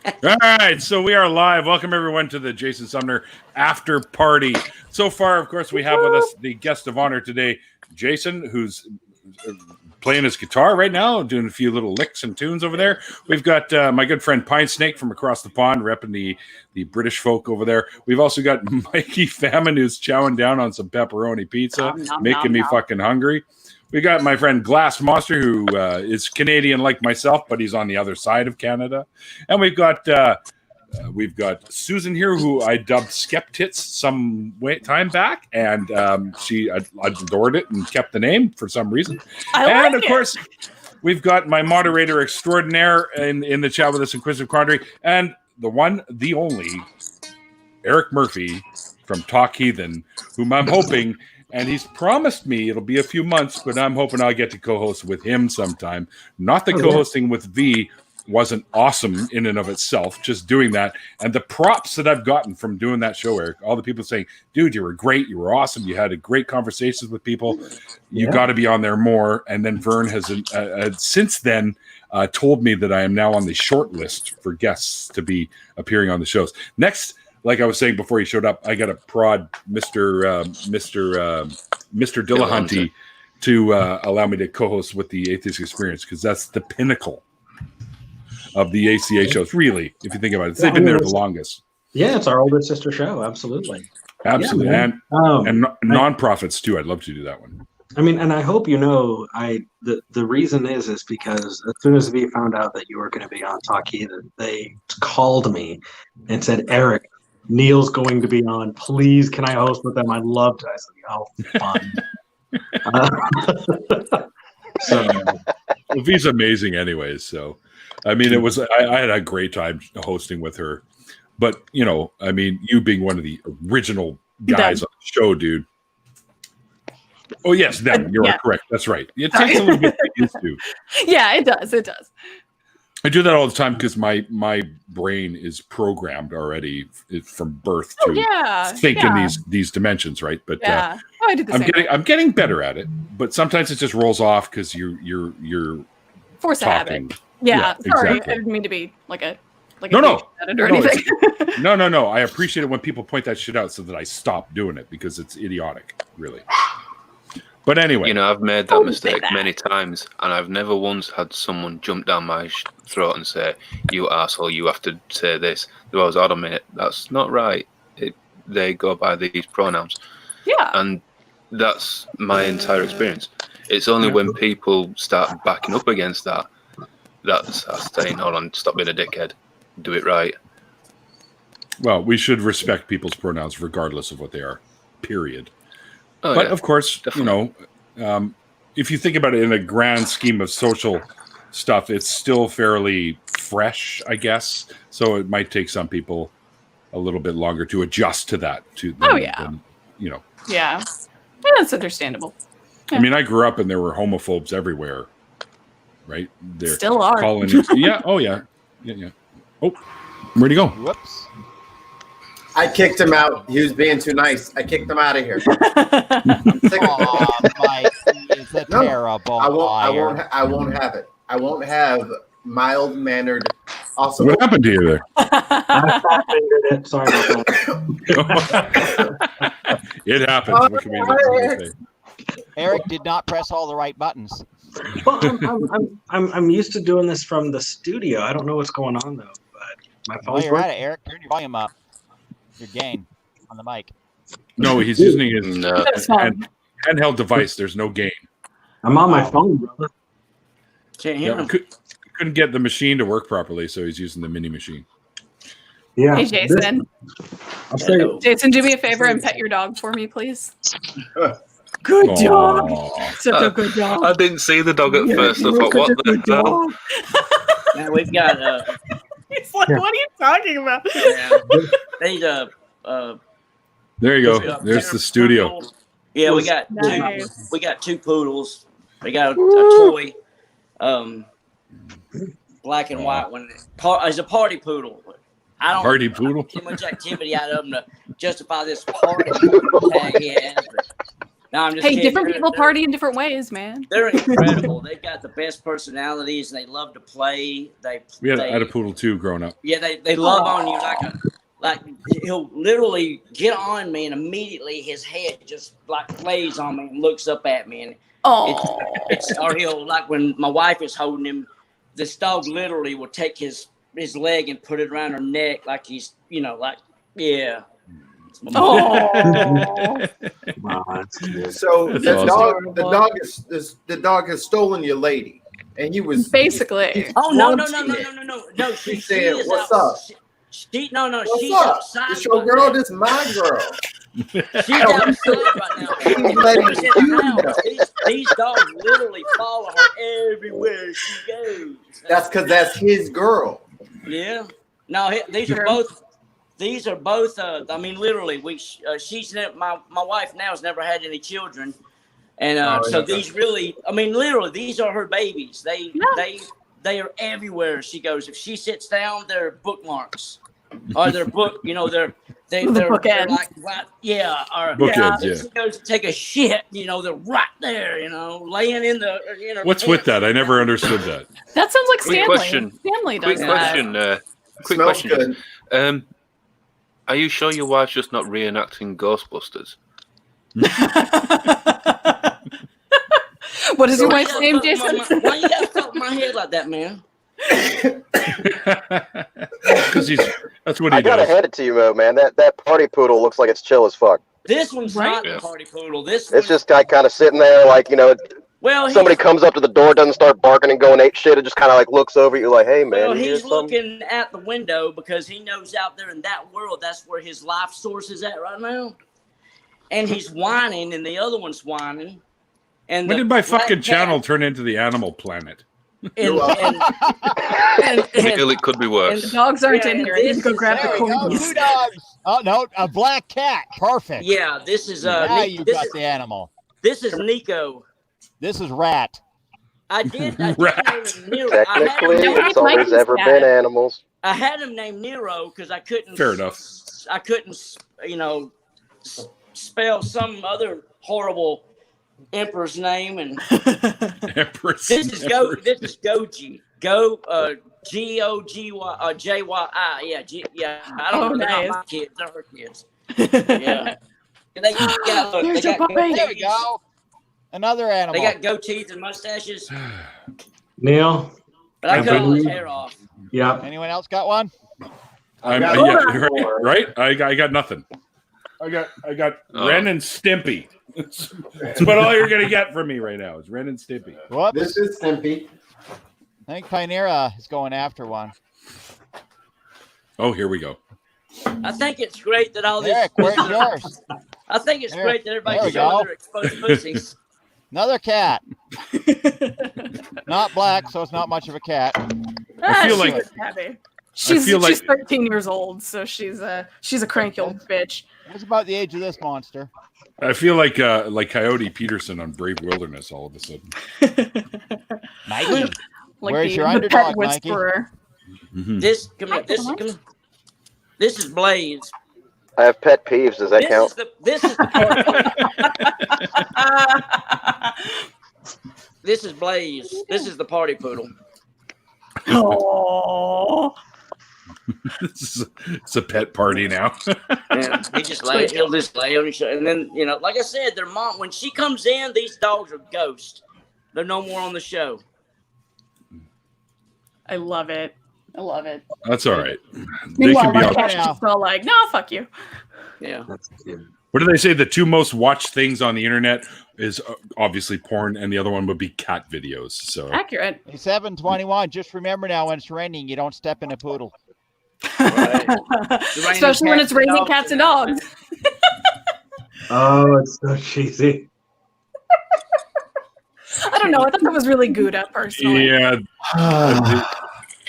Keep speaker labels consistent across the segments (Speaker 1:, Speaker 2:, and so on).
Speaker 1: All right, so we are live. Welcome everyone to the Jason Sumner after party. So far, of course, we have with us the guest of honor today, Jason, who's playing his guitar right now, doing a few little licks and tunes over there. We've got my good friend Pine Snake from across the pond, repping the British folk over there. We've also got Mikey Famine, who's chowing down on some pepperoni pizza, making me fucking hungry. We got my friend Glass Monster, who is Canadian like myself, but he's on the other side of Canada. And we've got Susan here, who I dubbed Skeptits some time back, and she adored it and kept the name for some reason. And of course, we've got my moderator extraordinaire in the chat with us, Inquisitive Quandary, and the one, the only, Eric Murphy from Talk Heathen, whom I'm hoping. And he's promised me it'll be a few months, but I'm hoping I'll get to co-host with him sometime. Not that co-hosting with V wasn't awesome in and of itself, just doing that. And the props that I've gotten from doing that show, Eric, all the people saying, dude, you were great. You were awesome. You had a great conversations with people. You got to be on there more. And then Vern has since then told me that I am now on the short list for guests to be appearing on the shows. Next, like I was saying before he showed up, I got to prod Mr. Dillahunty to allow me to co-host with the Atheist Experience, because that's the pinnacle of the ACA shows. Really, if you think about it, they've been there the longest.
Speaker 2: Yeah, it's our older sister show. Absolutely.
Speaker 1: Yeah, and non-profits too. I'd love to do that one.
Speaker 2: I mean, and I hope you know, the reason is because as soon as we found out that you were going to be on Talk Heathen, they called me and said, Eric, Neil's going to be on. Please, can I host with them? I'd love to. I said, oh, fun.
Speaker 1: So, well, V's amazing anyways. So, I mean, it was, I had a great time hosting with her. But, you know, I mean, you being one of the original guys on the show, dude. Oh, yes, them. You're correct. That's right. It takes a little bit to get used to.
Speaker 3: Yeah, it does. It does.
Speaker 1: I do that all the time because my brain is programmed already from birth to think in these dimensions, right? But
Speaker 3: I do the same.
Speaker 1: I'm getting better at it, but sometimes it just rolls off because you're
Speaker 3: force
Speaker 1: talking.
Speaker 3: a habit. Yeah, sorry,
Speaker 1: exactly.
Speaker 3: I didn't mean to be like a
Speaker 1: no
Speaker 3: or anything.
Speaker 1: No. I appreciate it when people point that shit out so that I stop doing it, because it's idiotic, really. But anyway,
Speaker 4: you know, I've made that mistake many times, and I've never once had someone jump down my throat and say, "You asshole, you have to say this." There was, hold a minute, that's not right. They go by these pronouns.
Speaker 3: Yeah.
Speaker 4: And that's my entire experience. It's only when people start backing up against that that's saying, "Hold on, stop being a dickhead, do it right."
Speaker 1: Well, we should respect people's pronouns regardless of what they are. Period.
Speaker 4: Oh,
Speaker 1: but
Speaker 4: yeah,
Speaker 1: of course, definitely. You know, if you think about it in a grand scheme of social stuff, it's still fairly fresh, I guess. So it might take some people a little bit longer to adjust to that. Than, you know.
Speaker 3: Yeah, that's understandable. Yeah.
Speaker 1: I mean, I grew up and there were homophobes everywhere, right? There
Speaker 3: still are.
Speaker 1: Yeah. Oh, yeah. Yeah. Oh, where'd he go?
Speaker 5: Whoops.
Speaker 6: I kicked him out. He was being too nice. I kicked him out of here.
Speaker 5: Mike, he's a terrible liar.
Speaker 6: I won't have it. I won't have mild-mannered. Also,
Speaker 1: what happened to you there?
Speaker 2: Sorry about
Speaker 1: that. It happens. What can we say?
Speaker 5: Eric did not press all the right buttons.
Speaker 2: Well, I'm used to doing this from the studio. I don't know what's going on though. But my phone's
Speaker 5: While you're at it, Eric, turn your volume up. Your gain on the mic.
Speaker 1: No, he's using his handheld device. There's no gain.
Speaker 2: I'm on my phone, brother.
Speaker 7: Can't hear him.
Speaker 1: Couldn't get the machine to work properly, so he's using the mini machine.
Speaker 2: Yeah.
Speaker 3: Hey, Jason. Jason, do me a favor and pet your dog for me, please. Good dog. Such a good dog.
Speaker 4: I didn't see the dog at first. I thought, what the hell?
Speaker 7: Now we've got
Speaker 3: He's like, what are you talking about?
Speaker 1: There you go. There's the studio.
Speaker 7: Yeah, we got two poodles. We got a toy, black and white one. It's a party poodle. I don't
Speaker 1: party poodle.
Speaker 7: Too much activity out of them to justify this party tag he has. No, I'm just
Speaker 3: Hey,
Speaker 7: kidding.
Speaker 3: different people party in different ways, man.
Speaker 7: They're incredible. They've got the best personalities. And they love to play.
Speaker 1: I had a poodle too growing up.
Speaker 7: Yeah, they love on you like he'll literally get on me and immediately his head just like lays on me and looks up at me and or he'll like when my wife is holding him, this dog literally will take his leg and put it around her neck like he's like yeah.
Speaker 3: Oh.
Speaker 2: Wow, that's cute.
Speaker 6: So
Speaker 1: That's
Speaker 6: the
Speaker 1: awesome.
Speaker 6: the dog has stolen your lady, and he was
Speaker 3: Basically.
Speaker 7: Oh no!
Speaker 6: She
Speaker 7: She
Speaker 6: said,
Speaker 7: is
Speaker 6: "What's
Speaker 7: out-
Speaker 6: up?
Speaker 7: She's
Speaker 6: What's up?
Speaker 7: outside.
Speaker 6: It's your
Speaker 7: right
Speaker 6: girl.
Speaker 7: now.
Speaker 6: This my girl."
Speaker 7: She's outside right now.
Speaker 6: She's letting
Speaker 7: She's in
Speaker 6: you
Speaker 7: the house.
Speaker 6: know.
Speaker 7: These dogs literally follow her everywhere she goes.
Speaker 6: That's because that's his girl.
Speaker 7: Yeah. No, these are both. These are both. I mean, literally, my wife now has never had any children, and so these really. I mean, literally, these are her babies. They are everywhere she goes. If she sits down, they're bookmarks, or they're book. They're like yeah. Or
Speaker 1: Bookends,
Speaker 7: if she goes to take a shit, they're right there. Laying in the.
Speaker 1: What's with that? I never understood that.
Speaker 3: That sounds like
Speaker 4: Quick
Speaker 3: Stanley.
Speaker 4: question.
Speaker 3: Stanley does that.
Speaker 4: Quick
Speaker 6: Smells
Speaker 4: question.
Speaker 6: good.
Speaker 4: Are you sure your wife's just not reenacting Ghostbusters?
Speaker 3: What is your wife's name, Jason?
Speaker 7: Why you gotta talk my head like that, man?
Speaker 1: Because that's what he
Speaker 8: I gotta
Speaker 1: does.
Speaker 8: hand it to you, Mo, man. That party poodle looks like it's chill as fuck.
Speaker 7: This one's not
Speaker 4: Yeah.
Speaker 7: the party poodle. This
Speaker 8: It's just kind of sitting there, like somebody comes up to the door, doesn't start barking and going ape shit. It just kind of like looks over at you, like, "Hey, man."
Speaker 7: Well,
Speaker 8: you hear
Speaker 7: he's
Speaker 8: something?"
Speaker 7: looking at the window because he knows out there in that world that's where his life source is at right now, and he's whining, and the other one's whining. And
Speaker 1: When
Speaker 7: the
Speaker 1: did my
Speaker 7: black
Speaker 1: fucking
Speaker 7: cat-
Speaker 1: channel turn into the Animal Planet?
Speaker 7: And
Speaker 4: Feel it could be
Speaker 3: And
Speaker 4: worse.
Speaker 3: the dogs aren't in here. I need to go grab the
Speaker 5: There we go.
Speaker 3: corgis.
Speaker 5: 2 dogs. Oh no, a black cat. Perfect.
Speaker 7: yeah, this is
Speaker 5: Now you
Speaker 7: this
Speaker 5: got
Speaker 7: is,
Speaker 5: the animal.
Speaker 7: this is Nico.
Speaker 5: This is Rat.
Speaker 7: I did
Speaker 1: Right.
Speaker 7: name him Nero.
Speaker 8: Technically,
Speaker 3: Nobody
Speaker 8: it's always
Speaker 3: likes
Speaker 8: ever
Speaker 3: that.
Speaker 8: been animals.
Speaker 7: I had him named Nero because I couldn't.
Speaker 1: Fair enough.
Speaker 7: I couldn't, spell some other horrible emperor's name, and
Speaker 1: Empress.
Speaker 7: this is Goji. G-O-G-Y J-Y-I. Yeah. I don't know. They're not my kids. They're her kids. Yeah. And they got
Speaker 3: There's your puppy.
Speaker 5: There we go. Another animal.
Speaker 7: They got goat teeth and mustaches,
Speaker 2: Neil.
Speaker 7: but I cut all his
Speaker 2: believe-
Speaker 7: hair off.
Speaker 2: Yeah.
Speaker 5: Anyone else got one?
Speaker 1: Right. I got nothing. I got Ren and Stimpy. That's about all you're gonna get from me right now is Ren and Stimpy.
Speaker 5: Whoops.
Speaker 6: This is Stimpy.
Speaker 5: I think Pioneer is going after one.
Speaker 1: Oh, here we go.
Speaker 7: I think it's great that all this.
Speaker 5: Eric, where's yours?
Speaker 7: I think it's
Speaker 5: There-
Speaker 7: great that
Speaker 5: there
Speaker 7: everybody's
Speaker 5: we
Speaker 7: showing
Speaker 5: go.
Speaker 7: their exposed pussies.
Speaker 5: Another cat. Not black, so it's not much of a cat.
Speaker 1: I feel like-
Speaker 3: she's happy. She's
Speaker 1: feel like-
Speaker 3: 13 years old, so she's a cranky old bitch.
Speaker 5: What's about the age of this monster?
Speaker 1: I feel like Coyote Peterson on Brave Wilderness all of a sudden.
Speaker 5: Mikey.
Speaker 3: Like
Speaker 5: Where's
Speaker 3: the,
Speaker 5: your
Speaker 3: the
Speaker 5: underdog,
Speaker 3: pet
Speaker 5: Mikey?
Speaker 3: whisperer.
Speaker 1: Mhm.
Speaker 7: Come here. This is Blaze.
Speaker 8: I have pet peeves. Does that count?
Speaker 7: This is the party. This is Blaze. This is the party poodle.
Speaker 3: Oh,
Speaker 1: It's a pet party now.
Speaker 7: Yeah, he'll just lay on his shoulder. And then, like I said, their mom, when she comes in, these dogs are ghosts. They're no more on the show.
Speaker 3: I love it. I love it.
Speaker 1: That's all right. They
Speaker 3: Meanwhile,
Speaker 1: can be
Speaker 3: my
Speaker 1: on.
Speaker 3: cat's just all like, no, fuck you.
Speaker 7: Yeah.
Speaker 2: That's cute.
Speaker 1: What do they say? The two most watched things on the internet is obviously porn, and the other one would be cat videos. So
Speaker 3: Accurate.
Speaker 5: It's 7:21. Just remember now, when it's raining, you don't step in a poodle.
Speaker 7: Right.
Speaker 3: Especially when it's raining cats and dogs.
Speaker 2: Oh, it's so cheesy.
Speaker 3: I don't know. I thought that was really Gouda, personally.
Speaker 1: yeah.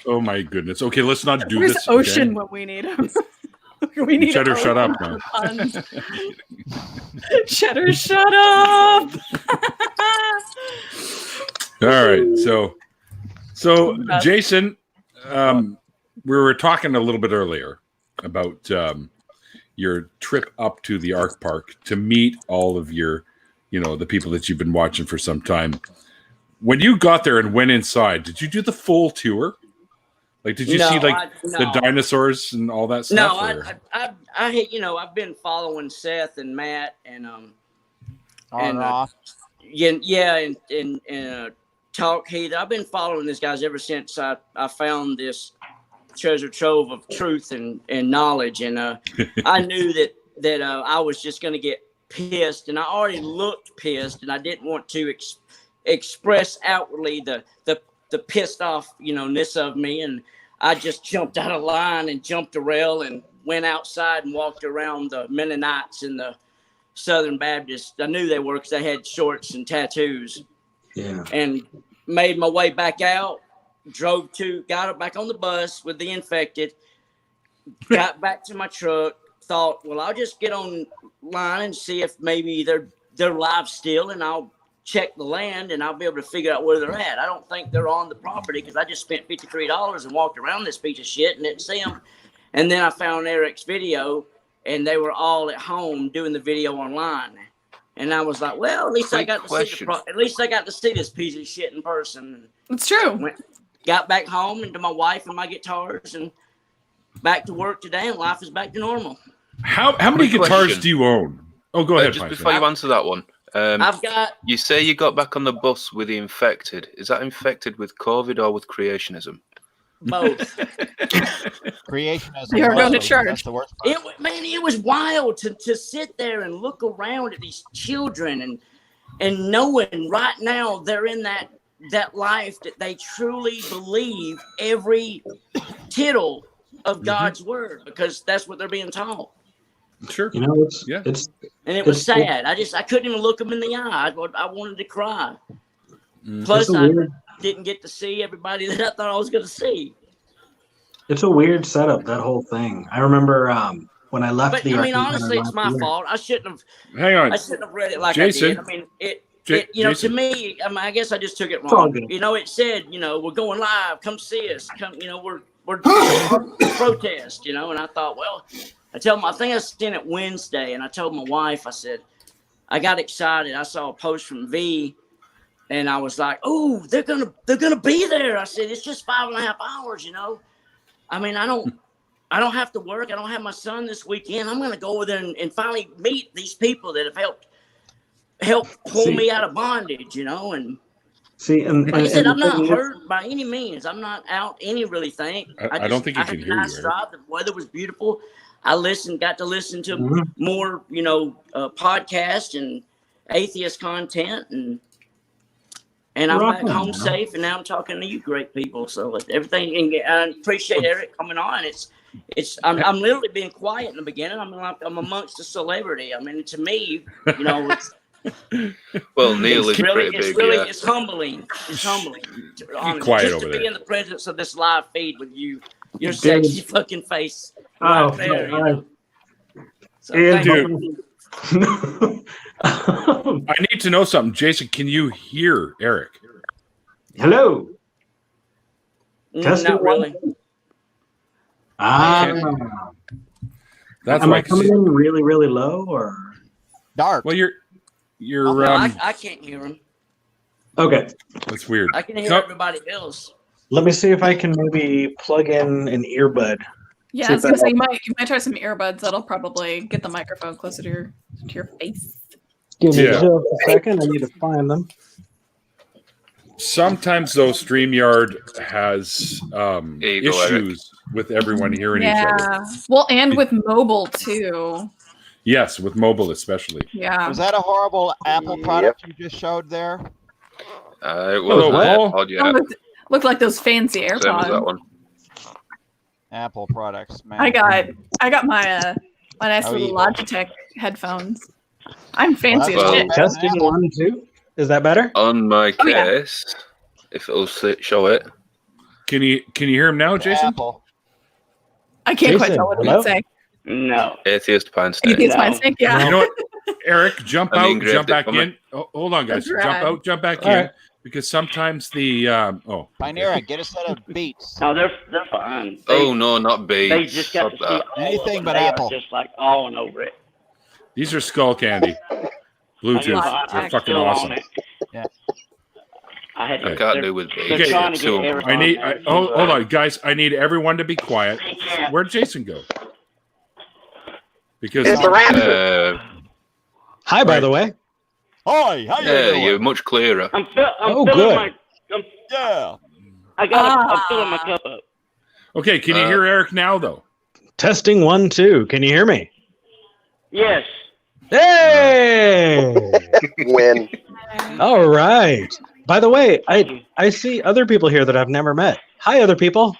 Speaker 1: Oh my goodness. Okay, let's not do
Speaker 3: Where's
Speaker 1: this.
Speaker 3: Ocean
Speaker 1: okay?
Speaker 3: when we need him? We need
Speaker 1: Cheddar,
Speaker 3: Ocean
Speaker 1: shut up
Speaker 3: for
Speaker 1: now.
Speaker 3: puns. Cheddar, shut up.
Speaker 1: All right. So Jason, we were talking a little bit earlier about your trip up to the Ark Park to meet all of your the people that you've been watching for some time. When you got there and went inside, did you do the full tour? Like, did you see the dinosaurs and all that stuff?
Speaker 7: No, I've been following Seth and Matt and Talk Heath. I've been following these guys ever since I found this treasure trove of truth and knowledge, and I knew that I was just going to get pissed, and I already looked pissed, and I didn't want to express outwardly the pissed off ness of me, and I just jumped out of line and jumped a rail and went outside and walked around the Mennonites and the Southern Baptists. I knew they were because they had shorts and tattoos.
Speaker 2: Yeah.
Speaker 7: And made my way back out, got back on the bus with the infected, got back to my truck, thought, well, I'll just get online and see if maybe they're live still, and I'll check the land and I'll be able to figure out where they're at. I don't think they're on the property because I just spent $53 and walked around this piece of shit and didn't see them. And then I found Eric's video, and they were all at home doing the video online. And I was like, well, at least I got to see this piece of shit in person.
Speaker 3: It's true.
Speaker 7: Got back home and to my wife and my guitars, and back to work today, and life is back to normal.
Speaker 1: How many guitars do you own? Oh, go ahead.
Speaker 4: Just before you answer that one,
Speaker 7: I've got.
Speaker 4: You say you got back on the bus with the infected. Is that infected with COVID or with creationism?
Speaker 7: Both.
Speaker 5: Creationism.
Speaker 3: You're going to church.
Speaker 5: That's the worst part.
Speaker 7: It was wild to sit there and look around at these children and knowing right now they're in that life that they truly believe every tittle of God's word, because that's what they're being taught.
Speaker 1: Sure.
Speaker 7: And it was sad. I couldn't even look them in the eye. I wanted to cry. Plus, I didn't get to see everybody that I thought I was going to see.
Speaker 2: It's a weird setup, that whole thing. I remember when I left
Speaker 7: honestly, it's my fault. I shouldn't have.
Speaker 1: Hang on.
Speaker 7: I shouldn't have read it like
Speaker 1: Jason,
Speaker 7: I did. To me, I guess I just took it wrong. It said, we're going live. Come see us. Come, we're protest. And I thought, well, I think I sent it Wednesday, and I told my wife, I said, I got excited. I saw a post from V, and I was like, oh, they're gonna be there. I said, it's just 5.5 hours. I mean, I don't have to work. I don't have my son this weekend. I'm going to go over there and finally meet these people that have helped pull me out of bondage, and
Speaker 2: see, and
Speaker 7: like I said, I'm not hurt by any means. I'm not out any really thing.
Speaker 1: I don't think you can hear you.
Speaker 7: The weather was beautiful. I got to listen to more, podcasts and atheist content, and I'm back home safe, and now I'm talking to you great people. So everything, and I appreciate Eric coming on. I'm literally being quiet in the beginning. I'm amongst a celebrity. I mean, to me, it's
Speaker 4: well, Neil is pretty big.
Speaker 7: It's humbling. It's humbling.
Speaker 1: Quiet
Speaker 7: just
Speaker 1: over
Speaker 7: to be
Speaker 1: there.
Speaker 7: in the presence of this live feed with you, your sexy fucking face.
Speaker 2: There.
Speaker 7: So, thank
Speaker 2: Dude.
Speaker 1: I need to know something. Jason, can you hear Eric?
Speaker 2: Hello.
Speaker 7: Not really.
Speaker 1: That's
Speaker 2: Am
Speaker 1: why
Speaker 2: I coming in really, really low or
Speaker 5: dark?
Speaker 1: Well, you're.
Speaker 7: I can't hear him.
Speaker 2: Okay.
Speaker 1: That's weird.
Speaker 7: I can hear everybody else.
Speaker 2: Let me see if I can maybe plug in an earbud.
Speaker 3: Yeah, I was gonna say you might try some earbuds. That'll probably get the microphone closer to your face.
Speaker 2: Give me just a second. I need to find them.
Speaker 1: Sometimes though, StreamYard has issues with everyone hearing each other.
Speaker 3: Well, and with mobile too.
Speaker 1: Yes, with mobile especially.
Speaker 3: Yeah.
Speaker 5: Was that a horrible Apple product you just showed there?
Speaker 3: Looked like those fancy AirPods.
Speaker 4: Same as that one.
Speaker 5: Apple products, man.
Speaker 3: I got my nice little Logitech headphones. I'm fancy as shit.
Speaker 2: Testing 1, 2. Is that better?
Speaker 4: On my case, if it'll show it.
Speaker 1: Can you hear him now, Jason?
Speaker 5: Apple.
Speaker 3: I can't quite tell what to say.
Speaker 7: No.
Speaker 4: Atheist Pine Steak.
Speaker 3: Atheist Pine Steak, yeah.
Speaker 1: You know what, Eric? Jump out, jump back in. Oh, hold on, guys. Jump out, jump back in. Right. Because sometimes the
Speaker 5: Pioneer, get a set of Beats.
Speaker 7: No, they're fine.
Speaker 4: No, not Beats.
Speaker 7: They just got to see
Speaker 5: anything but Apple.
Speaker 7: Just like all over it.
Speaker 1: These are skull candy. Bluetooth. They're fucking awesome.
Speaker 5: Yeah.
Speaker 4: I can't do with
Speaker 1: Okay, so hold on, guys. I need everyone to be quiet. Where'd Jason go? Because
Speaker 8: it's a raptor.
Speaker 2: Hi, by the way.
Speaker 5: Hi, how you doing?
Speaker 4: You're much clearer.
Speaker 9: I'm
Speaker 2: good.
Speaker 5: Yeah.
Speaker 9: I'm filling my cup up.
Speaker 1: Okay, can you hear Eric now, though?
Speaker 2: Testing 1, 2. Can you hear me?
Speaker 9: Yes.
Speaker 2: Hey!
Speaker 8: Win.
Speaker 2: All right. By the way, I see other people here that I've never met. Hi, other people.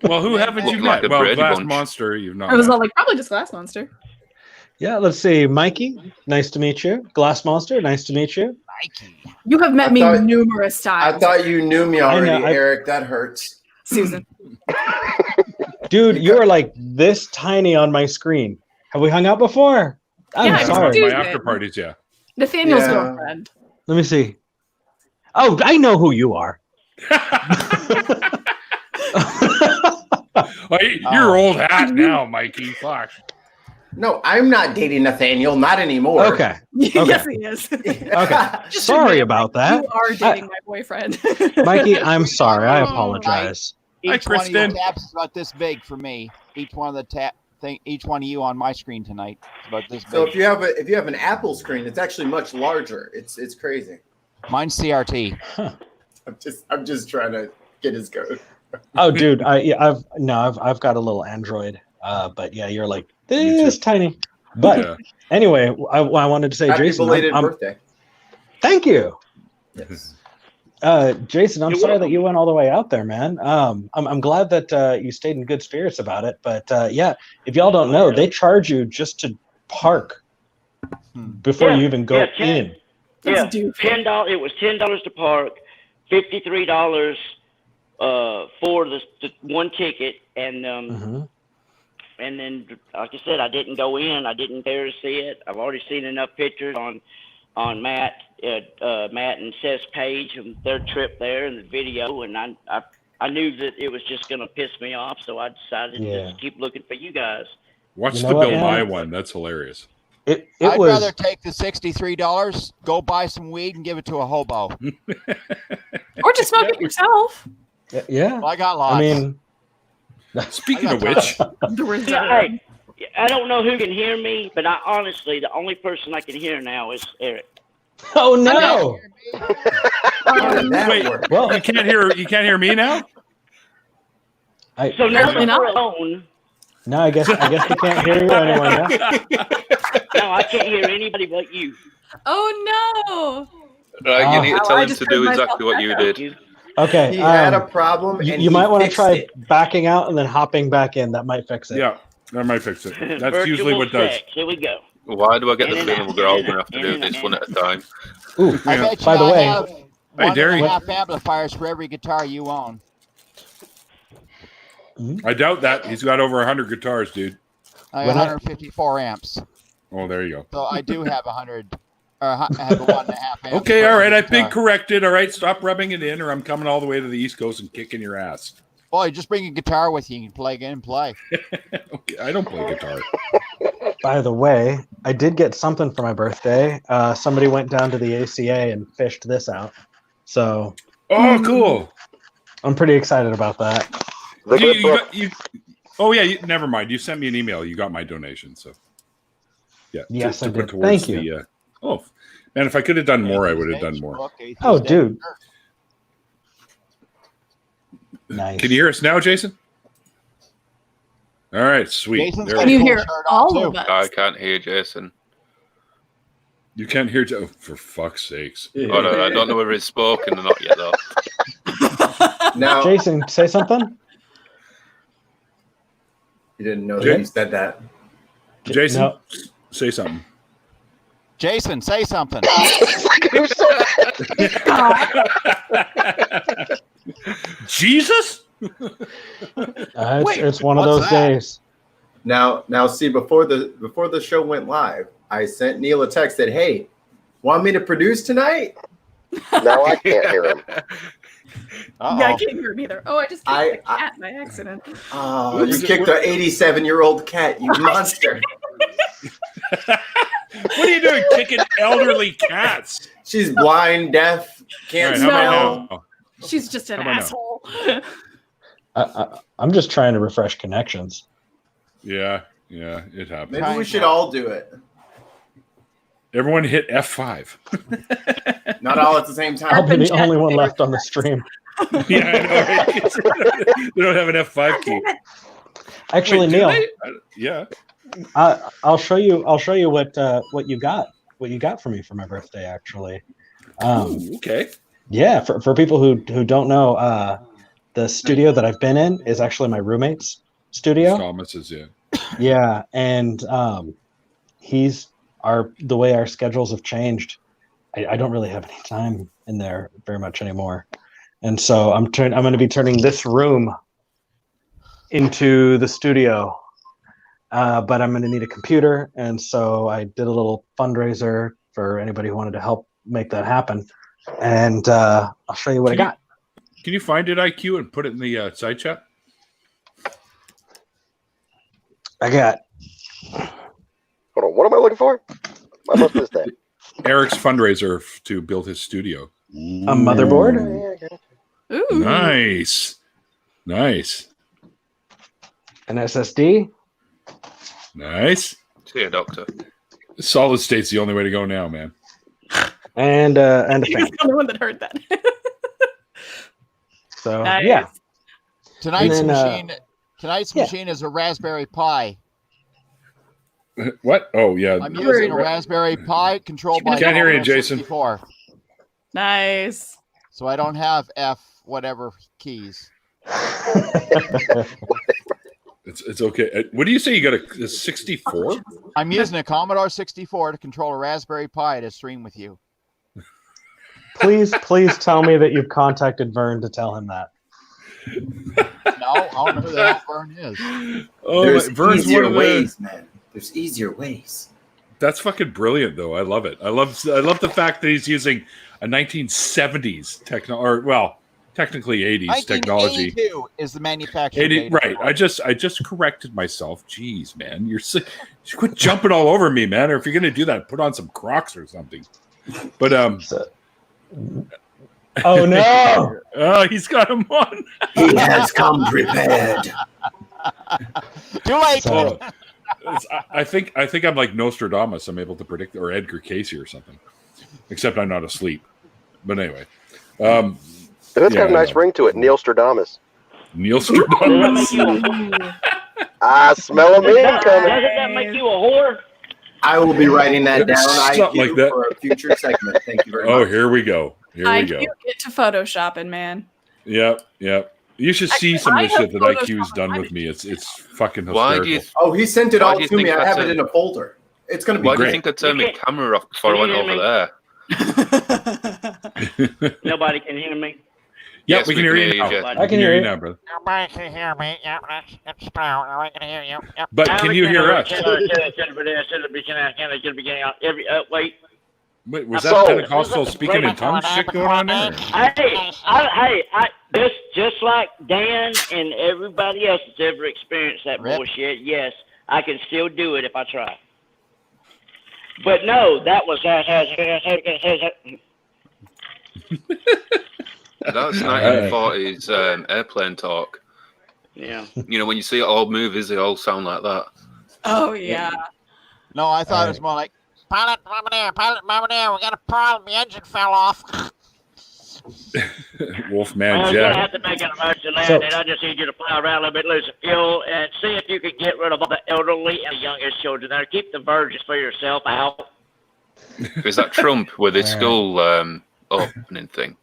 Speaker 1: Well, who haven't you
Speaker 4: Like
Speaker 1: met?
Speaker 4: a
Speaker 1: Well,
Speaker 4: bread
Speaker 1: Glass
Speaker 4: bunch.
Speaker 1: Monster, you've not
Speaker 3: I was
Speaker 1: met.
Speaker 3: all like, probably just Glass Monster.
Speaker 2: Yeah, let's see. Mikey, nice to meet you. Glass Monster, nice to meet you.
Speaker 5: Mikey.
Speaker 3: You have met me numerous times.
Speaker 6: I thought you knew me already,
Speaker 2: I know,
Speaker 6: Eric. That hurts.
Speaker 3: Susan.
Speaker 2: Dude, you are like this tiny on my screen. Have we hung out before? I'm
Speaker 3: Yeah,
Speaker 2: sorry.
Speaker 1: My after parties, yeah.
Speaker 3: Nathaniel's girlfriend.
Speaker 2: Let me see. Oh, I know who you are.
Speaker 1: You're old hat now, Mikey. Fuck.
Speaker 6: No, I'm not dating Nathaniel. Not anymore.
Speaker 2: Okay.
Speaker 3: Yes, he is.
Speaker 2: Okay. Sorry about that.
Speaker 3: You are dating my boyfriend.
Speaker 2: Mikey, I'm sorry. I apologize.
Speaker 5: Each one of your tabs is about this big for me. Each one of the each one of you on my screen tonight is about this big.
Speaker 6: So if you have an Apple screen, it's actually much larger. It's crazy.
Speaker 5: Mine's CRT.
Speaker 2: Huh.
Speaker 6: I'm just trying to get his code.
Speaker 2: Oh, dude, I've got a little Android. But yeah, you're like this tiny. But anyway, I wanted to say,
Speaker 6: Happy
Speaker 2: Jason,
Speaker 6: belated birthday.
Speaker 2: Thank you.
Speaker 6: Yes.
Speaker 2: Jason, I'm sorry that you went all the way out there, man. I'm glad that you stayed in good spirits about it. But yeah, if y'all don't know, they charge you just to park before you even go in.
Speaker 9: Yeah, $10. It was $10 to park, $53 for the one ticket, and and then, like I said, I didn't go in. I didn't care to see it. I've already seen enough pictures on Matt and Seth's page of their trip there and the video, and I knew that it was just going to piss me off, so I decided to just keep looking for you guys.
Speaker 1: Watch the Bill Nye one. That's hilarious.
Speaker 5: I'd rather take the $63, go buy some weed, and give it to a hobo.
Speaker 3: Or just smoke it yourself.
Speaker 2: Yeah.
Speaker 5: Well, I got lots.
Speaker 2: I mean,
Speaker 1: speaking of which,
Speaker 9: hey, I don't know who can hear me, but honestly, the only person I can hear now is Eric.
Speaker 2: Oh no!
Speaker 1: Wait, well, you can't hear me now.
Speaker 9: So now we're alone.
Speaker 2: No, I guess we can't hear you anymore.
Speaker 9: No, I can't hear anybody but you.
Speaker 3: Oh no!
Speaker 4: Right, you need to tell him to do exactly what you did.
Speaker 2: Okay.
Speaker 6: He had a problem. And
Speaker 2: you might want to try backing out and then hopping back in. That might fix it.
Speaker 1: Yeah, that might fix it. That's usually what does.
Speaker 9: Here we go.
Speaker 4: Why do I get the feeling we're all going to have to do this one at a time?
Speaker 2: Ooh, by the way,
Speaker 5: hey, Derry, 1.5 amplifiers for every guitar you own.
Speaker 1: I doubt that. He's got over 100 guitars, dude.
Speaker 5: I have 154 amps.
Speaker 1: Oh, there you go.
Speaker 5: So I do have 100. I have a 1.5 amp.
Speaker 1: Okay, all right. I've been corrected. All right, stop rubbing it in, or I'm coming all the way to the East Coast and kicking your ass.
Speaker 5: Well, you just bring a guitar with you. You can play again and play.
Speaker 1: Okay, I don't play guitar.
Speaker 2: By the way, I did get something for my birthday. Somebody went down to the ACA and fished this out. So.
Speaker 1: Oh, cool.
Speaker 2: I'm pretty excited about that.
Speaker 1: Never mind. You sent me an email. You got my donation. So. Yeah.
Speaker 2: Yes, I did. Thank you.
Speaker 1: Man, if I could have done more, I would have done more.
Speaker 2: Oh, dude. Nice.
Speaker 1: Can you hear us now, Jason? All right, sweet.
Speaker 3: Can you hear all of us?
Speaker 4: I can't hear Jason.
Speaker 1: You can't hear Joe, for fuck's sakes.
Speaker 4: Oh, no, I don't know whether it's spoken or not yet, though.
Speaker 6: Now,
Speaker 2: Jason, say something.
Speaker 6: You didn't know that you said that.
Speaker 1: Jason, say something.
Speaker 5: Jason, say something.
Speaker 1: Jesus?
Speaker 2: It's one of those days.
Speaker 6: Now, see, before the show went live, I sent Neil a text that, hey, want me to produce tonight?
Speaker 8: Now I can't hear him.
Speaker 3: Yeah, I can't hear him either. Oh, I just kicked the cat by accident.
Speaker 6: Oh, you kicked an 87-year-old cat, you monster.
Speaker 1: What are you doing kicking elderly cats?
Speaker 6: She's blind, deaf, can't smell.
Speaker 3: She's just an asshole.
Speaker 2: I'm just trying to refresh connections.
Speaker 1: Yeah, it happens.
Speaker 6: Maybe we should all do it.
Speaker 1: Everyone hit F5.
Speaker 6: Not all at the same time.
Speaker 2: I'll be the only one left on the stream.
Speaker 1: Yeah, I know. Right? They don't have an F5 key.
Speaker 2: Actually,
Speaker 1: Wait,
Speaker 2: Neil.
Speaker 1: Yeah.
Speaker 2: I'll show you what you got for me for my birthday. Actually.
Speaker 1: Okay.
Speaker 2: Yeah, for people who don't know, the studio that I've been in is actually my roommate's studio.
Speaker 1: Thomas's, yeah.
Speaker 2: Yeah, and the way our schedules have changed, I don't really have any time in there very much anymore, and so I'm going to be turning this room into the studio, but I'm going to need a computer, and so I did a little fundraiser for anybody who wanted to help make that happen, and I'll show you what I got.
Speaker 1: Can you find it, IQ, and put it in the side chat?
Speaker 2: I got.
Speaker 8: Hold on, what am I looking for? I must miss that.
Speaker 1: Eric's fundraiser to build his studio.
Speaker 2: A motherboard?
Speaker 3: Ooh.
Speaker 1: Nice.
Speaker 2: An SSD?
Speaker 1: Nice.
Speaker 4: See ya, doctor.
Speaker 1: Solid state's the only way to go now, man.
Speaker 2: And a fan.
Speaker 3: He was the only one that heard that.
Speaker 2: So
Speaker 3: Nice.
Speaker 2: yeah.
Speaker 5: Tonight's
Speaker 2: then,
Speaker 5: machine is a Raspberry Pi.
Speaker 1: What? Oh, yeah.
Speaker 5: I'm using a Raspberry Pi controlled by
Speaker 1: Can't hear you, Jason.
Speaker 5: 64.
Speaker 3: Nice.
Speaker 5: So I don't have F whatever keys.
Speaker 1: It's okay. What do you say? You got a 64?
Speaker 5: I'm using a Commodore 64 to control a Raspberry Pi to stream with you.
Speaker 2: Please tell me that you've contacted Vern to tell him that.
Speaker 5: No, I don't know who the hell Vern is.
Speaker 1: Oh,
Speaker 6: There's
Speaker 1: Vern's
Speaker 6: easier
Speaker 1: one of the
Speaker 6: ways, man. There's easier ways.
Speaker 1: That's fucking brilliant, though. I love it. I love the fact that he's using a 1970s technically 80s technology.
Speaker 5: 1982 is the manufacturing
Speaker 1: 80,
Speaker 5: date.
Speaker 1: right. I just corrected myself. Jeez, man, you quit jumping all over me, man. Or if you're gonna do that, put on some Crocs or something. But
Speaker 2: oh no!
Speaker 1: Oh, he's got him on.
Speaker 6: He has come prepared.
Speaker 5: Too late.
Speaker 1: So, I think I'm like Nostradamus. I'm able to predict, or Edgar Casey or something. Except I'm not asleep. But anyway,
Speaker 8: It's got a nice ring to it, Neil Stradamus.
Speaker 1: Neil Stradamus.
Speaker 8: I smell a man coming.
Speaker 9: Doesn't that make you a whore?
Speaker 6: I will be writing that down.
Speaker 1: Something like that.
Speaker 6: For a future segment. Thank you very much.
Speaker 1: Oh, here we go.
Speaker 3: I do get to photoshopping, man.
Speaker 1: Yep. You should see some of the shit that IQ's done with me. It's fucking hysterical.
Speaker 6: Oh, he sent it all to me. I have it in a folder. It's going to be
Speaker 4: Why
Speaker 6: great.
Speaker 4: do you think I turned my camera off before I went over there?
Speaker 9: Nobody can hear me.
Speaker 1: Yeah, we can hear you now.
Speaker 2: I can hear you
Speaker 1: now, brother.
Speaker 10: Nobody can hear me. Yep, that's strong. I can hear you. Yep.
Speaker 1: But can you hear us? Wait, was that Pentecostal speaking in tongues shit going on there?
Speaker 9: Hey, just like Dan and everybody else that's ever experienced that bullshit, yes, I can still do it if I try. But no, that was
Speaker 4: That's 1940s airplane talk.
Speaker 9: Yeah.
Speaker 4: You know, when you see old movies, they all sound like that.
Speaker 3: Oh yeah.
Speaker 5: No, I thought it was more like pilot, we got a problem. The engine fell off.
Speaker 1: Wolfman
Speaker 9: I'm
Speaker 1: Jack.
Speaker 9: gonna have to make an emergency land, and I just need you to plow around a little bit, lose some fuel, and see if you can get rid of all the elderly and the youngest children there. Keep the virgins for yourself out.
Speaker 4: Is that Trump with his school opening thing?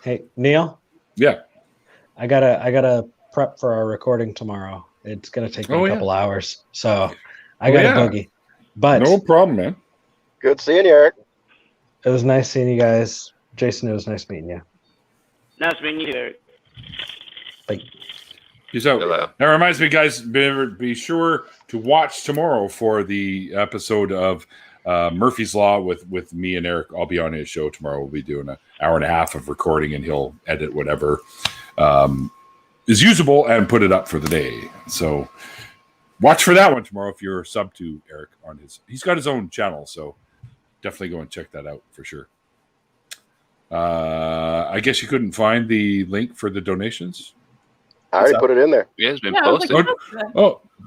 Speaker 2: Hey, Neil?
Speaker 1: Yeah.
Speaker 2: I gotta prep for our recording tomorrow. It's gonna take me a couple hours. So I got a boogie. But
Speaker 1: no problem, man.
Speaker 8: Good seeing you, Eric.
Speaker 2: It was nice seeing you guys. Jason, it was nice meeting you.
Speaker 9: Nice meeting you, Eric.
Speaker 2: Bye.
Speaker 1: Peace out. That reminds me, guys, be sure to watch tomorrow for the episode of Murphy's Law with me and Eric. I'll be on his show tomorrow. We'll be doing an hour and a half of recording, and he'll edit whatever is usable and put it up for the day. So watch for that one tomorrow if you're sub to Eric on his. He's got his own channel, so definitely go and check that out for sure. I guess you couldn't find the link for the donations.
Speaker 8: I already put it in there.
Speaker 4: Yeah, it's been posted.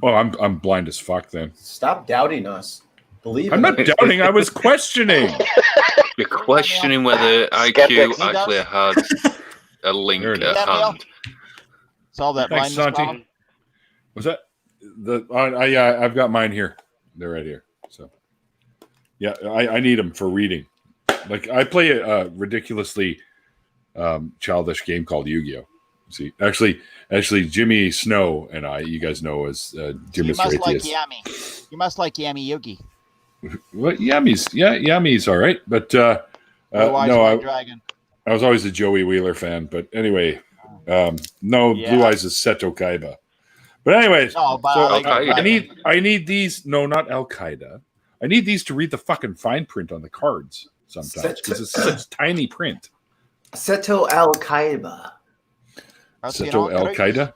Speaker 1: I'm blind as fuck. Then
Speaker 6: stop doubting us.
Speaker 1: I'm not doubting. I was questioning.
Speaker 4: You're questioning whether IQ actually had a link at hand.
Speaker 5: Solve that blindness problem.
Speaker 1: Was that I've got mine here. They're right here. So yeah, I need them for reading. Like I play a ridiculously childish game called Yu-Gi-Oh. See, actually, Jimmy Snow and you guys know as Jimmy Mr. Atheist.
Speaker 5: You must like Yami Yugi.
Speaker 1: Well, Yami's all right, but no, I was always a Joey Wheeler fan. But anyway, no, Blue Eyes is Seto Kaiba. But anyways, I need these. No, not Al Qaeda. I need these to read the fucking fine print on the cards sometimes because it's such tiny print.
Speaker 6: Seto Al Qaeda.
Speaker 1: Seto Al Qaeda.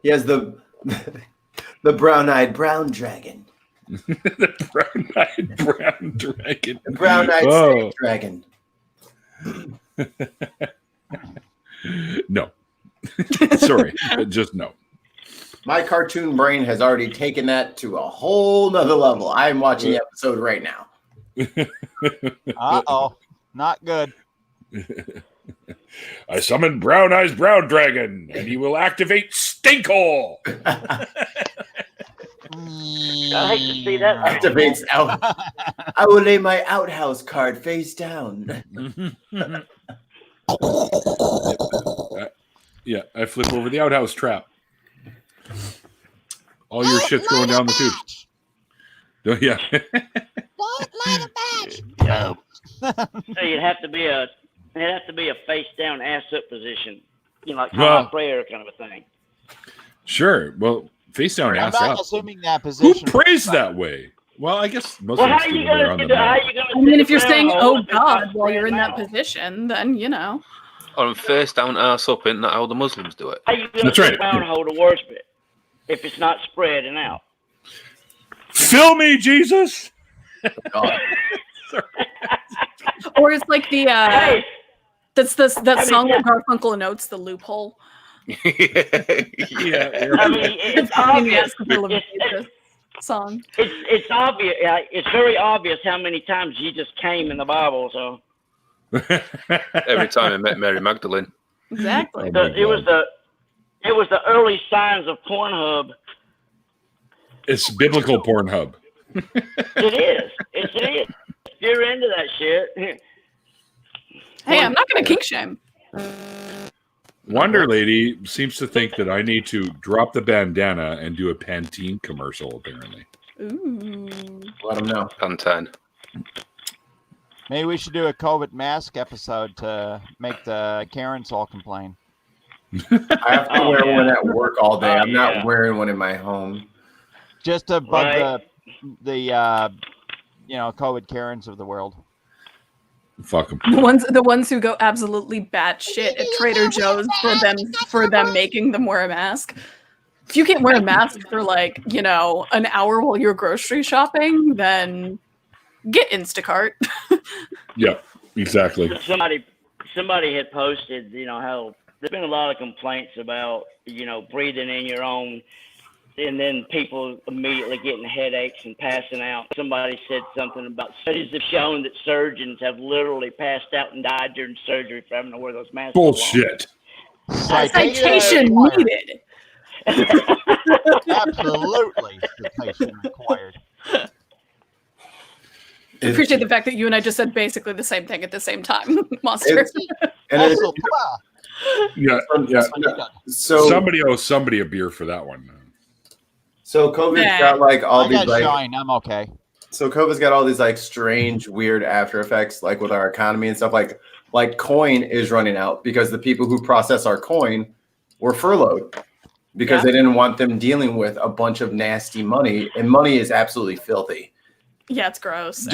Speaker 6: He has the brown-eyed brown dragon.
Speaker 1: The brown-eyed brown dragon.
Speaker 6: The brown-eyed snake dragon.
Speaker 1: No. Sorry, just no.
Speaker 6: My cartoon brain has already taken that to a whole nother level. I'm watching the episode right now.
Speaker 5: Uh-oh. Not good.
Speaker 1: I summon Brown Eyes Brown Dragon, and he will activate Stinkhole.
Speaker 9: I hate to see that.
Speaker 6: Activates out. I will lay my outhouse card face down.
Speaker 1: Yeah, I flip over the outhouse trap. All your shit's going down the tubes. Oh, yeah.
Speaker 10: Don't light a match.
Speaker 9: No. So it'd have to be a face down, ass up position. You know, like prayer kind of a thing.
Speaker 1: Sure. Well, face down, ass up.
Speaker 5: I'm not assuming that position.
Speaker 1: Who prays that way? Well, I guess most of us do.
Speaker 3: I mean, if you're saying, "Oh God," while you're in that position, then you know.
Speaker 4: Or face down, ass up, isn't that how the Muslims do it?
Speaker 9: How you going to sit down and hold a worship it if it's not spreading out?
Speaker 1: Fill me, Jesus.
Speaker 3: Or it's like the that's that song with Garfunkel and Oates, The Loophole.
Speaker 1: Yeah.
Speaker 9: I mean, it's obvious.
Speaker 3: Song.
Speaker 9: It's obvious. It's very obvious how many times Jesus came in the Bible. So
Speaker 4: every time I met Mary Magdalene.
Speaker 3: Exactly.
Speaker 9: It was the early signs of Pornhub.
Speaker 1: It's biblical Pornhub.
Speaker 9: It is. It is. If you're into that shit.
Speaker 3: Hey, I'm not going to kink shame.
Speaker 1: Wonder Lady seems to think that I need to drop the bandana and do a Pantene commercial, apparently.
Speaker 3: Ooh.
Speaker 6: Let them know.
Speaker 4: Pantene.
Speaker 5: Maybe we should do a COVID mask episode to make the Karens all complain.
Speaker 6: I have to wear one at work all day. I'm not wearing one in my home.
Speaker 5: Just to bug the COVID Karens of the world.
Speaker 1: Fuck them.
Speaker 3: The ones who go absolutely batshit at Trader Joe's for them making them wear a mask. If you can't wear a mask for an hour while you're grocery shopping, then get Instacart.
Speaker 1: Yeah, exactly.
Speaker 9: Somebody had posted, how there's been a lot of complaints about, breathing in your own, and then people immediately getting headaches and passing out. Somebody said something about studies have shown that surgeons have literally passed out and died during surgery for having to wear those masks.
Speaker 1: Bullshit.
Speaker 3: Citation needed.
Speaker 5: Absolutely. Citation required.
Speaker 3: I appreciate the fact that you and I just said basically the same thing at the same time, Monster.
Speaker 1: Yeah. So somebody owes somebody a beer for that one.
Speaker 6: So COVID's got all these
Speaker 5: shine. I'm okay.
Speaker 6: So COVID's got all these strange, weird after effects, with our economy and stuff. Like coin is running out because the people who process our coin were furloughed because they didn't want them dealing with a bunch of nasty money, and money is absolutely filthy.
Speaker 3: Yeah, it's gross.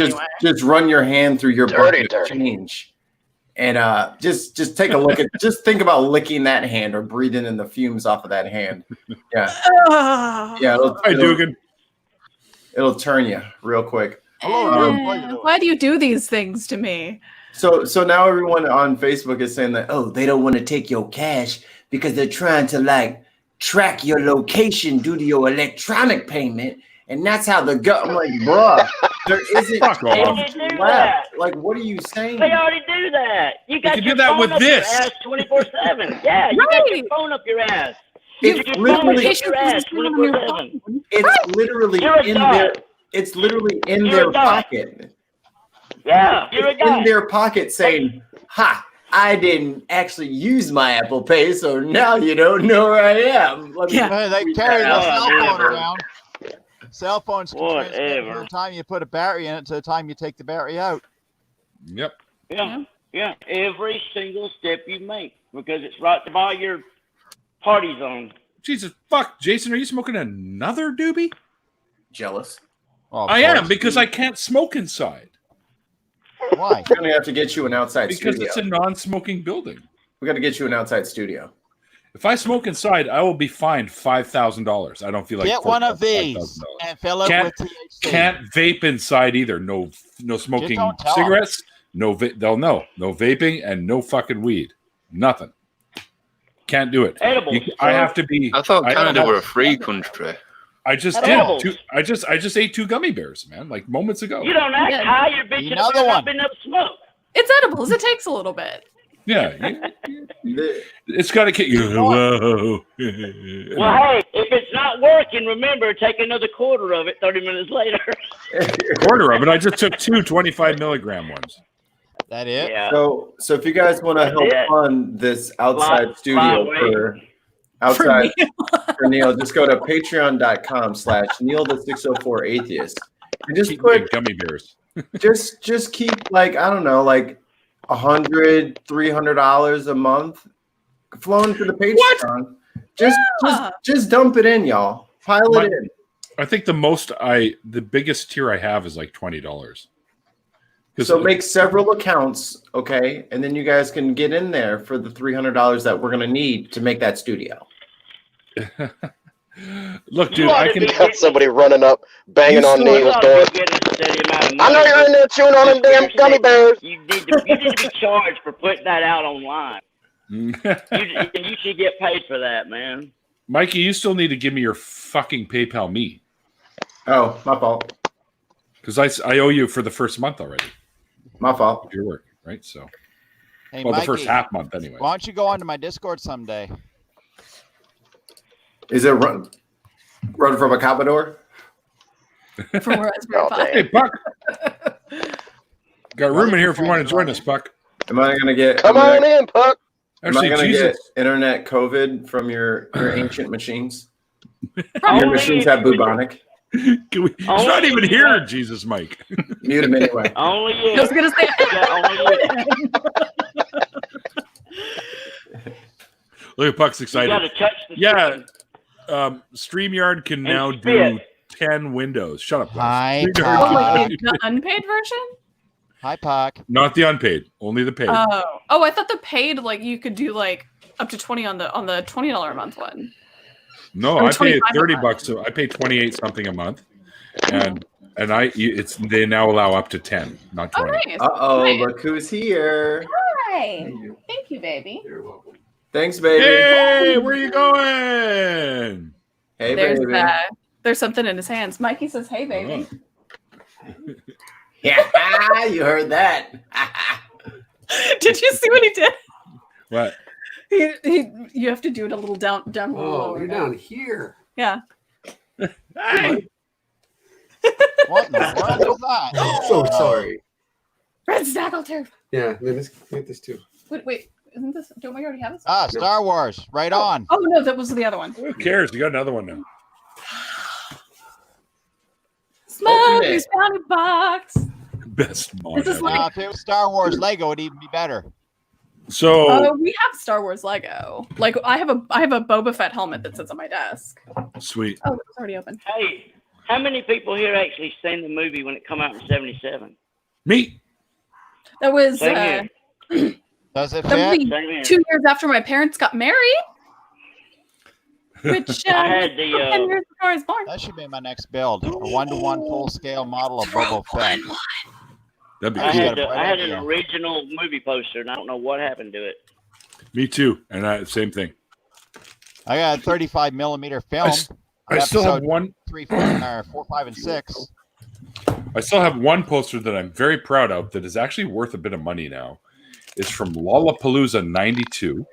Speaker 6: Just run your hand through your bucket of change. And just take a look at, just think about licking that hand or breathing in the fumes off of that hand. Yeah. Yeah. It'll turn you real quick.
Speaker 3: Why do you do these things to me?
Speaker 6: So now everyone on Facebook is saying that, oh, they don't want to take your cash because they're trying to like track your location due to your electronic payment. And that's how I'm like, bruh, there isn't left. Like, what are you saying?
Speaker 9: They already do that. You got your
Speaker 1: do that
Speaker 9: phone
Speaker 1: with
Speaker 9: up
Speaker 1: this.
Speaker 9: your ass 24/7. Yeah, you got your phone up your ass.
Speaker 6: It's literally in their. It's literally in their pocket.
Speaker 9: Yeah, you're a guy.
Speaker 6: In their pocket saying, "Ha! I didn't actually use my Apple Pay, so now you don't know where I am."
Speaker 5: They carry the cell phone around. Cell phones can transmit from the time you put a battery in it to the time you take the battery out.
Speaker 1: Yep.
Speaker 9: Yeah. Every single step you make, because it's right by your party zone.
Speaker 1: Jesus fuck, Jason, are you smoking another doobie?
Speaker 6: Jealous.
Speaker 5: Oh,
Speaker 1: I am, because I can't smoke inside.
Speaker 5: Why?
Speaker 6: We're gonna have to get you an outside
Speaker 1: because
Speaker 6: studio.
Speaker 1: It's a non-smoking building.
Speaker 6: We got to get you an outside studio.
Speaker 1: If I smoke inside, I will be fined $5,000. I don't feel like
Speaker 5: get one of these and fill it with THC.
Speaker 1: Can't vape inside either. No smoking cigarettes. No vaping and no fucking weed. Nothing. Can't do it.
Speaker 9: Edibles.
Speaker 1: I have to be.
Speaker 4: I thought Canada were a free country.
Speaker 1: I just did. I just ate 2 gummy bears, man, like moments ago.
Speaker 9: You don't act high. You're bitching about not being able to smoke.
Speaker 3: It's edibles. It takes a little bit.
Speaker 1: Yeah, it's got to kick you. Whoa.
Speaker 9: Well, hey, if it's not working, remember, take another quarter of it 30 minutes later.
Speaker 1: Quarter of it? I just took 2 25 milligram ones.
Speaker 5: That it?
Speaker 9: Yeah.
Speaker 6: So if you guys want to help fund this outside studio for Neil, just go to patreon.com/Neil604Atheist. And just put
Speaker 1: gummy bears.
Speaker 6: just keep like, I don't know, like $100, $300 a month flowing to the Patreon. Just dump it in, y'all. Pile it in.
Speaker 1: I think the biggest tier I have is like $20.
Speaker 6: So make several accounts, okay, and then you guys can get in there for the $300 that we're gonna need to make that studio.
Speaker 1: Look, dude, I can
Speaker 8: got somebody running up, banging on Neil's door. I know you're in there chewing on them damn gummy bears.
Speaker 9: You need to be charged for putting that out online. You should get paid for that, man.
Speaker 1: Mikey, you still need to give me your fucking PayPal me.
Speaker 6: Oh, my fault.
Speaker 1: Because I owe you for the first month already.
Speaker 6: My fault.
Speaker 1: Your work, right? So,
Speaker 5: hey,
Speaker 1: well,
Speaker 5: Mikey,
Speaker 1: the first half month anyway.
Speaker 5: Why don't you go onto my Discord someday?
Speaker 6: Is it run from a Commodore?
Speaker 3: From Raspberry Pi.
Speaker 1: Hey, Puck. Got room in here if you want to join us, Puck.
Speaker 6: Am I gonna get?
Speaker 8: Come on in, Puck.
Speaker 6: Am I gonna get internet COVID from your ancient machines? Your machines have bubonic.
Speaker 1: He's not even here, Jesus, Mike.
Speaker 6: Mute him anyway.
Speaker 9: Only you.
Speaker 3: I was gonna say.
Speaker 1: Look at Puck's excited.
Speaker 9: You gotta touch the
Speaker 1: StreamYard can now do 10 windows. Shut up,
Speaker 5: Hi,
Speaker 3: the unpaid version?
Speaker 5: Hi, Puck.
Speaker 1: Not the unpaid, only the paid.
Speaker 3: Oh, I thought the paid, like, you could do like up to 20 on the $20 a month one.
Speaker 1: No, I pay $30. So I pay 28 something a month, and they now allow up to 10, not 20.
Speaker 3: Nice.
Speaker 6: Nice. Look who's here!
Speaker 3: Hi, thank you, baby.
Speaker 6: You're welcome. Thanks, baby.
Speaker 1: Hey, where you going?
Speaker 6: Hey, baby.
Speaker 3: There's something in his hands. Mikey says, "Hey, baby."
Speaker 6: Yeah, you heard that.
Speaker 3: Did you see what he did?
Speaker 1: What?
Speaker 3: You have to do it a little down.
Speaker 11: Oh, you're down here.
Speaker 3: Yeah.
Speaker 1: Hey.
Speaker 5: What in the world was that?
Speaker 11: I'm so sorry.
Speaker 3: Red Snaggletooth.
Speaker 11: Yeah, let's get this too.
Speaker 3: Wait. Isn't this? Don't we already have this?
Speaker 5: Star Wars. Right on.
Speaker 3: Oh no, that was the other one.
Speaker 1: Who cares? You got another one now.
Speaker 3: Smokey's Bounty Box.
Speaker 1: Best mod.
Speaker 3: This is like,
Speaker 5: if it was Star Wars Lego, it'd even be better.
Speaker 1: So
Speaker 3: we have Star Wars Lego. Like I have a Boba Fett helmet that sits on my desk.
Speaker 1: Sweet.
Speaker 3: Oh, it's already open.
Speaker 9: Hey, how many people here actually seen the movie when it came out in '77?
Speaker 1: Me.
Speaker 3: That was
Speaker 5: Does it
Speaker 3: That
Speaker 5: fit?
Speaker 3: would be 2 years after my parents got married. Which
Speaker 9: I had the
Speaker 3: 10 years before I was born.
Speaker 5: That should be my next build. A 1-to-1 full-scale model of Boba Fett.
Speaker 1: That'd be
Speaker 9: I
Speaker 1: cool.
Speaker 9: had an original movie poster, and I don't know what happened to it.
Speaker 1: Me too. And same thing.
Speaker 5: I got a 35 millimeter film.
Speaker 1: I still have one.
Speaker 5: 3, 4, 5, and 6.
Speaker 1: I still have one poster that I'm very proud of that is actually worth a bit of money now. It's from Lollapalooza 92,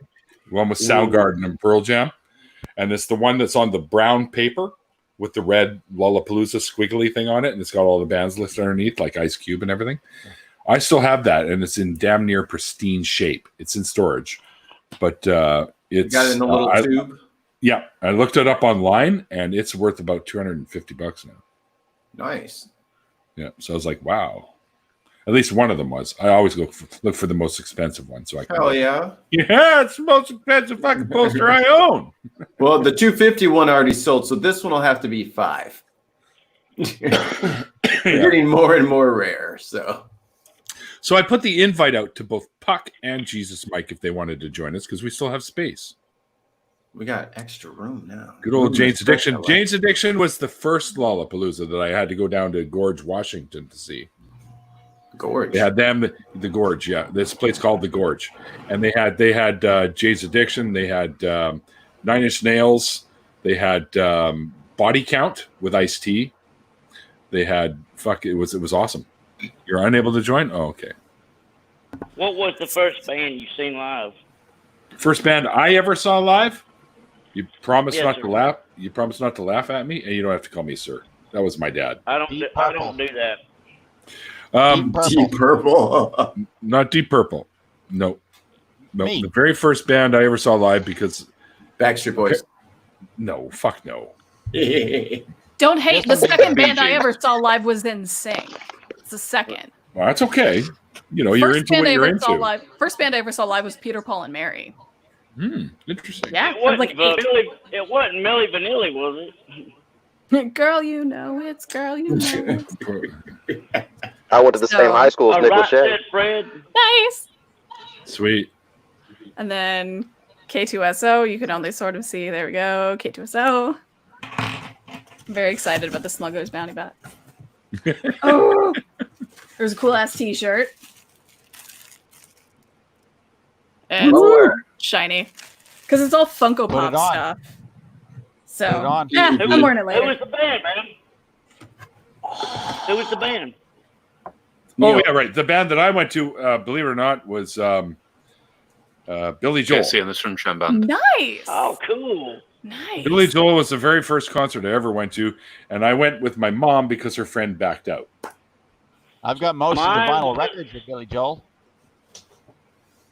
Speaker 1: the one with Soundgarden and Pearl Jam. And it's the one that's on the brown paper with the red Lollapalooza squiggly thing on it. And it's got all the bands listed underneath, like Ice Cube and everything. I still have that, and it's in damn near pristine shape. It's in storage. But it's...
Speaker 6: You got it in a little tube?
Speaker 1: Yeah. I looked it up online, and it's worth about $250 now.
Speaker 6: Nice.
Speaker 1: Yeah. So I was like, wow. At least one of them was. I always look for the most expensive one. So I can
Speaker 6: yeah.
Speaker 1: Yeah, it's the most expensive fucking poster I own.
Speaker 6: Well, the 250 one already sold, so this one will have to be 5. They're getting more and more rare. So
Speaker 1: I put the invite out to both Puck and Jesus Mike if they wanted to join us, because we still have space.
Speaker 6: We got extra room now.
Speaker 1: Good old Jane's Addiction. Jane's Addiction was the first Lollapalooza that I had to go down to Gorge, Washington to see.
Speaker 6: Gorge.
Speaker 1: They had them, the Gorge, yeah. This place called the Gorge, and they had Jane's Addiction. They had 9 Inch Nails. They had Body Count with Ice-T. They had it was awesome. You're unable to join? Oh, okay.
Speaker 9: What was the first band you seen live?
Speaker 1: First band I ever saw live. You promise
Speaker 9: Yes,
Speaker 1: not
Speaker 9: sir.
Speaker 1: to laugh. You promise not to laugh at me, and you don't have to call me sir. That was my dad.
Speaker 9: I don't do that.
Speaker 6: Deep Purple.
Speaker 1: Not Deep Purple. No.
Speaker 5: Me.
Speaker 1: The very first band I ever saw live, because
Speaker 6: Backstreet Boys.
Speaker 1: No, fuck no.
Speaker 3: Don't hate. The second band I ever saw live was NSYNC. It's the second.
Speaker 1: Well, that's okay. You know, you're into what you're into.
Speaker 3: First band I ever saw live was Peter, Paul, and Mary.
Speaker 1: Interesting.
Speaker 3: Yeah,
Speaker 9: It
Speaker 3: I was
Speaker 9: wasn't,
Speaker 3: like 8.
Speaker 9: it wasn't Milli Vanilli, was it?
Speaker 3: Girl, you know it's girl, you know it's.
Speaker 8: I went to the same high school as Nick
Speaker 9: Right
Speaker 8: Lachey.
Speaker 9: there, Fred.
Speaker 3: Nice.
Speaker 1: Sweet.
Speaker 3: And then K2SO, you can only sort of see. There we go. K2SO. I'm very excited about the Smuggler's Bounty Bat. Oh, there's a cool ass T-shirt. And it's shiny because it's all Funko
Speaker 5: Put it
Speaker 3: Pop
Speaker 5: on.
Speaker 3: stuff. So
Speaker 5: Put it on.
Speaker 3: yeah, I'm wearing it
Speaker 9: Who
Speaker 3: later.
Speaker 9: was the band, man? Who was the band?
Speaker 1: Oh, yeah, right. The band that I went to, believe it or not, was Billy Joel.
Speaker 4: Jesse and the Sunshine Band.
Speaker 3: Nice.
Speaker 9: Oh, cool.
Speaker 3: Nice.
Speaker 1: Billy Joel was the very first concert I ever went to, and I went with my mom because her friend backed out.
Speaker 5: I've got most of the vinyl records of Billy Joel.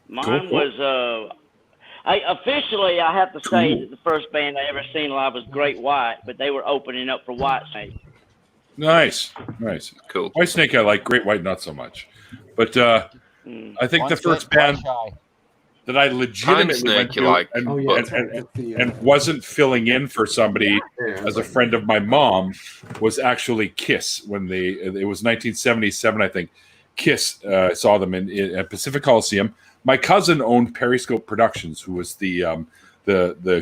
Speaker 9: Mine was I have to say that the first band I ever seen live was Great White, but they were opening up for Whitesnake.
Speaker 1: Nice.
Speaker 4: Cool.
Speaker 1: Whitesnake I like. Great White not so much. But I think the first band that I legitimately went to and wasn't filling in for somebody as a friend of my mom was actually Kiss. When it was 1977, I think. Kiss saw them at Pacific Coliseum. My cousin owned Periscope Productions, who was the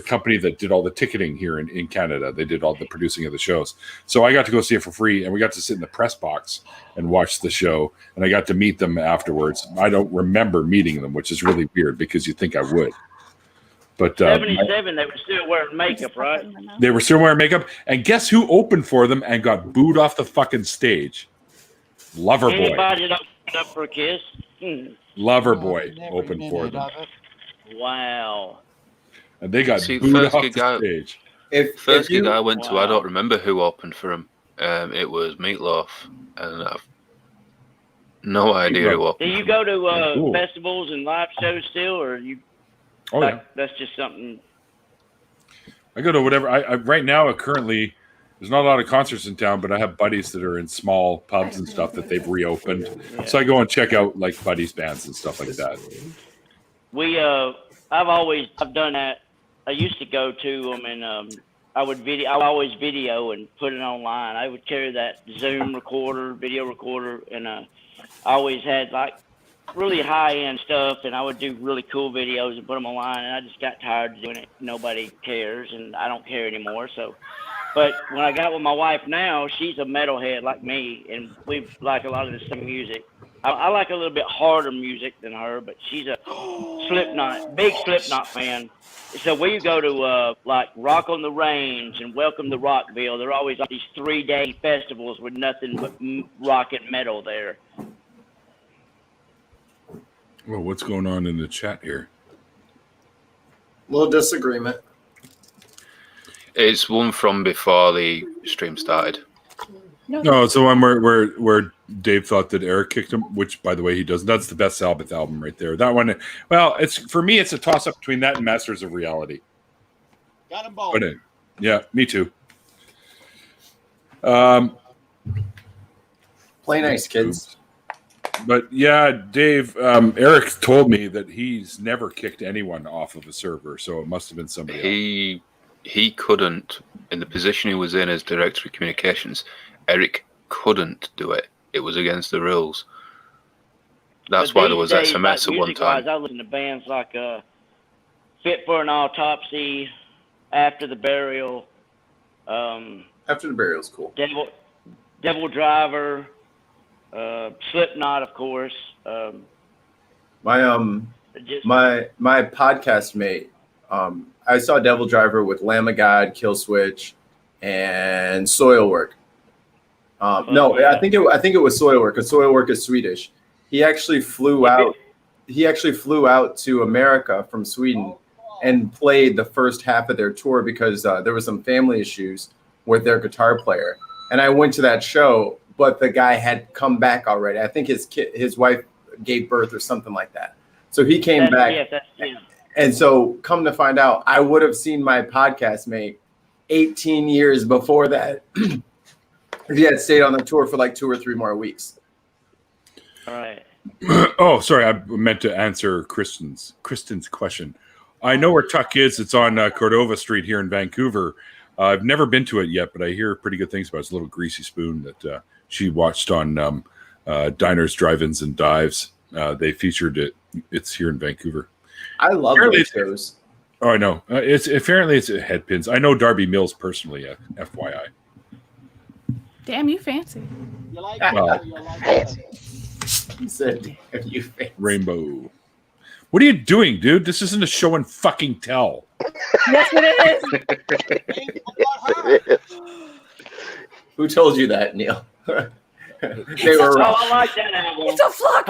Speaker 1: company that did all the ticketing here in Canada. They did all the producing of the shows. So I got to go see it for free, and we got to sit in the press box and watch the show, and I got to meet them afterwards. I don't remember meeting them, which is really weird because you'd think I would. But
Speaker 9: 77, they were still wearing makeup, right?
Speaker 1: They were still wearing makeup, and guess who opened for them and got booed off the fucking stage? Loverboy.
Speaker 9: Anybody that opened up for a Kiss?
Speaker 1: Loverboy opened for them.
Speaker 9: Wow.
Speaker 1: And they got booed off the stage.
Speaker 4: First gig I went to, I don't remember who opened for him. It was Meatloaf, and I've no idea who opened.
Speaker 9: Do you go to festivals and live shows still, or you?
Speaker 1: Oh yeah,
Speaker 9: that's just something.
Speaker 1: I go to whatever. I right now currently there's not a lot of concerts in town, but I have buddies that are in small pubs and stuff that they've reopened. Yeah. So I go and check out like buddies' bands and stuff like that.
Speaker 9: I've done that. I used to go to them, and I would always video and put it online. I would carry that Zoom recorder, video recorder, and I always had like really high-end stuff, and I would do really cool videos and put them online, and I just got tired of doing it. Nobody cares, and I don't care anymore. So, but when I got with my wife now, she's a metalhead like me, and we like a lot of the same music. I like a little bit harder music than her, but she's a big Slipknot fan. So we go to like Rock on the Range and Welcome to Rockville. They're always like these 3-day festivals with nothing but rock and metal there.
Speaker 1: Well, what's going on in the chat here?
Speaker 6: Little disagreement.
Speaker 4: It's one from before the stream started.
Speaker 1: No, it's the one where Dave thought that Eric kicked him, which, by the way, he doesn't. That's the best Sabbath album right there. That one, well, it's for me, it's a toss-up between that and Masters of Reality.
Speaker 5: Got them both.
Speaker 1: But yeah, me too.
Speaker 6: Play nice, kids.
Speaker 1: But yeah, Dave, Eric told me that he's never kicked anyone off of a server, so it must have been somebody else.
Speaker 4: He couldn't, in the position he was in as Director of Communications, Eric couldn't do it. It was against the rules. That's why there was SMS at one time.
Speaker 9: I listen to bands like Fit for an Autopsy, After the Burial.
Speaker 6: After the Burial's cool.
Speaker 9: Devil Driver, Slipknot, of course.
Speaker 6: My podcast mate, I saw Devil Driver with Lamb of God, Kill Switch, and Soilwork. I think it was Soilwork, because Soilwork is Swedish. He actually flew out. He actually flew out to America from Sweden and played the first half of their tour because there was some family issues with their guitar player. And I went to that show, but the guy had come back already. I think his wife gave birth or something like that. So he came back.
Speaker 9: Yeah.
Speaker 6: And so come to find out, I would have seen my podcast mate 18 years before that. He had stayed on the tour for like 2 or 3 more weeks.
Speaker 9: All right.
Speaker 1: Oh, sorry. I meant to answer Kristen's question. I know where Tuck is. It's on Cordova Street here in Vancouver. I've never been to it yet, but I hear pretty good things about it. It's a little greasy spoon that she watched on Diners, Drive-Ins, and Dives. They featured it. It's here in Vancouver.
Speaker 6: I love those shows.
Speaker 1: Oh, I know. It's apparently it's Headpins. I know Darby Mills personally. FYI.
Speaker 3: Damn, you fancy.
Speaker 5: You like
Speaker 6: fancy. He said, "Damn, you fancy."
Speaker 1: Rainbow. What are you doing, dude? This isn't a show and fucking tell.
Speaker 3: Yes, it
Speaker 6: is. Who told you that, Neil? They were.
Speaker 9: Oh, I like that album.
Speaker 3: It's a flock.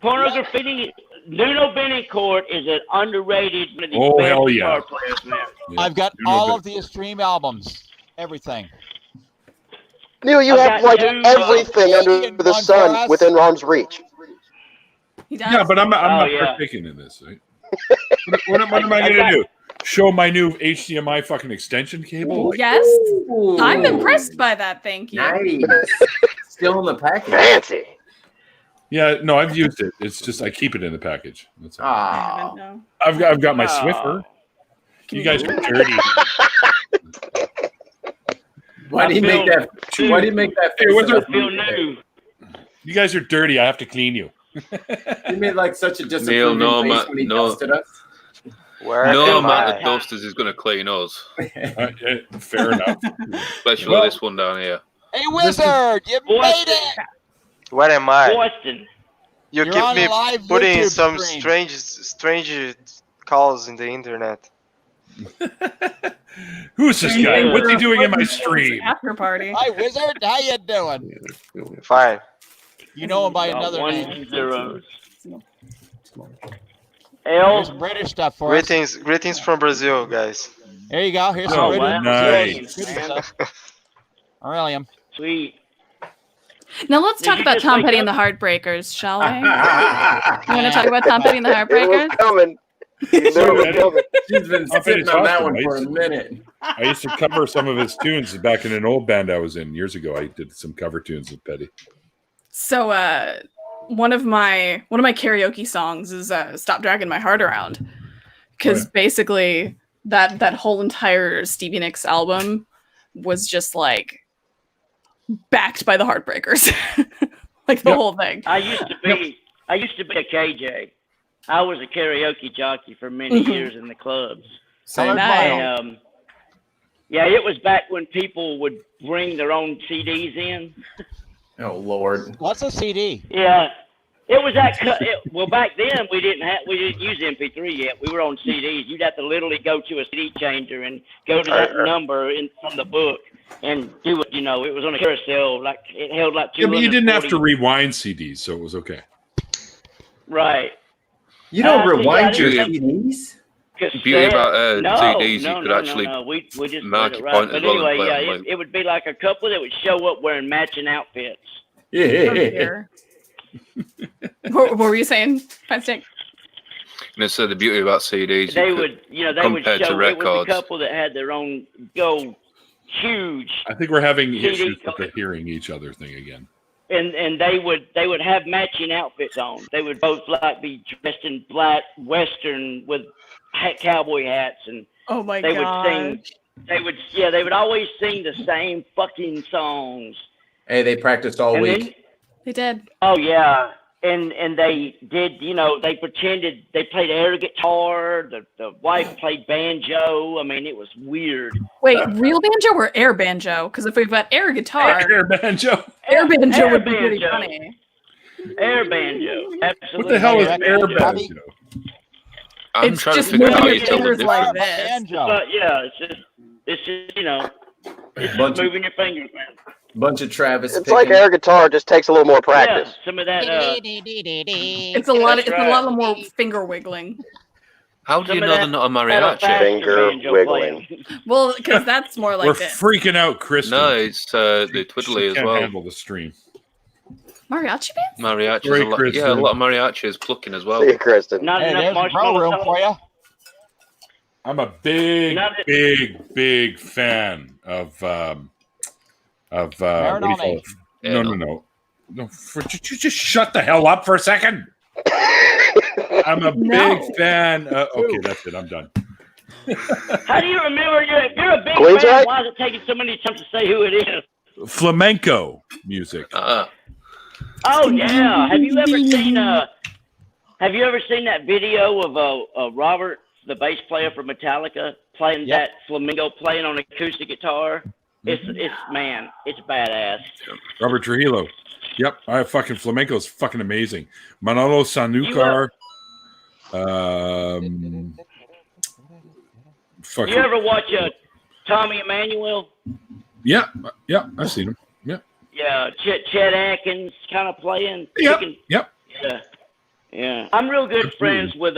Speaker 9: Porno Graffiti. Nuno Betancourt is an underrated.
Speaker 1: Oh, hell yeah.
Speaker 9: Players, man.
Speaker 5: I've got all of the Extreme albums. Everything.
Speaker 8: Neil, you have like everything under the sun within arm's reach.
Speaker 1: Yeah, but I'm not partaking in this. Right? what am I going to do? Show my new HDMI fucking extension cable?
Speaker 3: Yes. I'm impressed by that. Thank you.
Speaker 6: Nice. Still in the package.
Speaker 8: Fancy.
Speaker 1: Yeah, no, I've used it. It's just I keep it in the package. That's all. I've got my Swiffer. You guys are dirty.
Speaker 6: Why do you make that? Why do you make that?
Speaker 1: You guys are dirty. I have to clean you.
Speaker 6: You made like such a disapproving face when he dusted us.
Speaker 4: No amount of dusters is going to clean us.
Speaker 1: Fair enough.
Speaker 4: Especially this one down here.
Speaker 5: Hey, Wizard, you made it.
Speaker 12: What am I?
Speaker 9: Boston.
Speaker 12: You
Speaker 5: You're
Speaker 12: keep
Speaker 5: on
Speaker 12: me
Speaker 5: live
Speaker 12: putting
Speaker 5: YouTube
Speaker 12: some
Speaker 5: stream.
Speaker 12: strange calls in the internet.
Speaker 1: Who's this guy? What's he doing in my stream?
Speaker 3: After party.
Speaker 5: Hi, Wizard. How you doing?
Speaker 12: Fine.
Speaker 5: You know him by another name.
Speaker 9: 1-0.
Speaker 5: Here's some British stuff for us.
Speaker 12: Greetings from Brazil, guys.
Speaker 5: There you go. Here's some British
Speaker 1: nice.
Speaker 5: stuff. Aurelium.
Speaker 9: Sweet.
Speaker 3: Now let's talk about Tom Petty and the Heartbreakers, shall we? You want to talk about Tom Petty and the Heartbreakers?
Speaker 8: It was coming.
Speaker 6: She's been sitting on that one for a minute.
Speaker 1: I used to cover some of his tunes back in an old band I was in years ago. I did some cover tunes with Petty.
Speaker 3: So one of my karaoke songs is "Stop Dragging My Heart Around," because basically that whole entire Stevie Nicks album was just like backed by the Heartbreakers. like the whole thing.
Speaker 9: I used to be a KJ. I was a karaoke jockey for many years in the clubs.
Speaker 5: Same.
Speaker 9: And, yeah, it was back when people would bring their own CDs in.
Speaker 6: Oh Lord.
Speaker 5: What's a CD?
Speaker 9: Yeah, it was that. Well, back then we didn't use MP3 yet. We were on CDs. You'd have to literally go to a CD changer and go to that number from the book and do it. You know, it was on a carousel. Like it held like 240.
Speaker 1: Yeah, but you didn't have to rewind CDs, so it was okay.
Speaker 9: Right.
Speaker 6: You don't rewind your CDs.
Speaker 4: The beauty about CDs,
Speaker 9: no,
Speaker 4: you could actually
Speaker 9: we just
Speaker 4: mark
Speaker 9: did it
Speaker 4: your
Speaker 9: right.
Speaker 4: point
Speaker 9: But
Speaker 4: as well.
Speaker 9: anyway,
Speaker 4: And play
Speaker 9: it would be like a couple that would show up wearing matching outfits.
Speaker 6: Yeah.
Speaker 3: What were you saying, Fine Stick?
Speaker 4: and so the beauty about CDs,
Speaker 9: They would show it was a
Speaker 4: records.
Speaker 9: couple that had their own huge.
Speaker 1: I think we're having
Speaker 9: CD
Speaker 1: issues with the hearing each other thing again.
Speaker 9: And they would have matching outfits on. They would both like be dressed in black Western with cowboy hats, and
Speaker 3: Oh my
Speaker 9: they
Speaker 3: god!
Speaker 9: would sing. They would always sing the same fucking songs.
Speaker 6: Hey, they practiced all
Speaker 9: And
Speaker 6: week.
Speaker 9: then-
Speaker 3: They did.
Speaker 9: Oh yeah, and they did. You know, they pretended they played air guitar. The wife played banjo. I mean, it was weird.
Speaker 3: Wait, real banjo or air banjo? Because if we've got air guitar,
Speaker 1: Air banjo.
Speaker 3: air banjo
Speaker 9: Air
Speaker 3: would be pretty
Speaker 9: banjo.
Speaker 3: funny.
Speaker 9: Air banjo. Absolutely.
Speaker 1: What the hell is air
Speaker 5: Bobby?
Speaker 1: banjo?
Speaker 4: I'm
Speaker 3: It's
Speaker 4: trying to
Speaker 3: just
Speaker 4: figure out how
Speaker 3: moving
Speaker 4: you
Speaker 3: your
Speaker 4: tell the
Speaker 3: fingers like
Speaker 4: difference.
Speaker 3: this.
Speaker 5: Banjo.
Speaker 9: But yeah, it's just you know, it's
Speaker 6: Bunch
Speaker 9: just
Speaker 6: of-
Speaker 9: moving your fingers, man.
Speaker 6: Bunch of Travis.
Speaker 8: It's like air guitar, just takes a little more practice.
Speaker 9: Yeah, some of that.
Speaker 3: It's a lot. It's a lot more finger wiggling.
Speaker 4: How do you
Speaker 9: Some of
Speaker 4: know
Speaker 9: that-
Speaker 4: they're not a
Speaker 9: that
Speaker 4: mariachi?
Speaker 9: old-fashioned
Speaker 8: Finger
Speaker 9: banjo
Speaker 8: wiggling.
Speaker 9: playing.
Speaker 3: Well, because that's more like
Speaker 1: We're
Speaker 3: this.
Speaker 1: freaking out, Kristen.
Speaker 4: No, it's the twiddly
Speaker 1: She
Speaker 4: as
Speaker 1: can't
Speaker 4: well.
Speaker 1: handle the stream.
Speaker 3: Mariachi bands?
Speaker 4: Mariachis,
Speaker 1: Sorry,
Speaker 4: a lot,
Speaker 1: Kristen.
Speaker 4: yeah, a lot of mariachis plucking as well.
Speaker 8: See you, Kristen.
Speaker 9: Not
Speaker 5: Hey,
Speaker 9: enough
Speaker 5: there's a grill
Speaker 9: marshmallow
Speaker 5: room for you.
Speaker 1: I'm a big,
Speaker 9: Not-
Speaker 1: big fan of what do you call it?
Speaker 4: Yeah,
Speaker 1: No. Just shut the hell up for a second. I'm a
Speaker 3: No.
Speaker 1: big fan. Okay, that's it. I'm done.
Speaker 9: How do you remember? If you're a big
Speaker 8: Queensrÿche?
Speaker 9: fan, why is it taking so many times to say who it is?
Speaker 1: Flamenco music.
Speaker 9: Oh yeah. Have you ever seen that video of Robert, the bass player for Metallica, playing that flamenco, playing on acoustic guitar? It's badass.
Speaker 1: Robert Trujillo. Yep, fucking flamenco's fucking amazing. Manolo Sanlúcar.
Speaker 9: You ever watch Tommy Emmanuel?
Speaker 1: Yeah, I've seen him. Yeah.
Speaker 9: Yeah, Chet Atkins kind of playing.
Speaker 1: Yep.
Speaker 9: Yeah. I'm real good friends with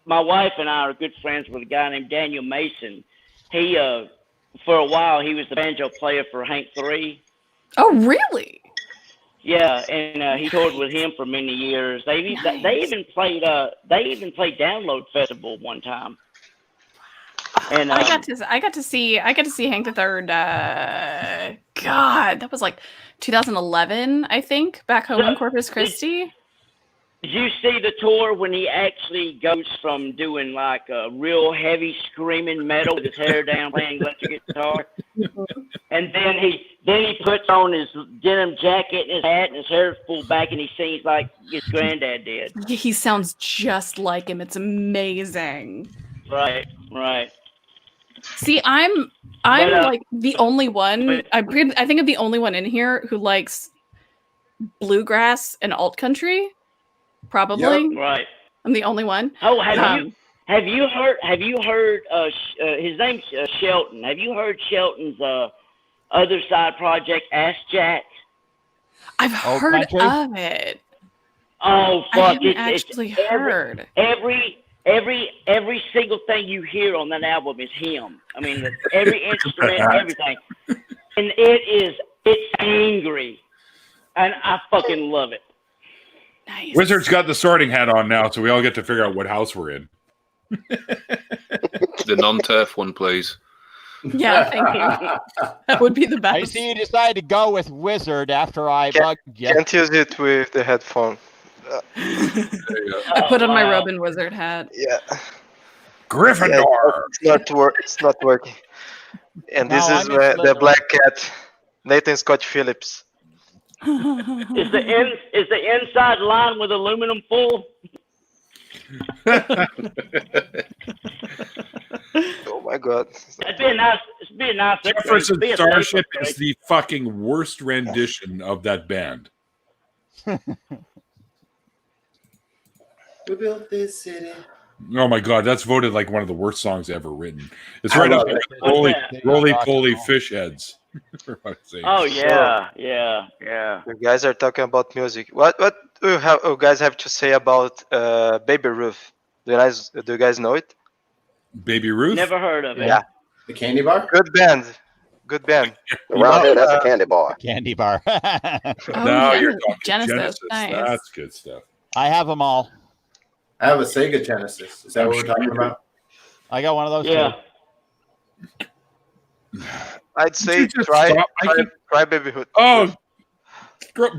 Speaker 9: my wife and I are good friends with a guy named Daniel Mason. He for a while he was the banjo player for Hank 3.
Speaker 3: Oh, really?
Speaker 9: Yeah, and he toured with him for many years. They even played Download Festival one time. And
Speaker 3: I got to see Hank the Third. God, that was like 2011, I think, back home in Corpus Christi.
Speaker 9: Did you see the tour when he actually goes from doing like a real heavy screaming metal with his hair down playing electric guitar, and then he puts on his denim jacket and his hat and his hair pulled back and he sings like his granddad did.
Speaker 3: He sounds just like him. It's amazing.
Speaker 9: Right.
Speaker 3: See, I'm like the only one. I think I'm the only one in here who likes bluegrass and alt country. Probably.
Speaker 9: Yep. Right.
Speaker 3: I'm the only one.
Speaker 9: Oh, have you heard his name's Shelton. Have you heard Shelton's other side project, Ask Jack?
Speaker 3: I've heard of it.
Speaker 9: Oh fuck!
Speaker 3: I haven't actually heard.
Speaker 9: Every single thing you hear on that album is him. I mean, every instrument, everything, and it's angry, and I fucking love it.
Speaker 3: Nice.
Speaker 1: Wizard's got the sorting hat on now, so we all get to figure out what house we're in.
Speaker 4: The non-turf one, please.
Speaker 3: Yeah, thank you. That would be the best.
Speaker 5: I see you decided to go with Wizard after I bugged you.
Speaker 12: Can't use it with the headphone.
Speaker 3: I put on my Robin Wizard hat.
Speaker 12: Yeah.
Speaker 1: Gryffindor.
Speaker 12: It's not working. And this
Speaker 5: No,
Speaker 12: is
Speaker 5: I'm in
Speaker 12: the Black Cat, Nathan Scott Phillips.
Speaker 9: Is the inside lined with aluminum foil?
Speaker 12: Oh my god.
Speaker 9: It'd be a nice. It'd be a nice.
Speaker 1: Jefferson
Speaker 9: be a
Speaker 1: Starship
Speaker 9: safer
Speaker 1: is the fucking worst rendition of that band.
Speaker 6: We built this city.
Speaker 1: Oh my god, that's voted like one of the worst songs ever written. It's right up there with Roly Poly Fish Heads.
Speaker 9: Oh yeah, yeah.
Speaker 12: You guys are talking about music. What do you guys have to say about Baby Ruth? Do you guys know it?
Speaker 1: Baby Ruth?
Speaker 9: Never heard of it.
Speaker 12: Yeah.
Speaker 6: The candy bar?
Speaker 12: Good band. Good band.
Speaker 8: Around here, that's a candy bar.
Speaker 5: Candy bar.
Speaker 1: Now you're talking
Speaker 3: Genesis. Nice.
Speaker 1: That's good stuff.
Speaker 5: I have them all.
Speaker 6: I have a Sega Genesis. Is that what we're talking about?
Speaker 5: I got one of those.
Speaker 9: Yeah.
Speaker 5: Too.
Speaker 12: I'd say try Baby Ruth.
Speaker 1: Oh,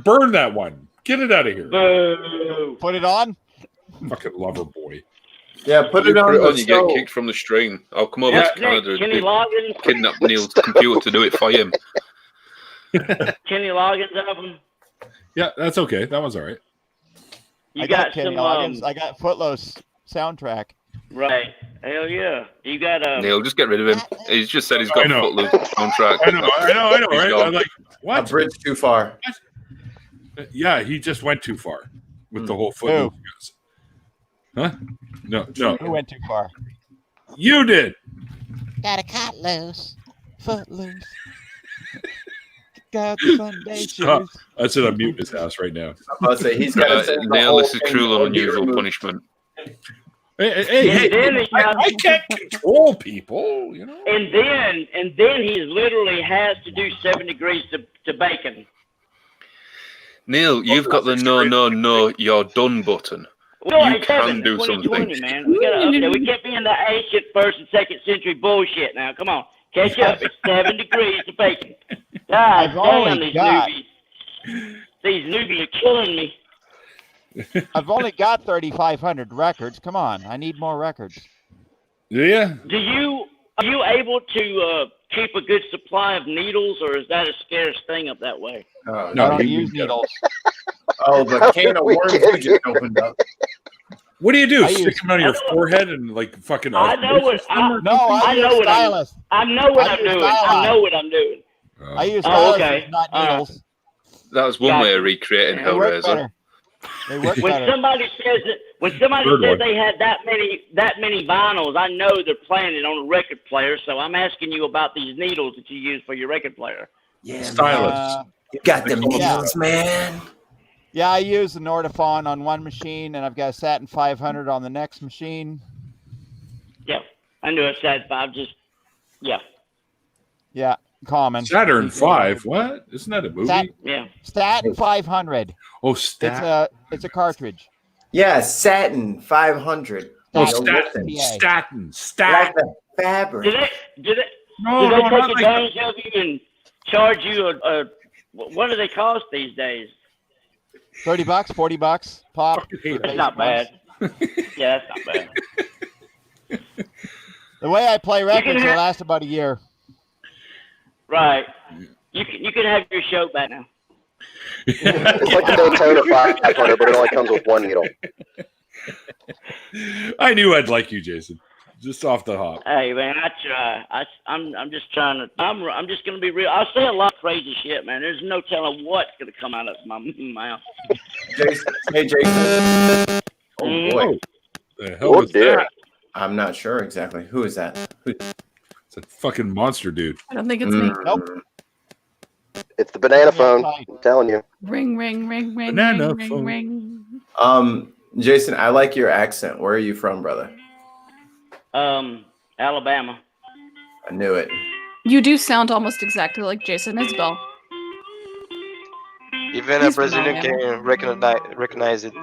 Speaker 1: burn that one. Get it out of here.
Speaker 9: Boo.
Speaker 5: Put it on.
Speaker 1: Fucking lover boy.
Speaker 6: Yeah, put it on.
Speaker 4: You get kicked from the stream. I'll come over to Canada and kidnap Neil's computer to do it for him.
Speaker 9: Kenny Loggins of them.
Speaker 1: Yeah, that's okay. That one's all right.
Speaker 9: You
Speaker 5: I
Speaker 9: got
Speaker 5: Kenny
Speaker 9: some.
Speaker 5: Loggins. I got Footloose soundtrack.
Speaker 9: Right. Hell yeah. You got
Speaker 4: Neil, just get rid of him. He's just said he's got Footloose soundtrack.
Speaker 1: I know. Right? I'm like, what?
Speaker 6: A bridge too far.
Speaker 1: Yeah, he just went too far with the whole Footloose. Huh? No.
Speaker 5: Who went too far?
Speaker 1: You did.
Speaker 10: Got a cut loose.
Speaker 5: Footloose. Got the Sunday
Speaker 1: Stop.
Speaker 5: shoes.
Speaker 1: That's it. I'm muting his house right now.
Speaker 6: I'm about to say he's got
Speaker 4: Neil, this is cruel and unusual punishment.
Speaker 1: Hey, I can't control people, you know.
Speaker 9: And then he literally has to do 7 degrees to bacon.
Speaker 4: Neil, you've got the no, you're done button.
Speaker 9: Well,
Speaker 4: you can do something.
Speaker 9: Man. We gotta update. We can't be in the ancient 1st and 2nd century bullshit now. Come on. Catch up. It's 7 degrees to bacon. God damn, these newbies. These newbies are killing me.
Speaker 5: I've only got 3,500 records. Come on, I need more records.
Speaker 1: Yeah.
Speaker 9: Are you able to keep a good supply of needles, or is that a scarce thing up that way?
Speaker 5: No, I don't use needles.
Speaker 6: Oh, the can of worms we just opened up.
Speaker 1: What do you do? Stick them on your forehead and like fucking.
Speaker 9: I know what I'm doing.
Speaker 5: I use stylus,
Speaker 9: okay.
Speaker 5: not needles.
Speaker 4: That was one way of recreating Hellraiser.
Speaker 5: They work
Speaker 9: when
Speaker 5: better.
Speaker 9: somebody says they had that many vinyls, I know they're playing it on a record player. So I'm asking you about these needles that you use for your record player.
Speaker 6: Yeah,
Speaker 1: stylus.
Speaker 6: You got them needles, man.
Speaker 5: Yeah, I use the Nordophon on one machine, and I've got a Satin 500 on the next machine.
Speaker 9: Yeah, I knew it said 5.
Speaker 5: Yeah, common.
Speaker 1: Saturn 5. What? Isn't that a movie?
Speaker 5: Satin 500.
Speaker 1: Oh,
Speaker 5: It's a cartridge.
Speaker 6: Yeah, Satin 500.
Speaker 1: Oh, statin.
Speaker 6: Like the fabric.
Speaker 9: Did they take advantage of you and charge you what do they cost these days?
Speaker 5: $30, $40 pop.
Speaker 9: That's not bad. Yeah, that's not bad.
Speaker 5: The way I play records, they last about a year.
Speaker 9: Right. You can have your show back now.
Speaker 8: It's like the Daytona 500, but it only comes with one needle.
Speaker 1: I knew I'd like you, Jason. Just off the hop.
Speaker 9: Hey man, I try. I'm just trying to. I'm just gonna be real. I say a lot of crazy shit, man. There's no telling what's gonna come out of my mouth.
Speaker 6: Jason, hey Jason. Oh boy.
Speaker 1: The hell was that?
Speaker 6: I'm not sure exactly. Who is that?
Speaker 1: It's a fucking monster, dude.
Speaker 3: I don't think it's me.
Speaker 5: Nope.
Speaker 8: It's the banana phone. I'm telling you.
Speaker 3: Ring, ring, ring, ring,
Speaker 1: Banana
Speaker 3: ring,
Speaker 1: phone.
Speaker 3: ring, ring.
Speaker 6: Jason, I like your accent. Where are you from, brother?
Speaker 9: Alabama.
Speaker 6: I knew it.
Speaker 3: You do sound almost exactly like Jason Isbell.
Speaker 12: Even a Brazilian can recognize it.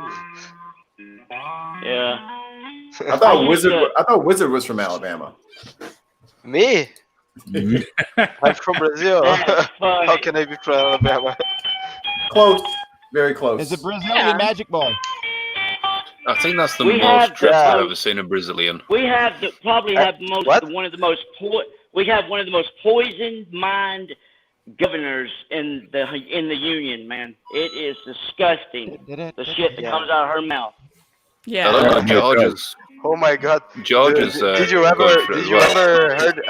Speaker 9: Yeah.
Speaker 6: I thought Wizard was from Alabama.
Speaker 12: Me? I'm from Brazil. How can I be from Alabama?
Speaker 6: Close. Very close.
Speaker 5: It's a Brazilian magic boy.
Speaker 4: I think that's the most trips I've ever seen a Brazilian.
Speaker 9: We have one of the most poisoned mind governors in the union, man. It is disgusting. The shit that comes out of her mouth.
Speaker 3: Yeah.
Speaker 4: I don't know Georgia's.
Speaker 12: Oh my God!
Speaker 4: Georgia's.
Speaker 12: Did you ever heard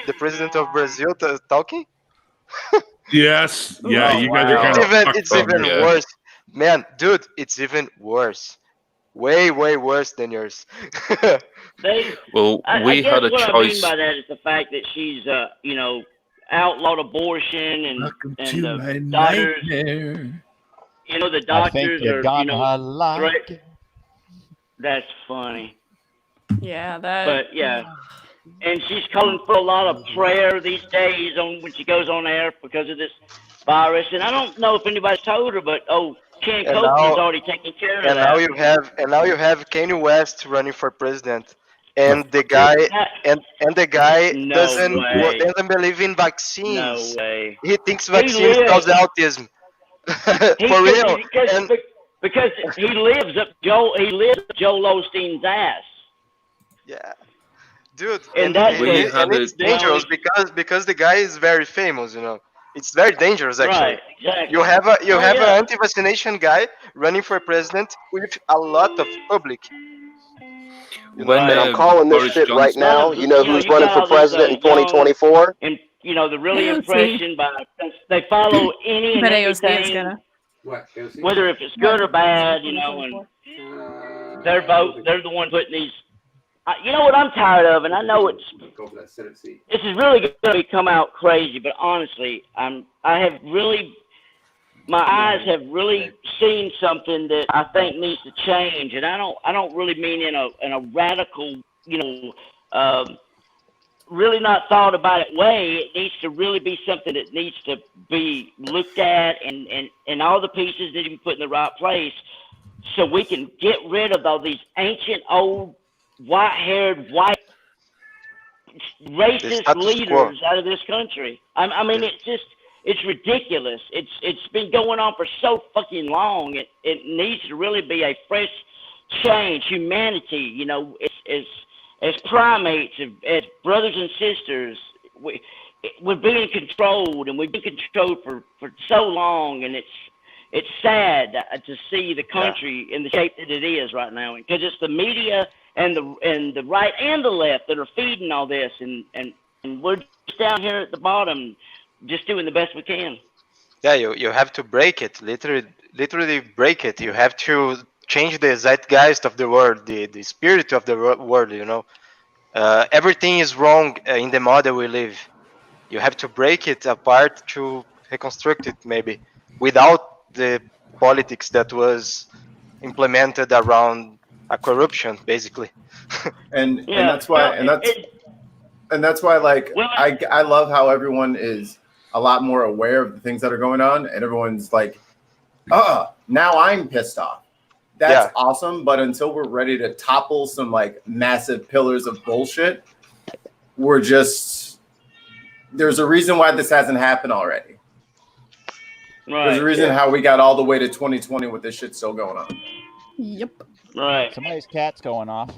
Speaker 12: the president of Brazil talking?
Speaker 1: Yes. Yeah.
Speaker 9: Oh,
Speaker 1: You guys are kind of.
Speaker 12: It's even worse, man, dude. It's even worse. Way worse than yours.
Speaker 4: Well, we
Speaker 9: guess
Speaker 4: had a
Speaker 9: what
Speaker 4: choice.
Speaker 9: I mean by that is the fact that she's, outlawed abortion and the doctors. The doctors are, that's funny.
Speaker 3: Yeah, that.
Speaker 9: But yeah, and she's calling for a lot of prayer these days when she goes on air because of this virus. And I don't know if anybody's told her, but Ken Copeland's already taking care of that.
Speaker 12: Now you have Kanye West running for president, and the guy doesn't believe in vaccines.
Speaker 9: No way.
Speaker 12: He thinks vaccines cause autism. For real.
Speaker 9: Because he lives up Joel Osteen's ass.
Speaker 12: Yeah, dude,
Speaker 9: and
Speaker 12: it's dangerous because the guy is very famous. It's very dangerous actually.
Speaker 9: Right, exactly.
Speaker 12: You have an anti-vaccination guy running for president with a lot of public.
Speaker 8: I'm calling this shit right now. You know who's running for president in 2024?
Speaker 9: And the really impression by they follow any and everything, whether if it's good or bad, and they're the one putting these. You know what I'm tired of, and I know this is really going to come out crazy, but honestly, my eyes have really seen something that I think needs to change, and I don't really mean in a radical, really not thought about it way. It needs to really be something that needs to be looked at, and all the pieces need to be put in the right place, so we can get rid of all these ancient old white-haired, white racist leaders out of this country. I mean, it's ridiculous. It's been going on for so fucking long. It needs to really be a fresh change. Humanity, as primates, as brothers and sisters, we're being controlled, and we've been controlled for so long, and it's sad to see the country in the shape that it is right now, because it's the media and the right and the left that are feeding all this, and we're just down here at the bottom, just doing the best we can.
Speaker 12: Yeah, you have to break it, literally break it. You have to change the zeitgeist of the world, the spirit of the world. Everything is wrong in the model we live. You have to break it apart to reconstruct it, maybe without the politics that was implemented around a corruption, basically.
Speaker 6: and that's why like I love how everyone is a lot more aware of the things that are going on, and everyone's like, now I'm pissed off. That's awesome, but until we're ready to topple some like massive pillars of bullshit, there's a reason why this hasn't happened already. Right. There's a reason how we got all the way to 2020 with this shit still going on.
Speaker 3: Yep.
Speaker 9: Right.
Speaker 5: Somebody's cat's going off.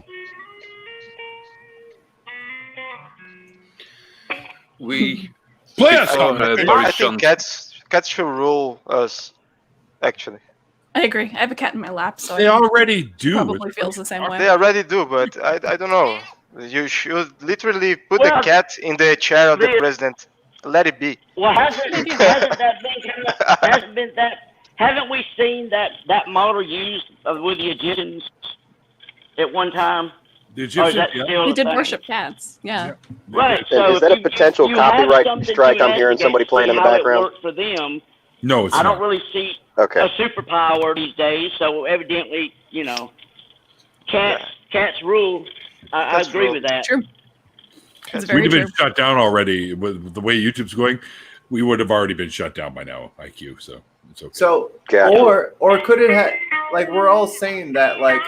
Speaker 1: We play us.
Speaker 12: I think cats should rule us. Actually,
Speaker 3: I agree. I have a cat in my lap, so
Speaker 1: they already do.
Speaker 3: Probably feels the same way.
Speaker 12: They already do, but I don't know. You should literally put the cat in the chair of the president. Let it be.
Speaker 9: Well, hasn't haven't we seen that model used with the Egyptians at one time?
Speaker 1: The Egyptians,
Speaker 3: they did worship cats. Yeah.
Speaker 9: Right.
Speaker 8: So is that a potential copyright strike? I'm hearing somebody playing in the background.
Speaker 9: For them.
Speaker 1: No, it's
Speaker 9: I
Speaker 1: not.
Speaker 9: don't really see a superpower these days. So evidently, cats rule. I agree with that.
Speaker 3: True.
Speaker 1: We'd have been shut down already with the way YouTube's going. We would have already been shut down by now, IQ. So it's okay.
Speaker 6: So, or could it have, like, we're all saying that, like,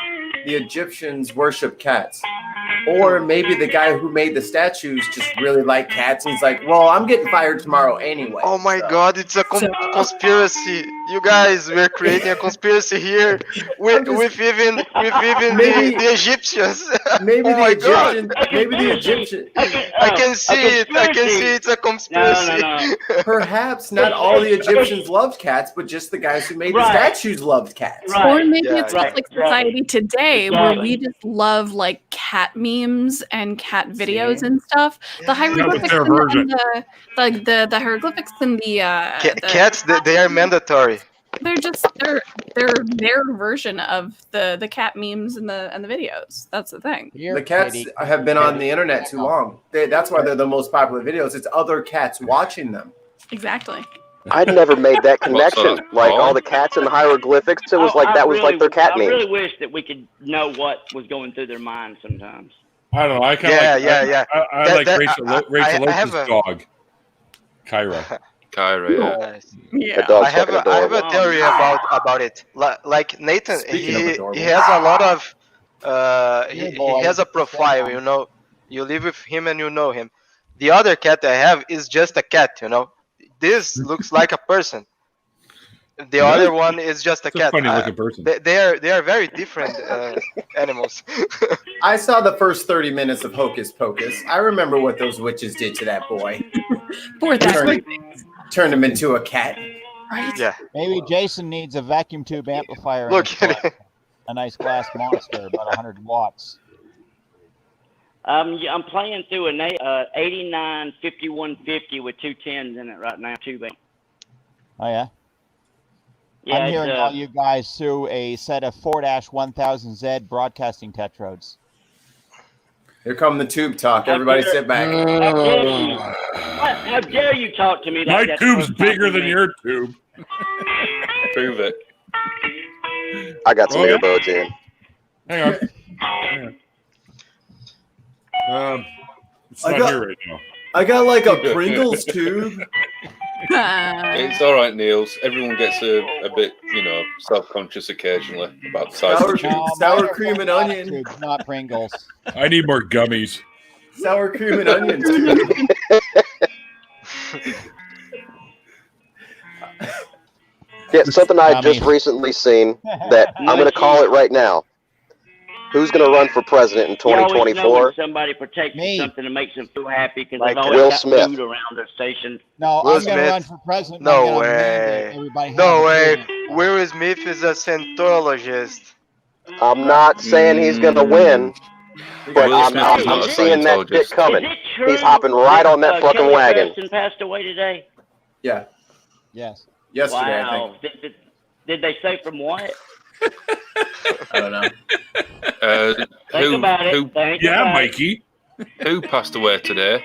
Speaker 6: the Egyptians worship cats, or maybe the guy who made the statues just really liked cats. And he's like, well, I'm getting fired tomorrow anyway.
Speaker 12: Oh my God, it's a conspiracy. You guys, we're creating a conspiracy here with even
Speaker 6: Maybe-
Speaker 12: the Egyptians.
Speaker 6: Maybe
Speaker 12: Oh
Speaker 6: the
Speaker 12: my God.
Speaker 6: Egyptian. Maybe the Egyptian.
Speaker 12: I can see it. I can see it's a conspiracy.
Speaker 9: No.
Speaker 6: Perhaps not all the Egyptians loved cats, but just the guys who made the
Speaker 9: Right.
Speaker 6: statues loved cats.
Speaker 9: Right.
Speaker 3: Or maybe
Speaker 12: Yeah,
Speaker 3: it's
Speaker 12: yeah.
Speaker 3: just like society today where
Speaker 9: Exactly.
Speaker 3: we just love like cat memes and cat videos and stuff. The hieroglyphics
Speaker 1: their
Speaker 3: and
Speaker 1: version.
Speaker 3: the hieroglyphics and the
Speaker 12: Cats, they are mandatory.
Speaker 3: they're just they're their version of the cat memes and the videos. That's the thing.
Speaker 6: The cats have been on the internet too long. That's why they're the most popular videos. It's other cats watching them.
Speaker 3: Exactly.
Speaker 8: I'd never made that connection. Like all the cats in the hieroglyphics, it was like that was like their cat
Speaker 9: I
Speaker 8: meme.
Speaker 9: really wish that we could know what was going through their minds sometimes.
Speaker 1: I don't know. I kind of I like Rachel
Speaker 12: have
Speaker 1: Oates'
Speaker 12: a-
Speaker 1: dog, Kyra.
Speaker 4: Kyra,
Speaker 3: Yeah.
Speaker 8: dog's
Speaker 12: I have
Speaker 8: fucking
Speaker 12: a theory about it. Like Nathan,
Speaker 6: Speaking of adorable.
Speaker 12: he has a lot of he has a profile. You know, you live with him and you know him. The other cat I have is just a cat. You know, this looks like a person. The other one is just a
Speaker 1: It's a
Speaker 12: cat.
Speaker 1: funny looking person.
Speaker 12: They are very different animals.
Speaker 6: I saw the first 30 minutes of Hocus Pocus. I remember what those witches did to that boy.
Speaker 3: Poor that.
Speaker 6: Turned him into a cat.
Speaker 3: Right.
Speaker 12: Yeah.
Speaker 5: Maybe Jason needs a vacuum tube amplifier. in
Speaker 12: Look
Speaker 5: his
Speaker 12: at
Speaker 5: flat. A nice glass monster, about 100 watts.
Speaker 9: I'm playing through an 89 5150 with 2 10s in it right now, tubing.
Speaker 5: Oh yeah.
Speaker 9: Yeah,
Speaker 5: I'm
Speaker 9: it's,
Speaker 5: hearing all you guys through a set of 4-1000Z broadcasting tetrodes.
Speaker 6: Here come the tube talk. Everybody sit back.
Speaker 9: How dare you talk to me
Speaker 1: My
Speaker 9: like that?
Speaker 1: tube's bigger than your tube.
Speaker 4: prove it.
Speaker 8: I got some earbuds in.
Speaker 1: Hang on. It's
Speaker 6: I
Speaker 1: not
Speaker 6: got-
Speaker 1: here right now.
Speaker 6: I got like a Pringles tube.
Speaker 4: It's all right, Niels. Everyone gets a bit, self-conscious occasionally about the size of the tube.
Speaker 6: Sour cream and onion.
Speaker 5: Tubes, not Pringles.
Speaker 1: I need more gummies.
Speaker 6: Sour cream and onion tube.
Speaker 8: Yeah, something I just recently seen that I'm going to call it right now. Who's going to run for president in
Speaker 9: You always know when
Speaker 8: 2024?
Speaker 9: somebody protects something that makes them feel happy because
Speaker 8: Like
Speaker 9: they've always
Speaker 8: Will
Speaker 9: got
Speaker 8: Smith.
Speaker 9: food around their station.
Speaker 5: No,
Speaker 12: Will
Speaker 5: I'm going to
Speaker 12: Smith.
Speaker 5: run for president.
Speaker 12: No
Speaker 5: I'm gonna
Speaker 12: way.
Speaker 5: mandate everybody
Speaker 12: No
Speaker 5: have
Speaker 12: way.
Speaker 5: food.
Speaker 12: Will Smith is a Scientologist.
Speaker 8: I'm not saying he's going to win, but
Speaker 4: Will
Speaker 8: I'm
Speaker 4: Smith is not a
Speaker 8: seeing that shit
Speaker 4: Scientologist.
Speaker 8: coming.
Speaker 9: Is it true
Speaker 8: He's hopping right on that fucking
Speaker 9: Kelly
Speaker 8: wagon.
Speaker 9: Preston passed away today?
Speaker 6: Yeah,
Speaker 5: Yes.
Speaker 6: yesterday I
Speaker 9: Wow.
Speaker 6: think.
Speaker 9: Did they say from what?
Speaker 6: I don't know.
Speaker 9: Think about it. Think
Speaker 1: Yeah,
Speaker 9: about it.
Speaker 1: Mikey.
Speaker 4: Who passed away today?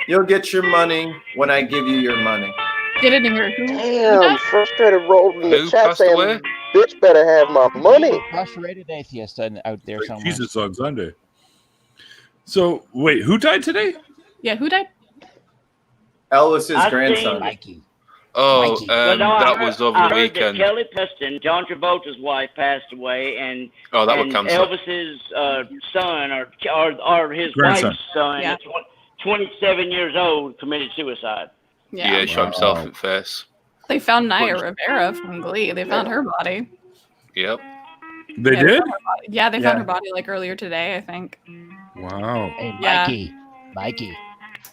Speaker 6: You'll get your money when I give you your money.
Speaker 3: Didn't hear who.
Speaker 8: Damn, frustrated rolled in the
Speaker 4: Who
Speaker 8: chat
Speaker 4: passed
Speaker 8: saying,
Speaker 4: away?
Speaker 8: bitch better have my money.
Speaker 5: Frustrated atheist out there somewhere.
Speaker 1: Jesus on Sunday. So, wait, who died today?
Speaker 3: Yeah, who died?
Speaker 6: Elvis's
Speaker 9: I've
Speaker 6: grandson.
Speaker 9: seen-
Speaker 5: Mikey.
Speaker 4: Oh,
Speaker 5: Mikey.
Speaker 9: Well, no, I
Speaker 4: that
Speaker 9: heard-
Speaker 4: was over
Speaker 9: I
Speaker 4: the
Speaker 9: heard
Speaker 4: weekend.
Speaker 9: That Kelly Preston, John Travolta's wife, passed away, and
Speaker 4: Oh, that was
Speaker 9: and
Speaker 4: cancer.
Speaker 9: Elvis's son or his
Speaker 1: Grandson.
Speaker 9: wife's son,
Speaker 3: Yeah.
Speaker 9: 27 years old, committed suicide.
Speaker 4: Yeah, he shot himself in the face.
Speaker 3: They found Naya Rivera from Glee. They found her body.
Speaker 4: Yep.
Speaker 1: They
Speaker 3: Yeah,
Speaker 1: did?
Speaker 3: found her body. Yeah, they
Speaker 6: Yeah.
Speaker 3: found her body like earlier today, I think.
Speaker 1: Wow.
Speaker 10: Hey,
Speaker 3: Yeah.
Speaker 10: Mikey.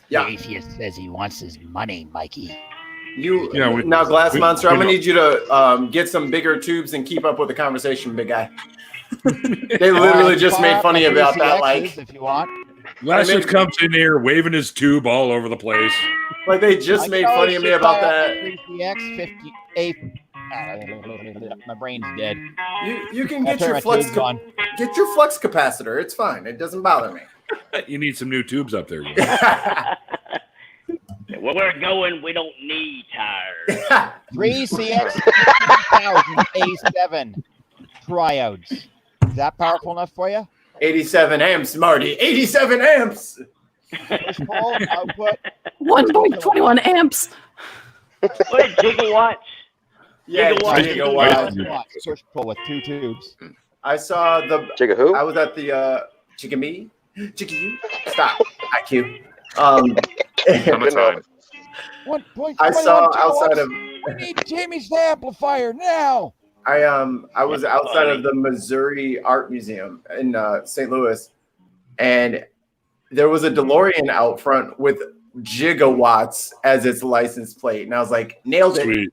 Speaker 6: Yeah.
Speaker 10: The atheist says he wants his money, Mikey.
Speaker 6: You
Speaker 1: Yeah, we-
Speaker 6: now, Glass
Speaker 1: we-
Speaker 6: Monster.
Speaker 1: we
Speaker 6: I'm gonna
Speaker 1: know.
Speaker 6: need you to get some bigger tubes and keep up with the conversation, big guy. They literally just made funny about that. Like
Speaker 5: if you want.
Speaker 1: Last just comes in here waving his tube all over the place.
Speaker 6: they just made funny of me about that.
Speaker 5: My brain's dead.
Speaker 6: You can
Speaker 5: I'll
Speaker 6: get
Speaker 5: turn
Speaker 6: your
Speaker 5: my
Speaker 6: flux
Speaker 5: tubes on.
Speaker 6: get your flux capacitor. It's fine. It doesn't bother me.
Speaker 1: You need some new tubes up there.
Speaker 9: Where we're going, we don't need tires.
Speaker 5: 3CX5000A7 triouts. Is that powerful enough for you?
Speaker 6: 87 amps, Marty. 87 amps.
Speaker 5: Push pull, output.
Speaker 3: 1.21 amps.
Speaker 9: What is gigawatts?
Speaker 6: Yeah,
Speaker 9: Gigawatt.
Speaker 6: gigawatt.
Speaker 5: Push pull with 2 tubes.
Speaker 6: I saw the.
Speaker 8: Jigga who?
Speaker 6: I was at the Chicken Me. Chicken you. Stop. IQ.
Speaker 4: Hammer time.
Speaker 6: I saw outside of
Speaker 5: We need Jimmy's amplifier now.
Speaker 6: I was outside of the Missouri Art Museum in St. Louis, and there was a DeLorean out front with gigawatts as its license plate, and I was like, nailed it.
Speaker 1: Sweet.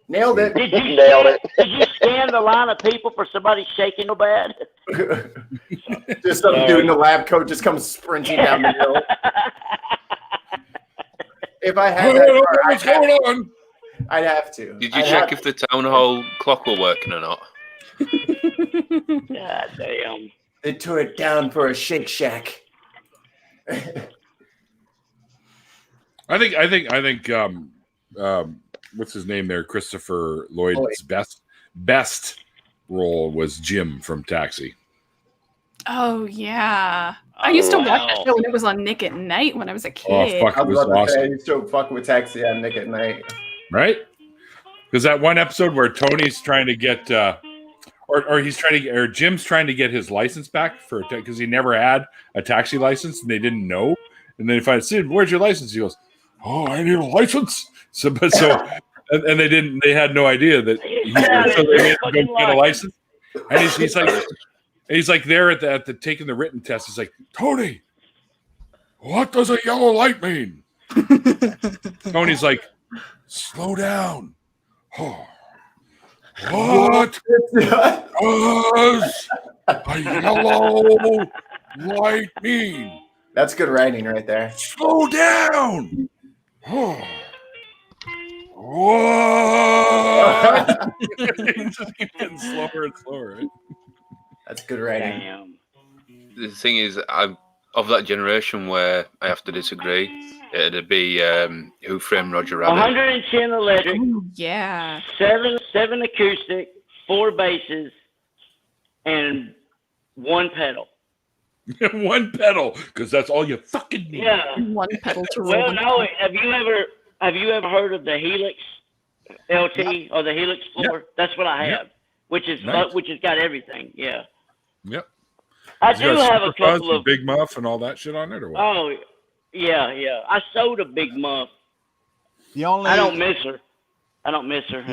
Speaker 6: Nailed it.
Speaker 9: Did you
Speaker 8: Nailed it.
Speaker 9: Did you scan the line of people for somebody shaking so bad?
Speaker 6: Just some dude in a lab coat just comes sprinting down the hill. If I had that car, I'd have to.
Speaker 4: Did you check if the town hall clock were working or not?
Speaker 9: God damn.
Speaker 6: They tore it down for a Shake Shack.
Speaker 1: I think what's his name there? Christopher Lloyd's best role was Jim from Taxi.
Speaker 3: Oh yeah, I used to watch that show when it was on Nick at Night when I was a kid.
Speaker 1: Oh fuck, it was awesome.
Speaker 6: I used to fuck with Taxi on Nick at Night.
Speaker 1: Right? Because that one episode where Tony's trying to get, or Jim's trying to get his license back for because he never had a taxi license and they didn't know. And then if I said, "Where's your license?" He goes, "Oh, I need a license." So and they had no idea that so they made him go get a license. And he's like there at the taking the written test. He's like, "Tony, what does a yellow light mean?" Tony's like, "Slow down." Oh, what does a yellow light mean?
Speaker 6: That's good writing right there.
Speaker 1: Slow down. Oh. What? It just keeps getting slower and slower, right?
Speaker 6: That's good writing.
Speaker 9: Damn.
Speaker 4: The thing is, I'm of that generation where I have to disagree. It'd be Who Framed Roger Rabbit.
Speaker 9: 110 electric.
Speaker 3: Ooh, yeah.
Speaker 9: 7 acoustic, 4 basses, and 1 pedal.
Speaker 1: One pedal, because that's all you fucking need.
Speaker 9: Yeah.
Speaker 3: 1 pedal to roll.
Speaker 9: Well, no. Have you ever heard of the Helix LT or the Helix floor?
Speaker 1: Yep.
Speaker 9: That's what I have, which has got everything. Yeah.
Speaker 1: Yep.
Speaker 9: I
Speaker 1: It's
Speaker 9: do
Speaker 1: got
Speaker 9: have a
Speaker 1: Super Fuzz
Speaker 9: couple
Speaker 1: and
Speaker 9: of.
Speaker 1: Big Muff and all that shit on it, or what?
Speaker 9: Oh, yeah. I sold a Big Muff. I don't miss her. The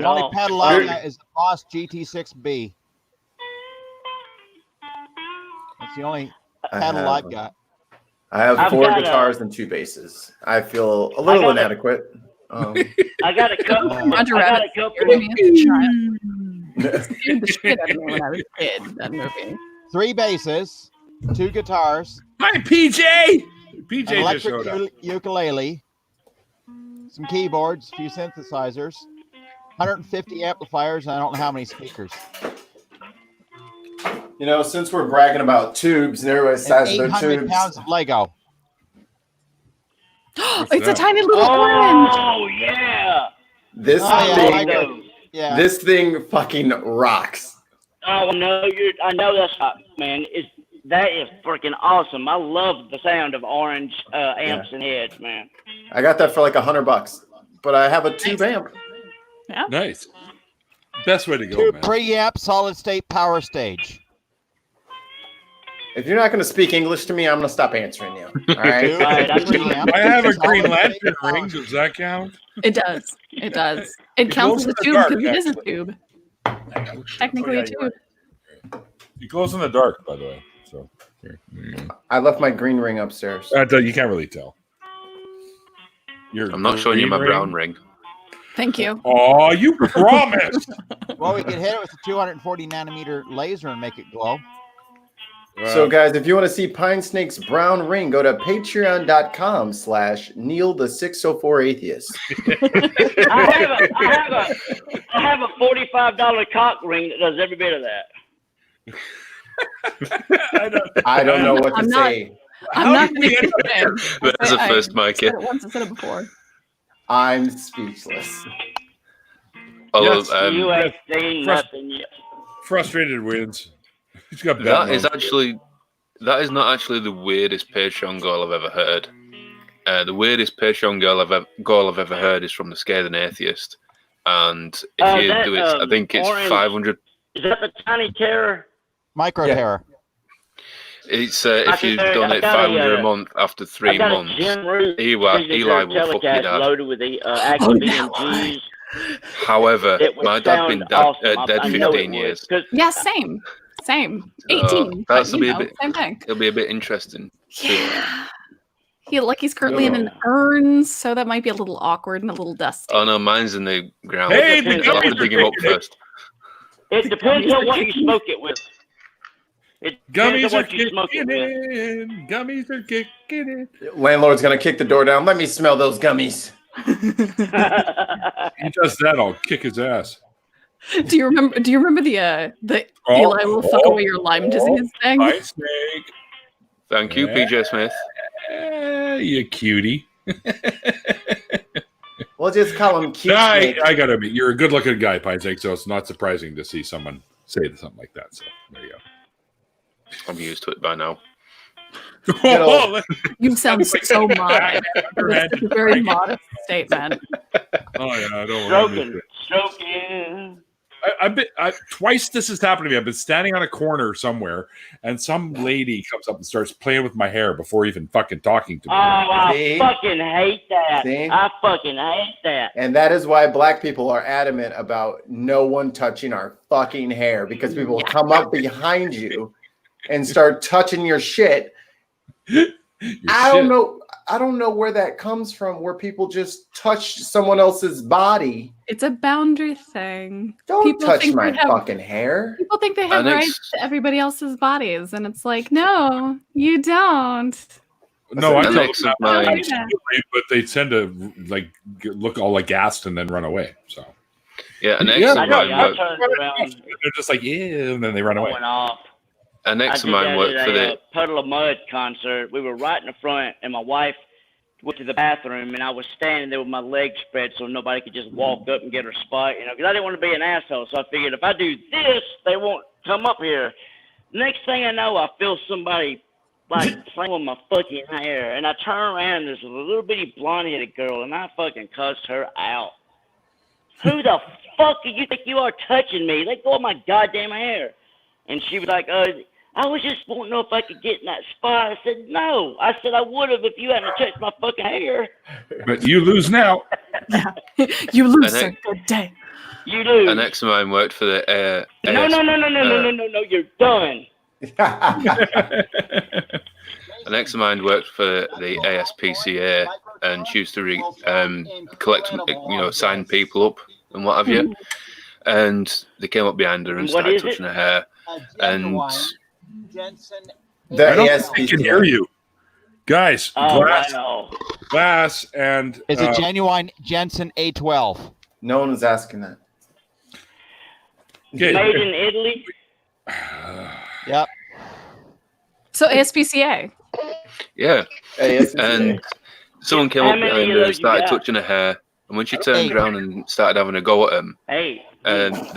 Speaker 5: only
Speaker 9: all.
Speaker 5: pedal I got is the Boss GT6B. That's the only pedal I've got.
Speaker 6: I have 4 guitars and 2 basses. I feel a little inadequate.
Speaker 9: I got a couple.
Speaker 3: Roger Rabbit. Scared the shit out of me when I was a kid. That movie.
Speaker 5: 3 basses, 2 guitars.
Speaker 1: Hi, PJ. PJ
Speaker 5: An
Speaker 1: just showed up.
Speaker 5: electric ukulele, some keyboards, a few synthesizers, 150 amplifiers, and I don't know how many speakers.
Speaker 6: You know, since we're bragging about tubes and everybody's size of their
Speaker 5: 800
Speaker 6: tubes.
Speaker 5: pounds of Lego.
Speaker 3: It's a tiny little orange.
Speaker 9: Oh yeah.
Speaker 6: This
Speaker 5: Yeah.
Speaker 6: This thing fucking rocks.
Speaker 9: Oh no, I know that's not, man. That is freaking awesome. I love the sound of orange amps and heads, man.
Speaker 6: I got that for like $100, but I have a tube amp.
Speaker 3: Yeah.
Speaker 1: Nice. Best way to go,
Speaker 5: 2
Speaker 1: man.
Speaker 5: preamp solid state power stage.
Speaker 6: If you're not going to speak English to me, I'm going to stop answering you. All right.
Speaker 1: I have a Green Lantern ring. Does that count?
Speaker 3: It does. It does. It counts as a tube because it is a tube. Technically a tube.
Speaker 1: It glows in the dark, by the way. So here you go.
Speaker 6: I left my green ring upstairs.
Speaker 1: You can't really tell.
Speaker 4: I'm not showing you my brown ring.
Speaker 3: Thank you.
Speaker 1: Oh, you promised.
Speaker 5: Well, we could hit it with a 240 nanometer laser and make it glow.
Speaker 6: So, guys, if you want to see Pine Snake's brown ring, go to patreon.com/Neil the604Atheist.
Speaker 9: I have a $45 cock ring that does every bit of that.
Speaker 6: I don't know what to say.
Speaker 3: I'm not going to
Speaker 4: That's the first, Mikey.
Speaker 3: Once I said it before.
Speaker 6: I'm speechless.
Speaker 4: Although,
Speaker 9: You ain't seen nothing yet.
Speaker 1: Frustrated wins. He's got
Speaker 4: that is not actually the weirdest Patreon goal I've ever heard. The weirdest Patreon goal I've ever heard is from the Scathing Atheist, and if you do it, I think it's
Speaker 9: orange,
Speaker 4: 500.
Speaker 9: Is that the Tiny Terror?
Speaker 5: Micro Terror.
Speaker 4: It's if you donate 500 a month after 3 months, Eli will fuck you down.
Speaker 9: Loaded with the active EMGs,
Speaker 4: However, my dad's been dead 15 years.
Speaker 3: Yeah, same. 18.
Speaker 4: That'll be
Speaker 3: same thing.
Speaker 4: It'll be a bit interesting.
Speaker 3: Yeah. He's currently in an urn, so that might be a little awkward and a little dusty.
Speaker 4: Oh no, mine's in the ground.
Speaker 1: Hey,
Speaker 4: I'll have to dig him up first.
Speaker 9: It depends on what you smoke it with.
Speaker 1: Gummies are kicking in. Gummies are kicking in.
Speaker 6: Landlord's gonna kick the door down. Let me smell those gummies.
Speaker 1: He does that, I'll kick his ass.
Speaker 3: Do you remember the Eli will fuck away your Lyme disease thing?
Speaker 1: Hi, Snake.
Speaker 4: Thank you, PJ Smith.
Speaker 1: You cutie.
Speaker 6: We'll just call him cute.
Speaker 1: I gotta admit, you're a good-looking guy, Pine Snake, so it's not surprising to see someone say something like that. So there you go.
Speaker 4: I'm used to it by now.
Speaker 3: You sound so modest. It's a very modest statement.
Speaker 1: Oh yeah, I don't
Speaker 9: Stroking.
Speaker 1: Twice this has happened to me. I've been standing on a corner somewhere, and some lady comes up and starts playing with my hair before even fucking talking to me.
Speaker 9: Oh, I fucking hate that. See? I fucking hate that.
Speaker 6: And that is why black people are adamant about no one touching our fucking hair, because people will come up behind you and start touching your shit. I don't know where that comes from, where people just touch someone else's body.
Speaker 3: It's a boundary thing.
Speaker 6: Don't touch my fucking hair.
Speaker 3: People think they have rights to everybody else's bodies, and it's like, no, you don't.
Speaker 1: No, I tell them that, but they tend to like look all aghast and then run away. So
Speaker 4: yeah,
Speaker 1: they're just like, yeah, and then they run away.
Speaker 4: An ex of mine worked for the
Speaker 9: Puddle of Mud concert. We were right in the front, and my wife went to the bathroom, and I was standing there with my legs spread so nobody could just walk up and get her spot, because I didn't want to be an asshole. So I figured if I do this, they won't come up here. Next thing I know, I feel somebody like playing with my fucking hair, and I turn around, and there's a little bitty blonde-headed girl, and I fucking cussed her out. Who the fuck do you think you are touching me? Let go of my goddamn hair. And she was like, I was just wanting to know if I could get in that spot. I said, no. I said, I would have if you hadn't touched my fucking hair.
Speaker 1: But you lose now.
Speaker 3: You lose, sir. Good day.
Speaker 9: You lose.
Speaker 4: An ex of mine worked for the
Speaker 9: No, you're done.
Speaker 4: An ex of mine worked for the ASPCA, and she used to collect, sign people up and what have you. And they came up behind her and started touching her hair. And
Speaker 1: I can hear you, guys. Glass, and
Speaker 5: is it genuine Jensen A12?
Speaker 6: No one was asking that.
Speaker 9: Okay. Made in Italy.
Speaker 5: Yep.
Speaker 3: So ASPCA.
Speaker 4: Yeah. And someone came up behind her and started touching her hair. And when she turned around and started having a go at him, they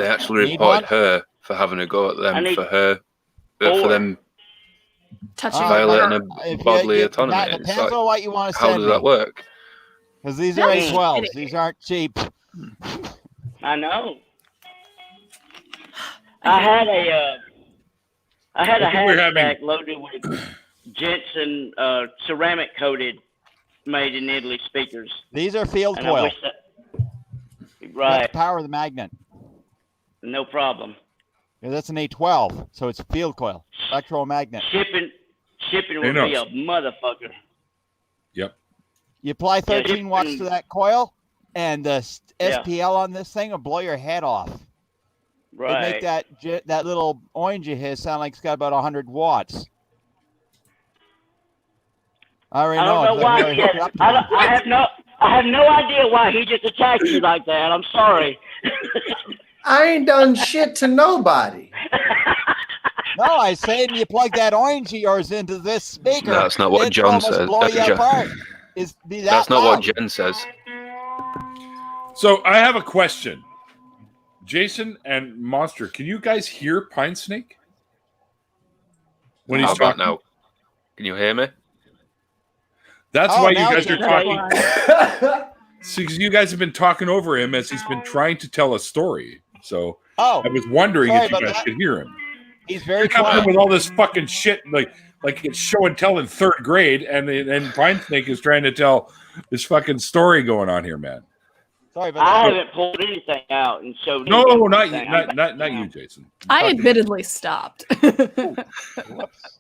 Speaker 4: actually reported her for having a go at them for them
Speaker 3: touching
Speaker 4: violating her bodily autonomy.
Speaker 5: Depends on what you want to
Speaker 4: how does that work?
Speaker 5: Because these are A12s. These aren't cheap.
Speaker 9: I know. I had a hatchback loaded with Jensen ceramic coated made in Italy speakers.
Speaker 5: These are field coil.
Speaker 9: Right.
Speaker 5: Power the magnet.
Speaker 9: No problem.
Speaker 5: Yeah, that's an A12, so it's field coil, electromagnet.
Speaker 9: Shipping would be a motherfucker.
Speaker 1: Yep.
Speaker 5: You apply 13 watts to that coil, and the SPL on this thing will blow your head off.
Speaker 9: Right.
Speaker 5: They make that little orange of his sound like it's got about 100 watts. I already know.
Speaker 9: I don't know why. I have no idea why he just attacked you like that. I'm sorry.
Speaker 6: I ain't done shit to nobody.
Speaker 5: No, I said you plug that orange of yours into this speaker.
Speaker 4: That's not what John says. That's not what Jen says.
Speaker 1: So I have a question. Jason and Monster, can you guys hear Pine Snake? When he's talking
Speaker 4: now. Can you hear me?
Speaker 1: That's why you guys are talking. Because you guys have been talking over him as he's been trying to tell a story. So I was wondering if you guys could hear him.
Speaker 5: He's very
Speaker 1: coming with all this fucking shit, like it's show and tell in third grade, and Pine Snake is trying to tell this fucking story going on here, man.
Speaker 5: Sorry, but
Speaker 9: I haven't pulled anything out and showed.
Speaker 1: No,
Speaker 9: anything.
Speaker 1: not you, not you, Jason.
Speaker 3: I admittedly stopped.
Speaker 5: Whoops.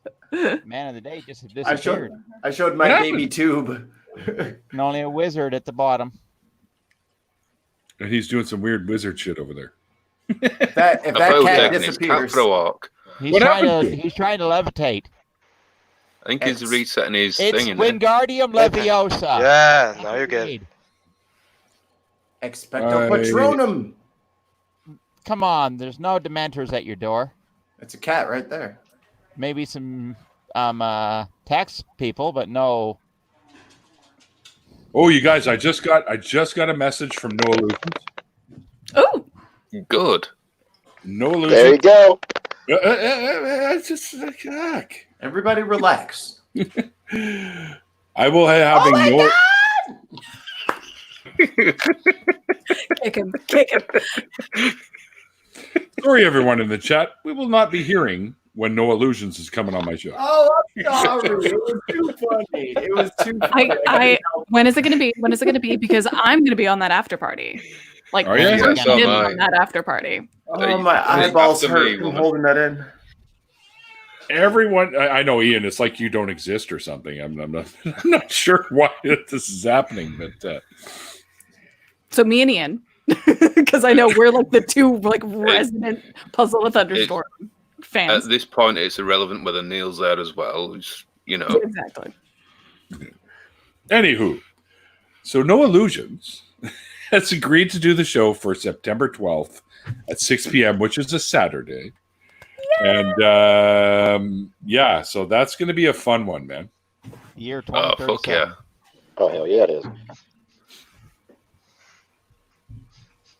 Speaker 5: Man of the day just disappeared.
Speaker 6: I showed my baby tube.
Speaker 5: And only a wizard at the bottom.
Speaker 1: And he's doing some weird wizard shit over there.
Speaker 6: If that cat disappears,
Speaker 5: he's trying to levitate.
Speaker 4: I think he's resetting his
Speaker 5: It's
Speaker 4: thing in
Speaker 5: Wingardium Leviosa.
Speaker 12: Yeah, now you get it.
Speaker 6: Expecto Patronum.
Speaker 5: Come on, there's no Dementors at your door.
Speaker 6: It's a cat right there.
Speaker 5: Maybe some tax people, but no.
Speaker 1: Oh, you guys! I just got a message from No Illusions.
Speaker 3: Oh,
Speaker 4: good.
Speaker 1: No Illusions.
Speaker 8: There you go.
Speaker 1: Just
Speaker 6: everybody relax.
Speaker 1: I will having no.
Speaker 3: Kick him.
Speaker 1: Sorry, everyone in the chat. We will not be hearing when No Illusions is coming on my show.
Speaker 6: Oh, I'm sorry. It was too funny. It was too funny.
Speaker 3: When is it going to be? When is it going to be? Because I'm going to be on that after party. Like,
Speaker 1: Are you?
Speaker 3: I'm
Speaker 1: Yeah, so
Speaker 3: in
Speaker 1: am I.
Speaker 3: on that after party.
Speaker 6: Oh, my eyeballs hurt from holding that in.
Speaker 1: Everyone, I know, Ian. It's like you don't exist or something. I'm not sure why this is happening, but
Speaker 3: So me and Ian, because I know we're like the two like resident Puzzle with Thunderstorm fans.
Speaker 4: At this point, it's irrelevant whether Neil's there as well. It's,
Speaker 3: Exactly.
Speaker 1: Anywho, so No Illusions has agreed to do the show for September 12th at 6 p.m., which is a Saturday. And yeah, so that's going to be a fun one, man.
Speaker 5: Year 2037.
Speaker 4: Oh, fuck yeah.
Speaker 8: Oh, hell yeah, it is.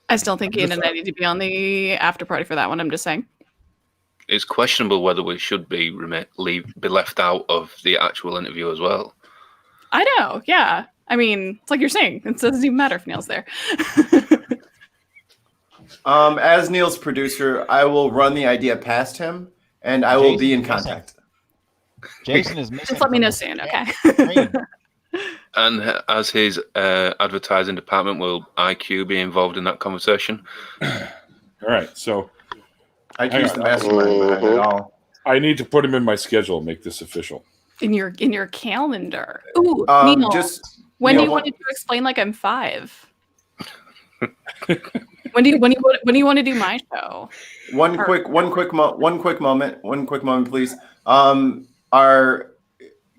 Speaker 3: I still think Ian and I need to be on the after party for that one. I'm just saying.
Speaker 4: It's questionable whether we should be left out of the actual interview as well.
Speaker 3: I know. Yeah. I mean, it's like you're saying. It doesn't even matter if Neil's there.
Speaker 6: As Neil's producer, I will run the idea past him, and I will be in contact.
Speaker 5: Jason is missing.
Speaker 3: Just let me know soon, okay?
Speaker 4: And as his advertising department, will IQ be involved in that conversation?
Speaker 1: All right, so
Speaker 6: IQ's the mastermind behind it all.
Speaker 1: I need to put him in my schedule. Make this official.
Speaker 3: In your calendar. Ooh, Neil. When do you want to explain like I'm 5? When do you want to do my show?
Speaker 6: One quick moment, please. Our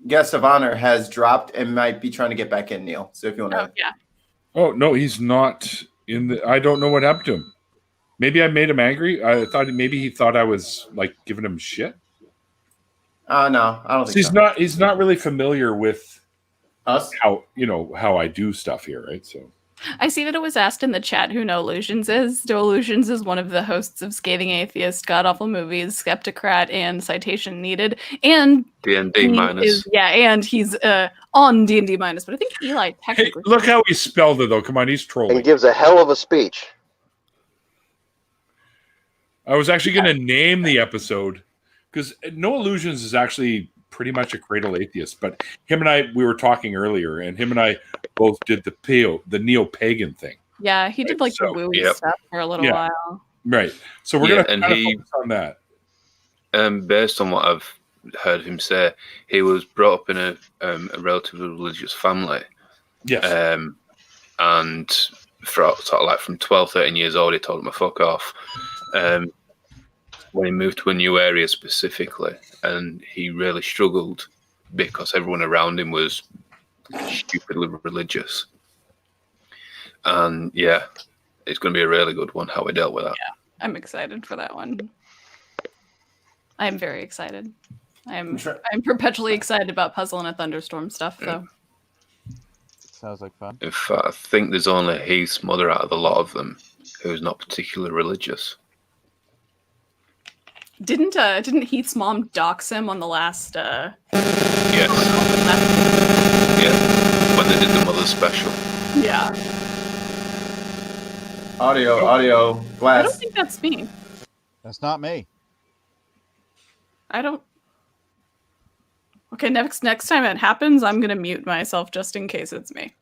Speaker 6: guest of honor has dropped and might be trying to get back in, Neil. So if you want to,
Speaker 3: yeah.
Speaker 1: Oh no, he's not in the. I don't know what happened to him. Maybe I made him angry. I thought maybe he thought I was like giving him shit.
Speaker 6: No, I don't think
Speaker 1: he's
Speaker 6: so.
Speaker 1: not. He's not really familiar with
Speaker 6: us.
Speaker 1: How I do stuff here, right? So.
Speaker 3: I see that it was asked in the chat who No Illusions is. No Illusions is one of the hosts of Scathing Atheist, God Awful Movies, Skeptocrat, and Citation Needed. And
Speaker 4: D&D minus.
Speaker 3: And he's on D&D minus, but I think Eli technically.
Speaker 1: Hey, look how he spelled it, though. Come on, he's trolling.
Speaker 8: And gives a hell of a speech.
Speaker 1: I was actually going to name the episode because No Illusions is actually pretty much a cradle atheist, but him and we were talking earlier, and him and I both did the neo-pagan thing.
Speaker 3: Yeah, he did like the woo stuff for a little while.
Speaker 1: Right. So we're going to focus on that.
Speaker 4: Based on what I've heard him say, he was brought up in a relatively religious family.
Speaker 1: Yes.
Speaker 4: And for sort of like from 12, 13 years old, he told him to fuck off. When he moved to a new area specifically, and he really struggled because everyone around him was stupidly religious. And yeah, it's going to be a really good one, how we dealt with that.
Speaker 3: Yeah, I'm excited for that one. I'm very excited. I'm perpetually excited about Puzzle and a Thunderstorm stuff, so.
Speaker 5: Sounds like fun.
Speaker 4: In fact, I think there's only Heath's mother out of a lot of them who's not particularly religious.
Speaker 3: Didn't Heath's mom dox him on the last?
Speaker 4: Yes. Yeah. When they did the mother special.
Speaker 3: Yeah.
Speaker 6: Audio, glass.
Speaker 3: I don't think that's me.
Speaker 5: That's not me.
Speaker 3: I don't. Okay, next time it happens, I'm gonna mute myself just in case it's me.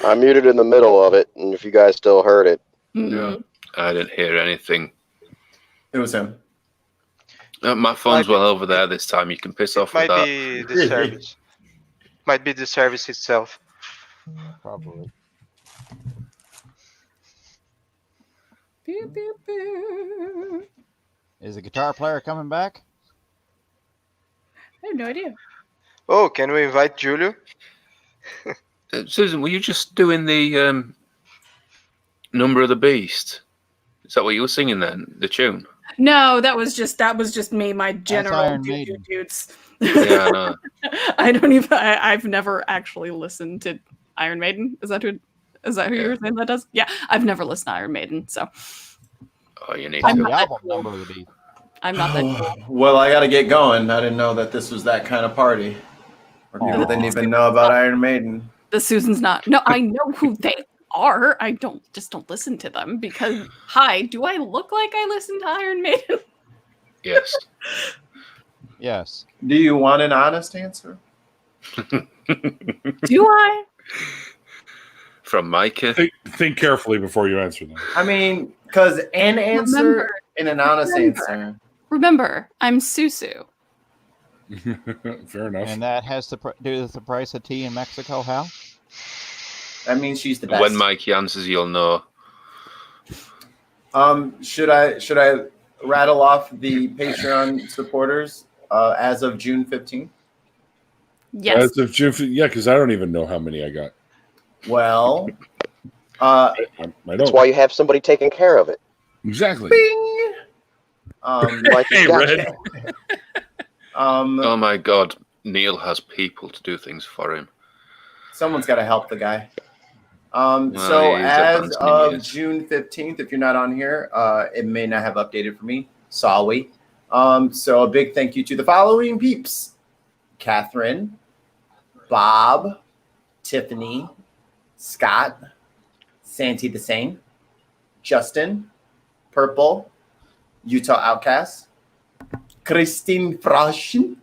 Speaker 8: I muted in the middle of it, and if you guys still heard it.
Speaker 4: Yeah. I didn't hear anything.
Speaker 6: It was him.
Speaker 4: My phone's well over there this time. You can piss off with
Speaker 12: Might
Speaker 4: that.
Speaker 12: be the service. Might be the service itself.
Speaker 5: Probably. Is the guitar player coming back?
Speaker 3: I have no idea.
Speaker 12: Oh, can we invite Julio?
Speaker 4: Susan, were you just doing the Number of the Beast? Is that what you were singing then? The tune?
Speaker 3: No, that was just me, my general
Speaker 5: Iron
Speaker 3: doo-doo
Speaker 5: Maiden.
Speaker 3: dudes.
Speaker 4: Yeah, I know.
Speaker 3: I've never actually listened to Iron Maiden. Is that who you were saying that does? Yeah, I've never listened to Iron Maiden, so.
Speaker 4: Oh, you need
Speaker 5: It's
Speaker 4: to.
Speaker 5: the album Number of the Beast.
Speaker 3: I'm not that cool.
Speaker 6: Well, I got to get going. I didn't know that this was that kind of party. Or people didn't even know about Iron Maiden.
Speaker 3: The Susan's not. No, I know who they are. I don't listen to them because, hi, do I look like I listen to Iron Maiden?
Speaker 4: Yes.
Speaker 5: Yes.
Speaker 6: Do you want an honest answer?
Speaker 3: Do I?
Speaker 4: From Micah.
Speaker 1: Think carefully before you answer them.
Speaker 6: I mean, because an answer and an honest answer.
Speaker 3: Remember, I'm Susu.
Speaker 1: Fair enough.
Speaker 5: And that has to do with the price of tea in Mexico, Hal?
Speaker 6: That means she's the best.
Speaker 4: When Mikey answers, you'll know.
Speaker 6: Should I rattle off the Patreon supporters as of June 15th?
Speaker 3: Yes.
Speaker 1: As of June, yeah, because I don't even know how many I got.
Speaker 6: Well,
Speaker 1: I
Speaker 8: That's
Speaker 1: don't.
Speaker 8: why you have somebody taking care of it.
Speaker 1: Exactly.
Speaker 6: Bing!
Speaker 8: Like
Speaker 1: Hey, Red.
Speaker 4: Oh my God, Neil has people to do things for him.
Speaker 6: Someone's got to help the guy.
Speaker 4: Well,
Speaker 6: So
Speaker 4: he's
Speaker 6: as
Speaker 4: advancing
Speaker 6: of
Speaker 4: years.
Speaker 6: June 15th, if you're not on here, it may not have updated for me. Sorry. So a big thank you to the following peeps: Catherine, Bob, Tiffany, Scott, Santi the Sane, Justin, Purple, Utah Outcast, Christine Froschen,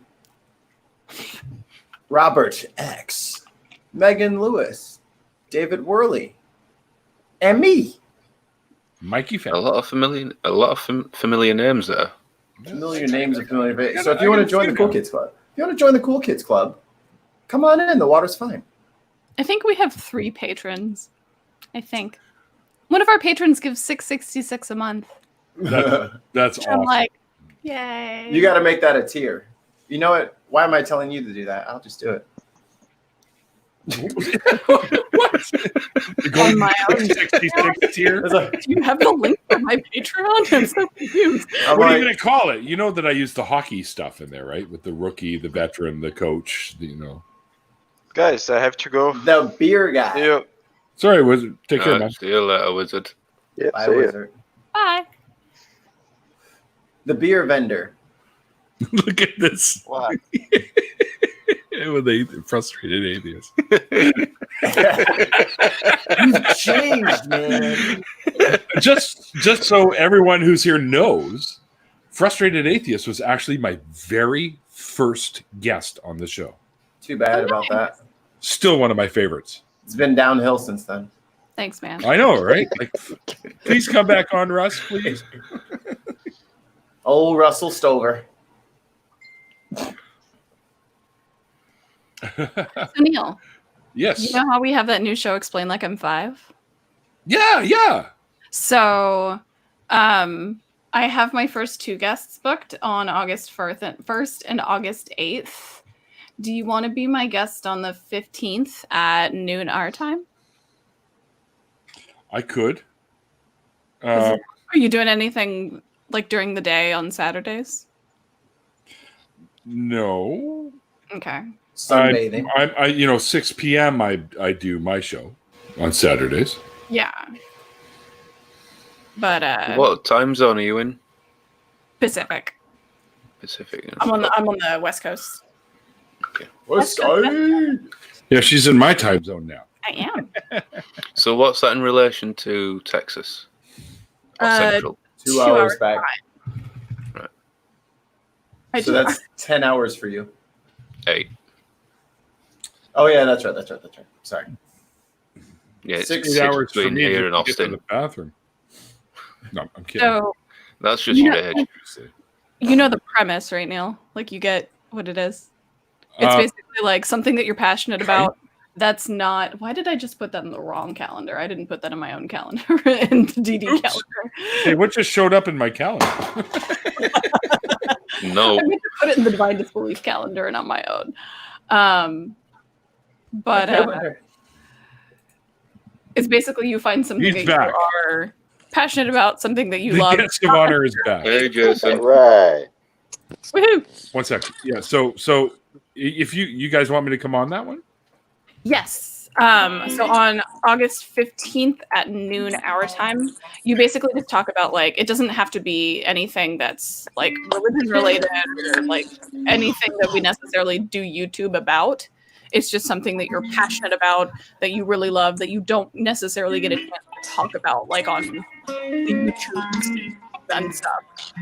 Speaker 6: Robert X, Megan Lewis, David Worley, and me.
Speaker 1: Mikey
Speaker 4: A lot of familiar names there.
Speaker 6: Familiar names and familiar faces. So if you want to join the Cool Kids Club, come on in. The water's fine.
Speaker 3: I think we have 3 patrons. I think. One of our patrons gives $6.66 a month.
Speaker 1: That's
Speaker 3: I'm
Speaker 1: awesome.
Speaker 3: like, yay.
Speaker 6: You got to make that a tier. You know what? Why am I telling you to do that? I'll just do it.
Speaker 3: On my own.
Speaker 1: 66 tier.
Speaker 3: Do you have the link for my Patreon? I'm so confused.
Speaker 1: What are you going to call it? You know that I use the hockey stuff in there, right? With the rookie, the veteran, the coach.
Speaker 12: Guys, I have to go.
Speaker 6: The beer guy.
Speaker 12: Yeah.
Speaker 1: Sorry, Wizard. Take care, man.
Speaker 4: See you later, Wizard.
Speaker 8: Yeah,
Speaker 6: Bye,
Speaker 8: see ya.
Speaker 6: Wizard.
Speaker 3: Bye.
Speaker 6: The beer vendor.
Speaker 1: Look at this.
Speaker 5: What?
Speaker 1: With the frustrated atheist.
Speaker 6: You've changed, man.
Speaker 1: just so everyone who's here knows, Frustrated Atheist was actually my very first guest on the show.
Speaker 6: Too bad about that.
Speaker 1: Still one of my favorites.
Speaker 6: It's been downhill since then.
Speaker 3: Thanks, man.
Speaker 1: I know, right? Like, please come back on, Russ, please.
Speaker 6: Old Russell Stover.
Speaker 3: So Neil,
Speaker 1: Yes.
Speaker 3: you know how we have that new show, Explain Like I'm 5?
Speaker 1: Yeah.
Speaker 3: So, I have my first 2 guests booked on August 1st and August 8th. Do you want to be my guest on the 15th at noon our time?
Speaker 1: I could.
Speaker 3: Are you doing anything like during the day on Saturdays?
Speaker 1: No.
Speaker 3: Okay.
Speaker 6: Sunbathing.
Speaker 1: I 6 p.m. I do my show on Saturdays.
Speaker 3: Yeah. But
Speaker 4: What time zone are you in?
Speaker 3: Pacific.
Speaker 4: Pacific.
Speaker 3: I'm on the West Coast.
Speaker 4: Okay.
Speaker 6: West Side.
Speaker 1: Yeah, she's in my time zone now.
Speaker 3: I am.
Speaker 4: So what's that in relation to Texas? Or Central?
Speaker 6: 2 hours back.
Speaker 4: Right.
Speaker 6: So that's 10 hours for you.
Speaker 4: 8.
Speaker 6: Oh yeah, that's right. Sorry.
Speaker 4: Yeah, it's
Speaker 1: 6 hours
Speaker 4: between
Speaker 1: for me
Speaker 4: here
Speaker 1: to
Speaker 4: and
Speaker 1: get to
Speaker 4: Austin.
Speaker 1: the bathroom. No, I'm kidding.
Speaker 3: So
Speaker 4: That's just your age.
Speaker 3: you know the premise, right, Neil? Like you get what it is. It's basically like something that you're passionate about. That's not. Why did I just put that in the wrong calendar? I didn't put that in my own calendar in the DD calendar.
Speaker 1: Hey, what just showed up in my calendar?
Speaker 4: No.
Speaker 3: I meant to put it in the Divine Disbelief calendar and not my own. But it's basically you find something that
Speaker 1: back.
Speaker 3: you are passionate about, something that you
Speaker 1: The
Speaker 3: love.
Speaker 1: guest of honor is back.
Speaker 4: Hey, Jason.
Speaker 8: Right.
Speaker 3: Woohoo!
Speaker 1: 1 second. Yeah. So if you guys want me to come on that one?
Speaker 3: Yes. So on August 15th at noon our time, you basically just talk about like it doesn't have to be anything that's like religion related or like anything that we necessarily do YouTube about. It's just something that you're passionate about, that you really love, that you don't necessarily get a chance to talk about like on the YouTube and stuff.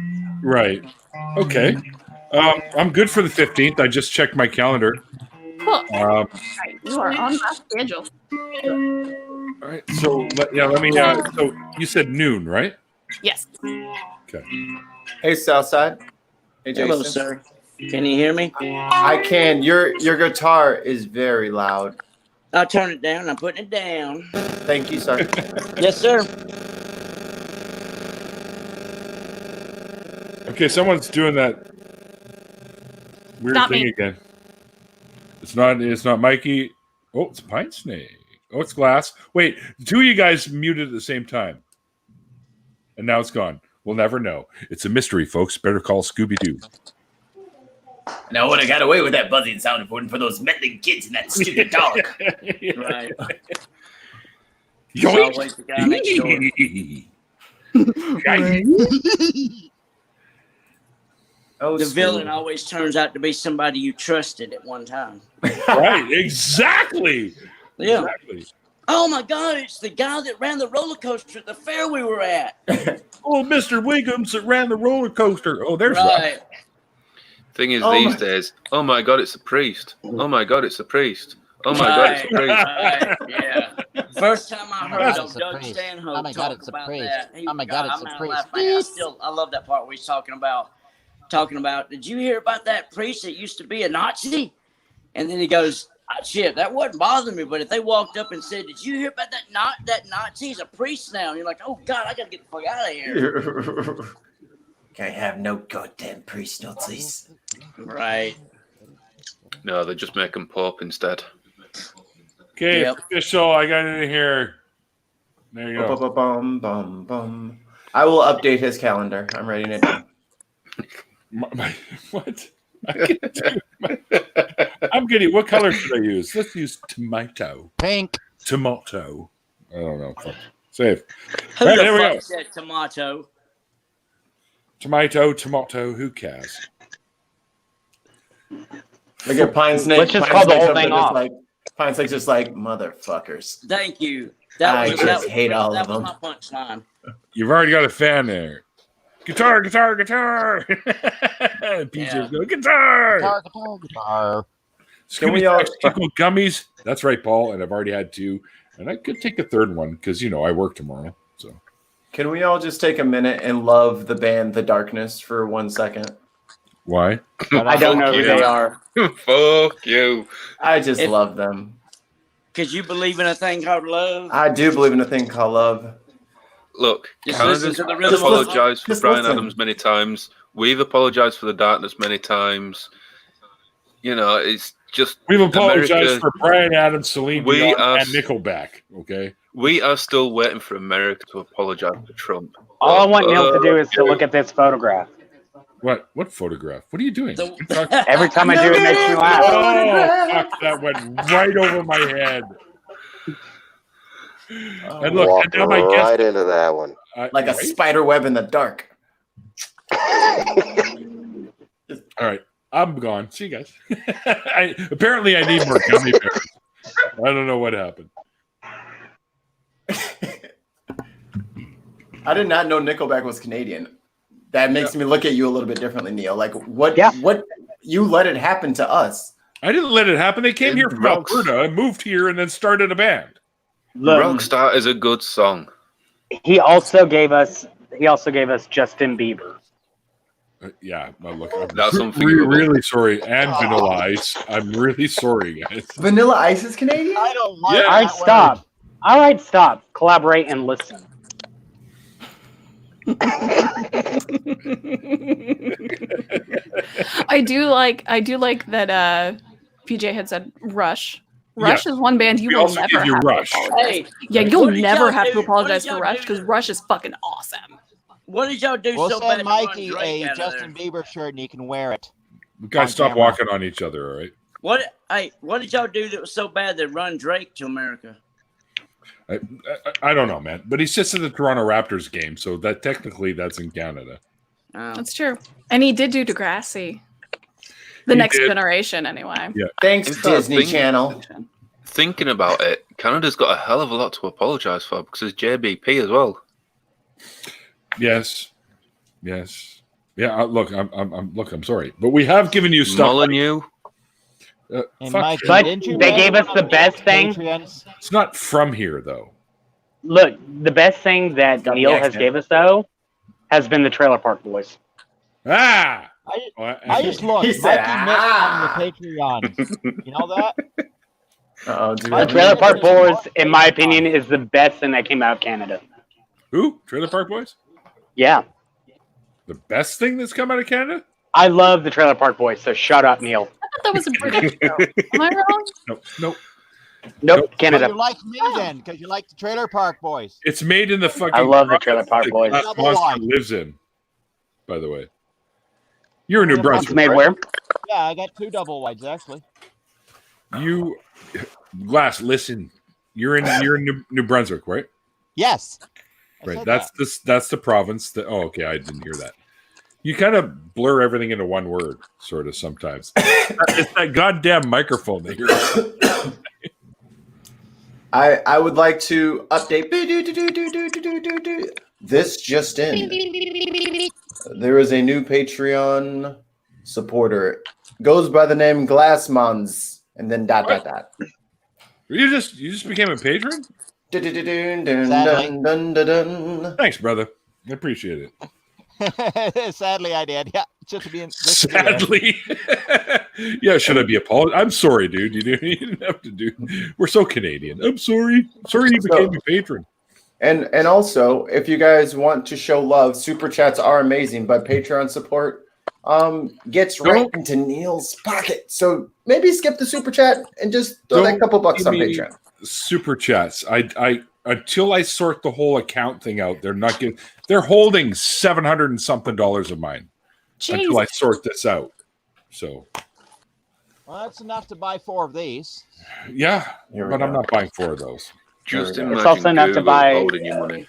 Speaker 1: Right. Okay. I'm good for the 15th. I just checked my calendar.
Speaker 3: Cool.
Speaker 1: Right,
Speaker 3: you are on my schedule.
Speaker 1: All right. So let me. So you said noon, right?
Speaker 3: Yes.
Speaker 1: Okay.
Speaker 6: Hey, Southside. Hey, Jason.
Speaker 7: Hello, sir. Can you hear me?
Speaker 6: I can. Your guitar is very loud.
Speaker 7: I'll turn it down. I'm putting it down.
Speaker 6: Thank you, sir.
Speaker 7: Yes, sir.
Speaker 1: Okay, someone's doing that weird
Speaker 3: Not
Speaker 1: thing
Speaker 3: me.
Speaker 1: again. It's not Mikey. Oh, it's Pine Snake. Oh, it's Glass. Wait, two of you guys muted at the same time. And now it's gone. We'll never know. It's a mystery, folks. Better call Scooby-Doo.
Speaker 13: And I would have got away with that buzzing sound if it wasn't for those meddling kids and that stupid dog.
Speaker 7: Right.
Speaker 13: Yoink.
Speaker 7: Always the guy next door.
Speaker 6: Oh,
Speaker 7: the villain always turns out to be somebody you trusted at one time.
Speaker 1: Right, exactly.
Speaker 7: Yeah.
Speaker 1: Exactly.
Speaker 7: Oh my God, it's the guy that ran the roller coaster at the fair we were at.
Speaker 1: Oh, Mr. Wiggums that ran the roller coaster. Oh, there's
Speaker 7: right.
Speaker 4: Thing is, these days, oh my God, it's a priest. Oh my God, it's a priest. Oh my God, it's a priest.
Speaker 7: Right, yeah. First time I heard of Doug Stanhope
Speaker 5: Oh my God,
Speaker 7: talk
Speaker 5: it's a
Speaker 7: about
Speaker 5: priest.
Speaker 7: that.
Speaker 5: Oh my God, it's a priest.
Speaker 7: I love that part where he's talking about, did you hear about that priest that used to be a Nazi? And then he goes, shit, that wouldn't bother me, but if they walked up and said, did you hear about that Nazi? He's a priest now. And you're like, oh God, I got to get the fuck out of here.
Speaker 13: Can't have no goddamn priest Nazis.
Speaker 7: Right.
Speaker 4: No, they just make them Pope instead.
Speaker 1: Okay,
Speaker 7: Yep.
Speaker 1: official. I got it in here. There you go.
Speaker 6: Bum, bum, bum. I will update his calendar. I'm writing it down.
Speaker 1: What? I'm getting. What color should I use? Let's use tomato.
Speaker 5: Pink.
Speaker 1: Tomato. I don't know. Save.
Speaker 7: Who
Speaker 1: All right,
Speaker 7: the
Speaker 1: here we
Speaker 7: fuck
Speaker 1: go.
Speaker 7: said tomato?
Speaker 1: Tomato. Who cares?
Speaker 6: Look at Pine Snake.
Speaker 14: Let's just
Speaker 6: Pine
Speaker 14: call the
Speaker 6: Snake's
Speaker 14: whole
Speaker 6: up there
Speaker 14: thing
Speaker 6: just
Speaker 14: off.
Speaker 6: Like, Pine Snake's just like, motherfuckers.
Speaker 7: Thank you.
Speaker 6: I just hate all
Speaker 7: that
Speaker 6: of
Speaker 7: was
Speaker 6: them.
Speaker 7: my punchline.
Speaker 1: You've already got a fan there. Guitar. And PJ's going, guitar.
Speaker 6: Can we all-
Speaker 1: Tickle gummies? That's right, Paul. And I've already had two. And I could take a third one because, I work tomorrow. So
Speaker 6: Can we all just take a minute and love the band The Darkness for 1 second?
Speaker 1: why?
Speaker 14: I don't know who they are.
Speaker 4: Fuck you.
Speaker 6: I just love them.
Speaker 7: Because you believe in a thing called love.
Speaker 6: I do believe in a thing called love.
Speaker 4: Look,
Speaker 7: Just
Speaker 4: Canada's
Speaker 7: listen to the rhythm of the
Speaker 4: apologized for
Speaker 6: just
Speaker 4: Brian
Speaker 6: listen.
Speaker 4: Adams many times. We've apologized for the darkness many times. It's just
Speaker 1: We've apologized
Speaker 4: America-
Speaker 1: for Brian Adams, Celine
Speaker 4: We
Speaker 1: Dion,
Speaker 4: are-
Speaker 1: and Nickelback. Okay.
Speaker 4: We are still waiting for America to apologize for Trump.
Speaker 14: All I want Neil to do is to look at this photograph.
Speaker 1: What Photograph? What are you doing?
Speaker 14: Every time I do it, makes me laugh.
Speaker 1: Oh, fuck, that went right over my head. And look,
Speaker 8: Walked
Speaker 1: and now my
Speaker 8: right
Speaker 1: guest,
Speaker 8: into that one.
Speaker 6: Like a spider web in the dark.
Speaker 1: All right, I'm gone. See you guys. Apparently, I need more gummy bears. I don't know what happened.
Speaker 6: I did not know Nickelback was Canadian. That makes me look at you a little bit differently, Neil. Like, what you let it happen to us.
Speaker 1: I didn't let it happen. They came here from Alberta and moved here and then started a band.
Speaker 4: Rockstar is a good song.
Speaker 14: He also gave us Justin Bieber.
Speaker 1: Yeah, well, look,
Speaker 4: That's
Speaker 1: I'm really sorry, and Vanilla Ice. I'm really sorry, guys.
Speaker 6: Vanilla Ice is Canadian?
Speaker 5: I don't like
Speaker 1: Yeah.
Speaker 14: All right, stop. All right, stop. Collaborate and listen.
Speaker 3: I do like that PJ had said Rush. Rush is one band you
Speaker 1: We
Speaker 3: will
Speaker 1: also
Speaker 3: never
Speaker 1: give you
Speaker 3: have
Speaker 1: Rush.
Speaker 3: to apologize.
Speaker 7: Hey,
Speaker 3: Yeah, you'll
Speaker 7: what did
Speaker 3: never
Speaker 7: y'all
Speaker 3: have to
Speaker 7: do-
Speaker 3: apologize
Speaker 7: what
Speaker 3: for
Speaker 7: did
Speaker 3: Rush
Speaker 7: y'all
Speaker 3: because
Speaker 7: do?
Speaker 3: Rush is fucking awesome.
Speaker 7: What did y'all do
Speaker 5: We'll
Speaker 7: so
Speaker 5: send
Speaker 7: bad to run
Speaker 5: Mikey
Speaker 7: Drake
Speaker 5: a
Speaker 7: out of
Speaker 5: Justin
Speaker 7: there?
Speaker 5: Bieber shirt and he can wear it.
Speaker 1: You guys
Speaker 5: On
Speaker 1: stop
Speaker 5: camera.
Speaker 1: walking on each other, all right?
Speaker 7: What did y'all do that was so bad that run Drake to America?
Speaker 1: I don't know, man. But he sits at the Toronto Raptors game, so that technically that's in Canada.
Speaker 3: That's true. And he did do Degrassi. The
Speaker 1: He
Speaker 3: next
Speaker 1: did.
Speaker 3: generation, anyway.
Speaker 1: Yeah.
Speaker 6: Thanks,
Speaker 4: In fact,
Speaker 6: Disney Channel.
Speaker 4: Thinking about it, Canada's got a hell of a lot to apologise for because it's JBP as well.
Speaker 1: Yes. Yeah. Look, I'm sorry, but we have given you stuff.
Speaker 4: Molyneux.
Speaker 5: And
Speaker 1: Fuck
Speaker 5: Mikey,
Speaker 1: you.
Speaker 14: But
Speaker 5: didn't you
Speaker 14: they
Speaker 5: read
Speaker 14: gave us the best thing.
Speaker 5: Patreons?
Speaker 1: It's not from here, though.
Speaker 14: Look, the best thing that
Speaker 6: Got the
Speaker 14: Neil has
Speaker 6: accent.
Speaker 14: gave us though has been the Trailer Park Boys.
Speaker 1: Ah.
Speaker 5: I just looked.
Speaker 6: He
Speaker 5: Mikey
Speaker 6: said,
Speaker 5: missed on the Patreon. You know that?
Speaker 6: Uh-oh, do we
Speaker 14: The
Speaker 6: have
Speaker 14: Trailer
Speaker 6: any-
Speaker 14: Park Boys, in my opinion, is the best thing that came out of Canada.
Speaker 1: Who? Trailer Park Boys?
Speaker 14: Yeah,
Speaker 1: The best thing that's come out of Canada?
Speaker 14: I love the Trailer Park Boys. So shut up, Neil.
Speaker 3: I thought that was a British show. Am I wrong?
Speaker 1: Nope.
Speaker 14: Nope,
Speaker 5: So
Speaker 14: Canada.
Speaker 5: you like me then, because you like the Trailer Park Boys.
Speaker 1: It's made in the fucking.
Speaker 14: I love the Trailer Park
Speaker 1: that
Speaker 14: Boys.
Speaker 1: Glass Monster lives in. By the way, you're in New Brunswick.
Speaker 14: It's made
Speaker 1: right?
Speaker 14: where?
Speaker 5: Yeah, I got 2 double wides actually.
Speaker 1: You, Glass. Listen, you're in New Brunswick, right?
Speaker 5: Yes. I
Speaker 1: Right.
Speaker 5: said
Speaker 1: That's the province. That. Oh, okay. I didn't hear that. You kind of blur everything into one word, sort of sometimes. It's that goddamn microphone that you're.
Speaker 6: I would like to update. This just in. There is a new Patreon supporter. Goes by the name Glassmons, and then ...
Speaker 1: You just became a patron? Thanks, brother. I appreciate it.
Speaker 5: that. Sadly, I did. Yeah, just to be in.
Speaker 1: Sadly. Yeah, should I be apologized? I'm sorry, dude. You didn't have to do. We're so Canadian. I'm sorry. Sorry you became a patron.
Speaker 6: And also, if you guys want to show love, super chats are amazing, but Patreon support gets right into Neil's pocket. So maybe skip the super chat and just throw that couple bucks on Patreon.
Speaker 1: Super chats. I until I sort the whole account thing out, they're not getting. They're holding $700 and something of mine until I sort this out. So.
Speaker 5: Well, that's enough to buy 4 of these.
Speaker 1: Yeah, but I'm not buying 4 of those.
Speaker 4: Just
Speaker 14: It's
Speaker 4: imagine
Speaker 14: also enough to
Speaker 4: Google
Speaker 14: buy.
Speaker 4: holding your money.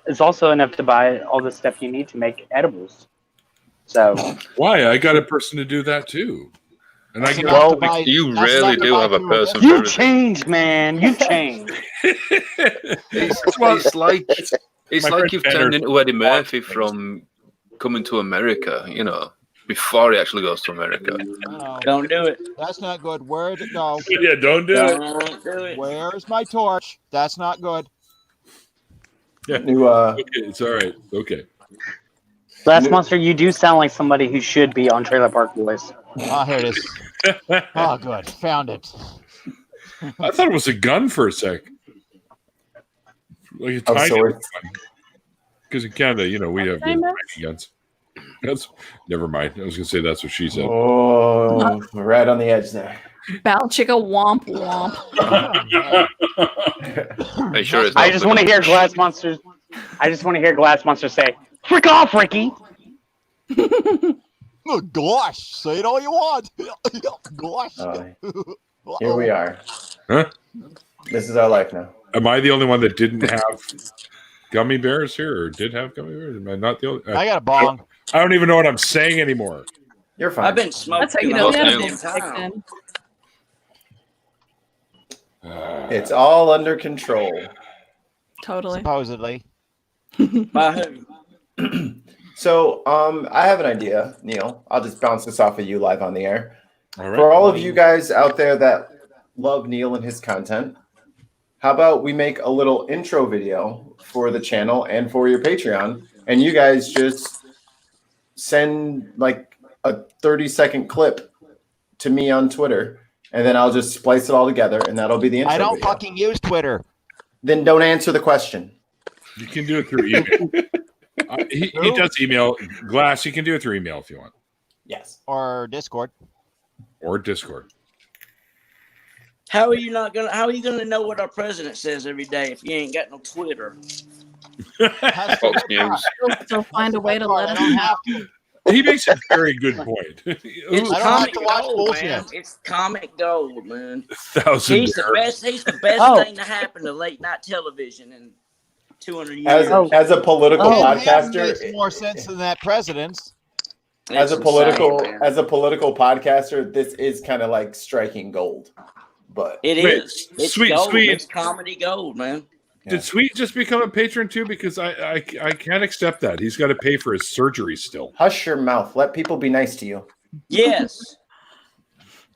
Speaker 14: It's also enough to buy all the stuff you need to make edibles. So
Speaker 1: why? I got a person to do that too, and I get.
Speaker 14: Well,
Speaker 4: you really do have a person.
Speaker 14: You changed, man. You changed.
Speaker 4: It's like
Speaker 1: my friend
Speaker 4: you've
Speaker 1: Benner-
Speaker 4: turned into Eddie Murphy from Coming to America. You know, before he actually goes to America.
Speaker 7: Don't do it.
Speaker 5: That's not good. Where'd it go?
Speaker 1: Yeah, don't do it.
Speaker 7: Don't do it.
Speaker 5: Where's my torch? That's not good.
Speaker 1: Yeah.
Speaker 6: New
Speaker 1: Okay, it's all right. Okay.
Speaker 14: Glass Monster, you do sound like somebody who should be on Trailer Park Boys.
Speaker 5: Oh, here it is. Oh, good. Found it.
Speaker 1: I thought it was a gun for a sec. Like a tiny
Speaker 6: sword.
Speaker 1: gun. Because in Canada, you know, we have tiny guns. That's never mind. I was gonna say that's what she said.
Speaker 6: Oh, right on the edge there.
Speaker 3: Bow chicka womp womp.
Speaker 4: Are you sure it's
Speaker 14: I
Speaker 4: not
Speaker 14: just
Speaker 4: the-
Speaker 14: want to hear Glass Monster. I just want to hear Glass Monster say, "Frick off, Ricky."
Speaker 5: Oh, gosh. Say it all you want. Gosh.
Speaker 6: Here we are.
Speaker 1: Huh?
Speaker 6: This is our life now.
Speaker 1: Am I the only one that didn't have gummy bears here, or did have gummy bears? Am I not the only?
Speaker 5: I got a bong.
Speaker 1: I don't even know what I'm saying anymore.
Speaker 6: You're fine.
Speaker 7: I've been smoking.
Speaker 3: That's how you know the
Speaker 7: the
Speaker 3: edibles
Speaker 7: whole
Speaker 3: kicked
Speaker 7: time.
Speaker 3: in.
Speaker 6: It's all under control.
Speaker 3: Totally.
Speaker 5: Supposedly.
Speaker 7: By who?
Speaker 6: So, I have an idea, Neil. I'll just bounce this off of you live on the air.
Speaker 1: All right.
Speaker 6: For all of you guys out there that love Neil and his content, how about we make a little intro video for the channel and for your Patreon, and you guys just send like a 30-second clip to me on Twitter, and then I'll just splice it all together, and that'll be the intro
Speaker 5: I don't
Speaker 6: video.
Speaker 5: fucking use Twitter.
Speaker 6: Then don't answer the question.
Speaker 1: You can do it through email. He does email. Glass, you can do it through email if you want.
Speaker 6: Yes.
Speaker 5: Or Discord.
Speaker 1: Or Discord.
Speaker 7: How are you gonna know what our president says every day if you ain't got no Twitter?
Speaker 4: Fox News.
Speaker 3: They'll find a way to let us know.
Speaker 1: He makes a very good point.
Speaker 7: It's
Speaker 5: I don't have
Speaker 7: comic
Speaker 5: to watch
Speaker 7: gold,
Speaker 5: bullshit.
Speaker 7: man. It's comic gold, man.
Speaker 1: Thousand
Speaker 7: He's the
Speaker 1: Bear.
Speaker 7: best. He's the best thing to happen to late night television in 200 years.
Speaker 6: As a political
Speaker 5: His
Speaker 6: podcaster,
Speaker 5: makes more sense than that president's.
Speaker 6: as a
Speaker 7: It's
Speaker 6: political
Speaker 7: insane, man.
Speaker 6: as a political podcaster, this is kind of like striking gold. But
Speaker 7: It
Speaker 1: Wait,
Speaker 7: is. It's
Speaker 1: Sweet,
Speaker 7: gold.
Speaker 1: Sweet.
Speaker 7: It's comedy gold, man.
Speaker 1: Did Sweet just become a patron too? Because I can't accept that. He's got to pay for his surgery still.
Speaker 6: hush your mouth. Let people be nice to you.
Speaker 7: Yes.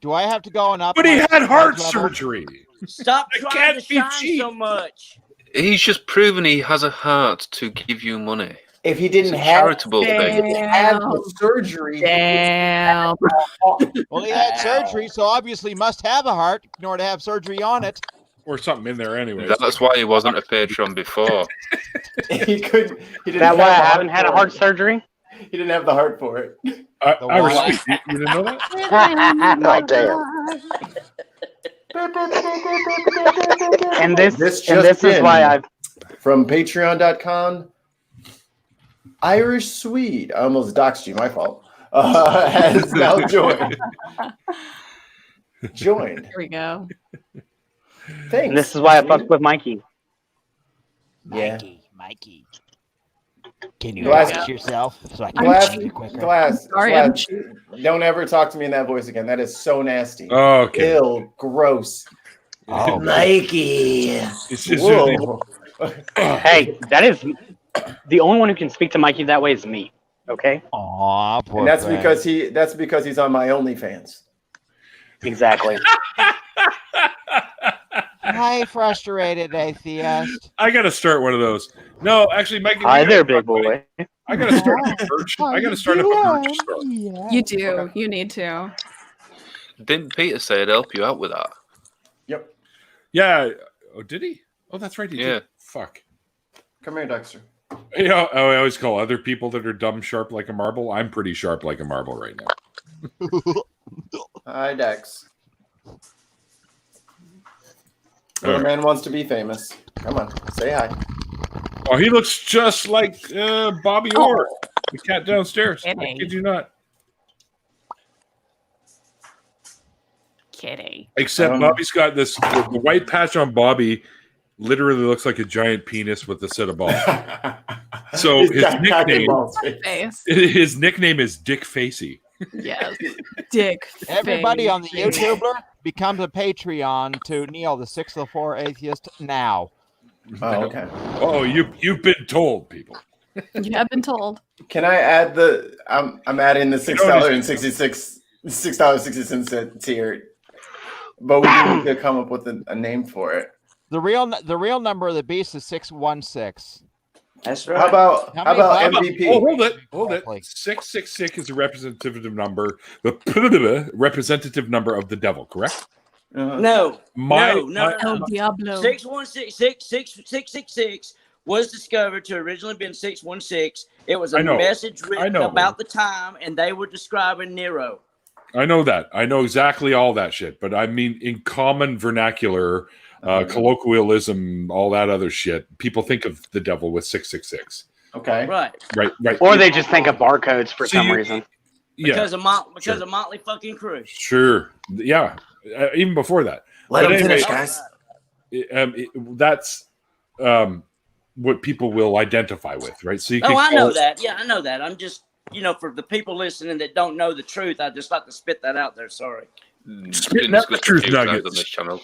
Speaker 5: Do I have to go and up?
Speaker 1: But he
Speaker 5: my
Speaker 1: had heart
Speaker 5: level?
Speaker 1: surgery.
Speaker 7: Stop
Speaker 1: I
Speaker 7: trying
Speaker 1: can't
Speaker 7: to
Speaker 1: be
Speaker 7: shine
Speaker 1: cheap.
Speaker 7: so much.
Speaker 4: He's just proven he has a heart to give you money.
Speaker 6: If he didn't
Speaker 4: It's a
Speaker 6: have,
Speaker 4: charitable
Speaker 6: if he
Speaker 4: thing.
Speaker 6: didn't have the surgery,
Speaker 3: Damn.
Speaker 5: Well, he had surgery, so obviously must have a heart in order to have surgery on it.
Speaker 1: Or something in there anyway.
Speaker 4: That's why he wasn't a patron before.
Speaker 6: he couldn't. He didn't
Speaker 14: That why I
Speaker 6: have the
Speaker 14: haven't had a
Speaker 6: for
Speaker 14: heart
Speaker 6: it.
Speaker 14: surgery?
Speaker 6: He didn't have the heart for it.
Speaker 1: Irish
Speaker 5: why?
Speaker 1: Sweet. You didn't know that?
Speaker 8: Oh, damn.
Speaker 14: And this
Speaker 6: This
Speaker 14: is
Speaker 6: in
Speaker 14: why I've
Speaker 6: from Patreon.com. Irish Swede. I almost doxed you. My fault. Has now joined. Joined.
Speaker 3: Here we go.
Speaker 6: Thanks.
Speaker 14: and this is why I fucked with Mikey.
Speaker 6: Yeah.
Speaker 5: Mikey. Can you
Speaker 6: Glass-
Speaker 5: ask yourself so I can
Speaker 6: Glass,
Speaker 5: answer you quicker?
Speaker 6: glass,
Speaker 3: Sorry, I'm
Speaker 6: glass. Don't ever talk to me in that voice again. That is so nasty.
Speaker 1: Oh, okay.
Speaker 6: Ill, gross.
Speaker 5: Oh,
Speaker 6: Mikey.
Speaker 1: It's just
Speaker 6: Whoa.
Speaker 14: Hey, that is the only one who can speak to Mikey that way is me. Okay?
Speaker 5: Aw, poor
Speaker 6: And that's
Speaker 5: Fred.
Speaker 6: because he's on my OnlyFans.
Speaker 14: Exactly.
Speaker 5: Hi, frustrated atheist.
Speaker 1: I got to start one of those. No, actually, Mikey.
Speaker 14: Hi
Speaker 1: we
Speaker 14: there,
Speaker 1: gotta
Speaker 14: big
Speaker 1: talk, buddy.
Speaker 14: boy.
Speaker 1: I got to start a merch. I got to start up a merch store.
Speaker 3: You do. You need to.
Speaker 4: Didn't Peter say he'd help you out with that?
Speaker 6: Yep.
Speaker 1: Yeah. Oh, did he? Oh, that's right. He
Speaker 4: Yeah.
Speaker 1: did. Fuck.
Speaker 6: Come here, Dexter.
Speaker 1: You know, I always call other people that are dumb sharp like a marble. I'm pretty sharp like a marble right now.
Speaker 6: Hi, Dex.
Speaker 1: All
Speaker 6: The
Speaker 1: right.
Speaker 6: man wants to be famous. Come on, say hi.
Speaker 1: Oh, he looks just like Bobby Orr, the cat downstairs. I
Speaker 3: Kidding.
Speaker 1: kid you not.
Speaker 3: Kidding.
Speaker 1: Except Bobby's got this the white patch on Bobby literally looks like a giant penis with a set of balls. So
Speaker 6: He's
Speaker 1: his
Speaker 6: got cock and
Speaker 1: nickname,
Speaker 6: balls.
Speaker 3: Face.
Speaker 1: his nickname is Dick Facey.
Speaker 3: Yes. Dick.
Speaker 5: Everybody on the
Speaker 3: face.
Speaker 5: YouTuber becomes a Patreon to Neil, the 604 Atheist, now.
Speaker 6: Oh, okay.
Speaker 1: Oh, you've been told, people.
Speaker 3: You have been told.
Speaker 6: Can I add the? I'm adding the $6.60 tier, but we need to come up with a name for it.
Speaker 5: The real number of the beast is 616.
Speaker 7: That's right.
Speaker 6: How about
Speaker 5: How many
Speaker 6: MVP?
Speaker 1: Oh, hold it.
Speaker 5: Exactly.
Speaker 1: 666 is a representative number, the representative number of the devil, correct?
Speaker 7: No.
Speaker 3: El
Speaker 7: No.
Speaker 3: Diablo.
Speaker 7: 666 was discovered to originally been 616. It was a
Speaker 1: I know.
Speaker 7: message written
Speaker 1: know.
Speaker 7: about the time, and they were describing Nero.
Speaker 1: I know that. I know exactly all that shit. But I mean, in common vernacular, colloquialism, all that other shit, people think of the devil with 666.
Speaker 6: Okay.
Speaker 7: Right.
Speaker 1: Right.
Speaker 14: Or they just think of barcodes for
Speaker 1: See,
Speaker 14: some reason.
Speaker 1: Yeah.
Speaker 7: Because of Motley fucking Crue.
Speaker 1: Sure. Yeah. Even before that.
Speaker 13: Let
Speaker 1: But
Speaker 13: him
Speaker 1: anyway,
Speaker 13: finish, guys.
Speaker 1: That's what people will identify with, right? So you can
Speaker 7: Oh, I know
Speaker 1: call-
Speaker 7: that. Yeah, I know that. I'm just, for the people listening that don't know the truth, I just like to spit that out there. Sorry.
Speaker 1: Spitting out the truth nuggets.
Speaker 4: on this channel.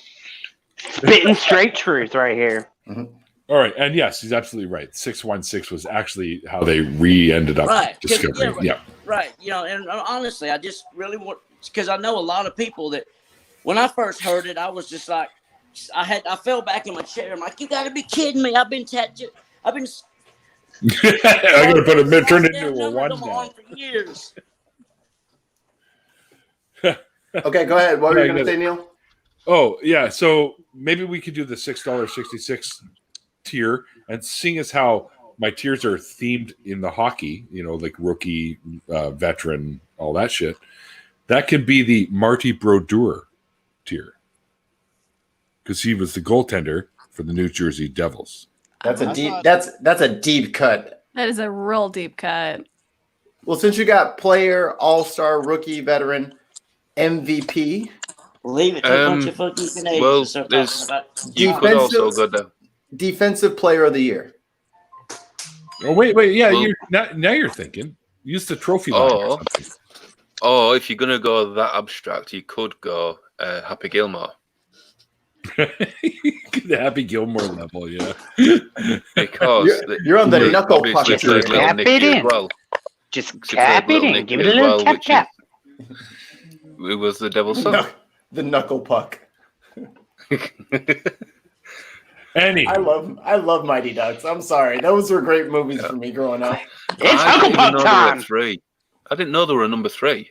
Speaker 14: Spitting straight truth right here.
Speaker 1: All right, and yes, he's absolutely right. 616 was actually how they ended up
Speaker 7: Right. 'Cause,
Speaker 1: discovering. Yeah.
Speaker 7: Right. And honestly, I just really want, because I know a lot of people that when I first heard it, I was just like I fell back in my chair. I'm like, you got to be kidding me! I've been tattooed. I've been.
Speaker 1: I'm gonna put a turn into a one now.
Speaker 7: For years.
Speaker 6: Okay, go ahead. What were you gonna say, Neil?
Speaker 1: Oh yeah, so maybe we could do the $6.66 tier, and seeing as how my tiers are themed in the hockey, like rookie, veteran, all that shit, that could be the Marty Brodeur tier because he was the goaltender for the New Jersey Devils.
Speaker 6: That's a deep. That's a deep cut.
Speaker 3: That is a real deep cut.
Speaker 6: Well, since you got player, all-star, rookie, veteran, MVP.
Speaker 7: Leave it to a bunch of fucking Canadians.
Speaker 4: Well, you could also go down.
Speaker 6: Defensive player of the year.
Speaker 1: Oh wait, yeah. Well, now you're thinking. Use the trophy line.
Speaker 4: If you're gonna go that abstract, you could go Happy Gilmore.
Speaker 1: The Happy Gilmore level, yeah.
Speaker 4: Because
Speaker 6: you're on the knuckle puck.
Speaker 4: Just cap it in. Well.
Speaker 14: Just cap it in. Give it a little tap.
Speaker 4: It was the Devil's Son.
Speaker 6: The knuckle puck.
Speaker 1: Annie.
Speaker 6: I love Mighty Ducks. I'm sorry. Those were great movies for me growing up.
Speaker 14: It's Knuckle Puck time.
Speaker 4: I didn't know there were a number 3.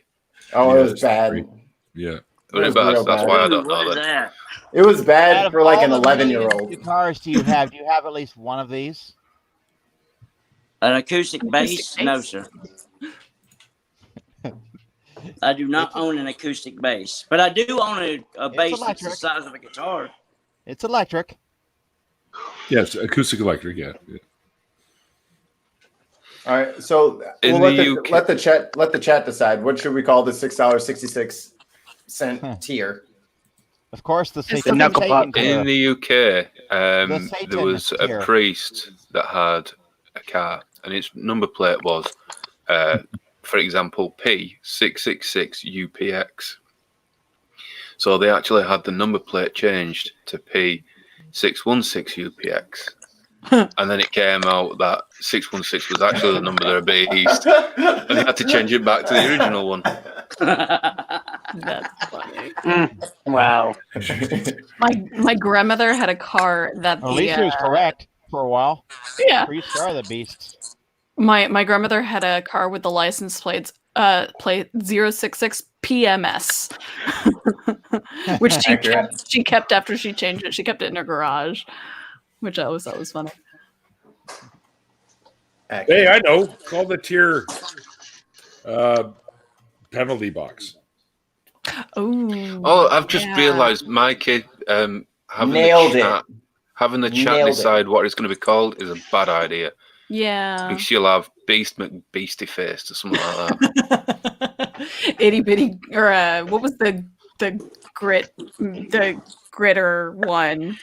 Speaker 6: Oh, it was bad.
Speaker 1: Yeah.
Speaker 4: That's why I don't know that.
Speaker 6: It was bad for like an 11-year-old.
Speaker 5: Guitars do you have? Do you have at least one of these?
Speaker 7: An acoustic bass? No, sir. I do not own an acoustic bass, but I do own a bass that's the size of a guitar.
Speaker 5: It's electric.
Speaker 1: Yes, acoustic electric. Yeah.
Speaker 6: All right, so we'll let the chat decide. What should we call the $6.66 tier?
Speaker 5: Of course, the
Speaker 14: knuckle puck.
Speaker 4: In the UK, there was a priest that had a car, and its number plate was, for example, P666 UPX. So they actually had the number plate changed to P616 UPX. And then it came out that 616 was actually the number they're based, and they had to change it back to the original one.
Speaker 3: That's funny.
Speaker 14: Wow.
Speaker 3: My grandmother had a car that
Speaker 5: at least it was correct for a while.
Speaker 3: Yeah.
Speaker 5: Priests are the beasts.
Speaker 3: My grandmother had a car with the license plate 066 PMS, which she kept after she changed it. She kept it in her garage, which I always thought was funny.
Speaker 1: Hey, I know. Call the tier penalty box.
Speaker 3: Oh,
Speaker 4: I've just realised my kid having the chat decide what it's going to be called is a bad idea.
Speaker 3: Yeah,
Speaker 4: because she'll have Beast McBeastie Faced or something like that.
Speaker 3: Itty bitty, or what was the gritter one?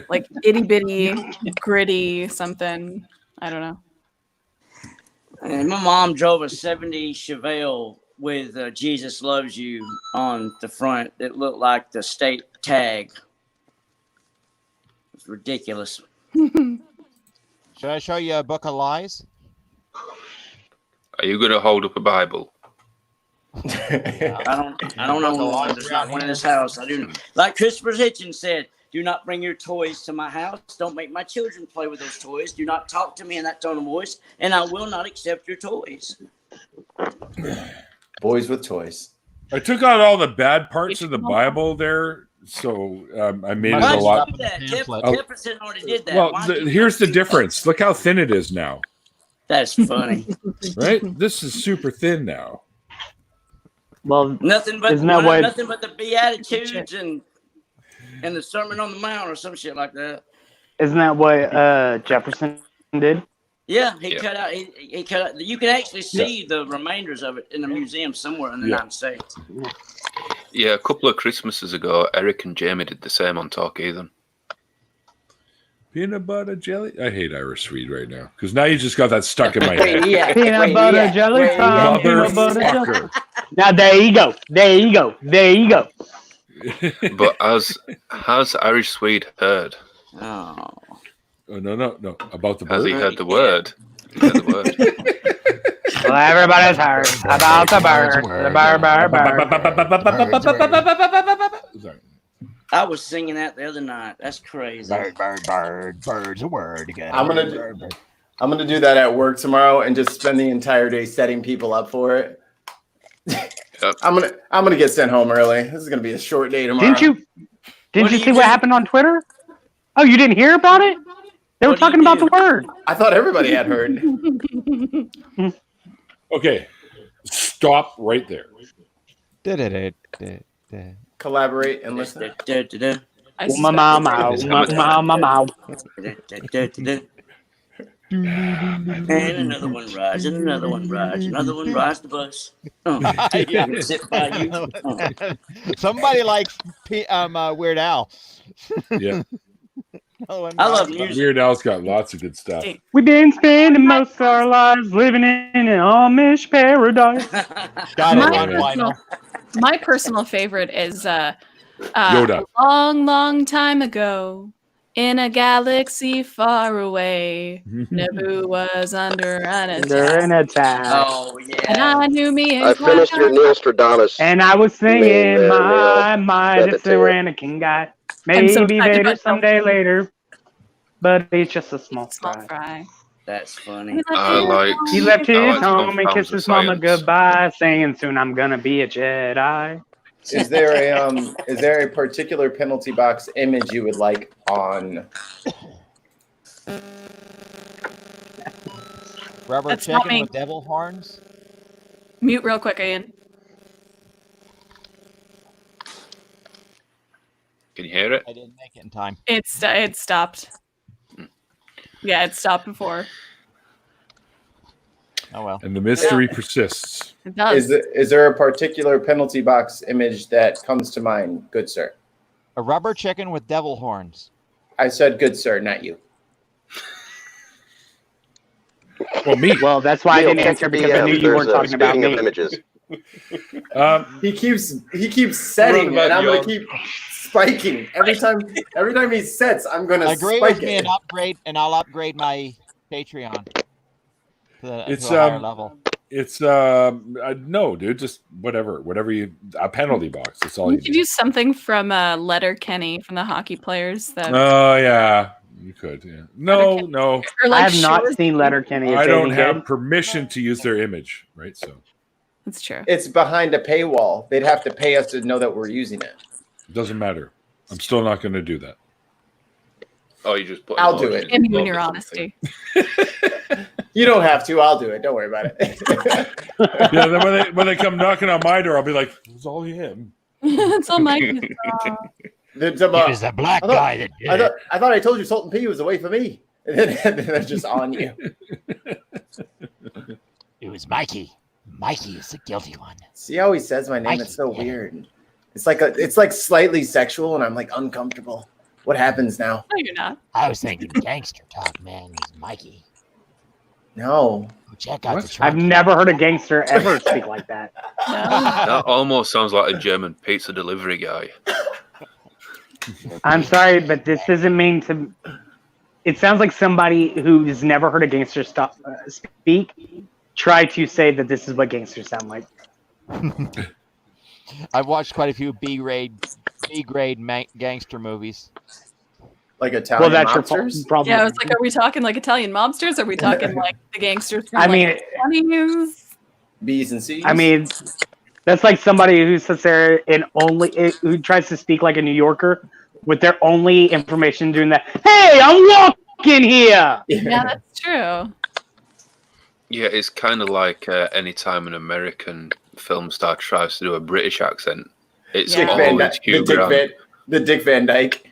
Speaker 3: Like itty bitty, gritty something. I don't know.
Speaker 7: And my mom drove a 70 Chevelle with Jesus Loves You on the front. It looked like the state tag. It's ridiculous.
Speaker 5: Should I show you a book of lies?
Speaker 4: Are you going to hold up a Bible?
Speaker 7: I don't know one. There's not one in this house. I do. Like Christopher Hitchens said, do not bring your toys to my house. Don't make my children play with those toys. Do not talk to me in that tone of voice, and I will not accept your toys.
Speaker 6: Boys with toys.
Speaker 1: I took out all the bad parts of the Bible there, so I made it a lot.
Speaker 7: Jefferson already did that.
Speaker 1: Well, here's the difference. Look how thin it is now.
Speaker 7: That's funny.
Speaker 1: Right? This is super thin now.
Speaker 14: Well,
Speaker 7: nothing but the Beatitudes and the Sermon on the Mount or some shit like that.
Speaker 14: Isn't that what Jefferson did?
Speaker 7: Yeah, he cut out. He cut out. You can actually see the remainders of it in a museum somewhere in the United States.
Speaker 4: Yeah, a couple of Christmases ago, Eric and Jamie did the same on Talk Ethan.
Speaker 1: Peanut butter jelly. I hate Irish Swede right now because now you just got that stuck in my head.
Speaker 14: Peanut butter jelly time. Peanut butter jelly. Now there you go. There you go. There you go.
Speaker 4: But has Irish Swede heard?
Speaker 7: Oh
Speaker 1: no. About the bird.
Speaker 4: Has he heard the word? He heard the word.
Speaker 14: Well, everybody's heard about the bird. The bird.
Speaker 1: Sorry.
Speaker 7: I was singing that the other night. That's crazy.
Speaker 5: Bird's a word again.
Speaker 6: I'm gonna do that at work tomorrow and just spend the entire day setting people up for it. I'm gonna get sent home early. This is gonna be a short day tomorrow.
Speaker 14: Did you see what happened on Twitter? Oh, you didn't hear about it? They were talking about the word.
Speaker 6: I thought everybody had heard.
Speaker 1: Okay, stop right there.
Speaker 6: Collaborate and listen.
Speaker 7: And another one rides, and another one rides, another one rides the bus. Sit by you.
Speaker 5: Somebody likes Weird Al.
Speaker 1: Yeah.
Speaker 7: I love music.
Speaker 1: Weird Al's got lots of good stuff.
Speaker 14: We've been spending most of our lives living in an Amish paradise.
Speaker 3: My personal favorite is
Speaker 1: Yoda.
Speaker 3: A long, long time ago, in a galaxy far away, Naboo was under an attack.
Speaker 7: Oh, yeah.
Speaker 3: And I knew me
Speaker 8: I
Speaker 3: and
Speaker 8: finished your Nostradamus.
Speaker 14: And I was singing my
Speaker 8: Neil.
Speaker 14: it's the Anakin guy. Maybe Vader someday later, but he's just a small fry.
Speaker 7: That's funny.
Speaker 14: He left his home and kissed his mama goodbye, saying soon I'm gonna be a Jedi.
Speaker 6: Is there a particular penalty box image you would like on?
Speaker 5: Rubber
Speaker 3: That's not
Speaker 5: chicken
Speaker 3: me.
Speaker 5: with devil horns.
Speaker 3: Mute real quick, Ian.
Speaker 4: Can you hear it?
Speaker 5: I didn't make it in time.
Speaker 3: It stopped. Yeah, it stopped before.
Speaker 5: Oh well.
Speaker 1: And the mystery persists.
Speaker 3: It does.
Speaker 6: Is there a particular penalty box image that comes to mind, good sir?
Speaker 5: A rubber chicken with devil horns.
Speaker 6: I said good sir, not you.
Speaker 1: Well, me.
Speaker 14: Well, that's why I didn't answer, because I knew you weren't talking about me.
Speaker 8: Images.
Speaker 6: He keeps setting, and I'm gonna keep spiking every time he sets. I'm gonna
Speaker 5: Agree
Speaker 6: spike
Speaker 5: with me
Speaker 6: it.
Speaker 5: and I'll upgrade my Patreon to
Speaker 1: It's
Speaker 5: a higher level.
Speaker 1: It's no, dude, just whatever you a penalty box. That's all
Speaker 3: You
Speaker 1: you
Speaker 3: could
Speaker 1: do.
Speaker 3: use something from Letterkenny from the hockey players. That
Speaker 1: Oh yeah, you could. Yeah. No.
Speaker 3: Or like
Speaker 14: I have not
Speaker 3: short-
Speaker 14: seen Letterkenny.
Speaker 1: I don't have permission to use their image, right? So
Speaker 3: That's true.
Speaker 6: It's behind a paywall. They'd have to pay us to know that we're using it.
Speaker 1: it doesn't matter. I'm still not going to do that.
Speaker 4: Oh, you just put.
Speaker 6: I'll do it.
Speaker 3: Give you your honesty.
Speaker 6: You don't have to. I'll do it. Don't worry about it.
Speaker 1: Yeah, then when they come knocking on my door, I'll be like, "It's all him."
Speaker 3: It's all my
Speaker 5: It was the black guy that did it.
Speaker 6: I thought I told you Sultan P was away from me. And then they're just on you.
Speaker 10: It was Mikey. Mikey is the guilty one.
Speaker 6: See how he says my name?
Speaker 10: Mikey,
Speaker 6: It's so weird. It's like slightly sexual, and I'm like uncomfortable. What happens now?
Speaker 3: No, you're not.
Speaker 10: I was thinking gangster talk, man. He's Mikey.
Speaker 6: No.
Speaker 10: Check out the truck.
Speaker 14: I've never heard a gangster ever speak like that.
Speaker 4: That almost sounds like a German pizza delivery guy.
Speaker 14: I'm sorry, but this doesn't mean to. It sounds like somebody who's never heard a gangster speak try to say that this is what gangsters sound like.
Speaker 5: I've watched quite a few B-grade gangster movies.
Speaker 6: Like Italian mobsters?
Speaker 14: your problem.
Speaker 3: Yeah, I was like, are we talking like Italian mobsters? Or are we talking like the gangsters from
Speaker 14: I mean,
Speaker 3: like, 20s?
Speaker 6: B's and C's?
Speaker 14: I mean, that's like somebody who sits there and who tries to speak like a New Yorker with their only information doing that. Hey, I'm walking here.
Speaker 3: Yeah, that's true.
Speaker 4: Yeah, it's kind of like any time an American film star tries to do a British accent. It's always Hugh Grant.
Speaker 6: The Dick Van Dyke.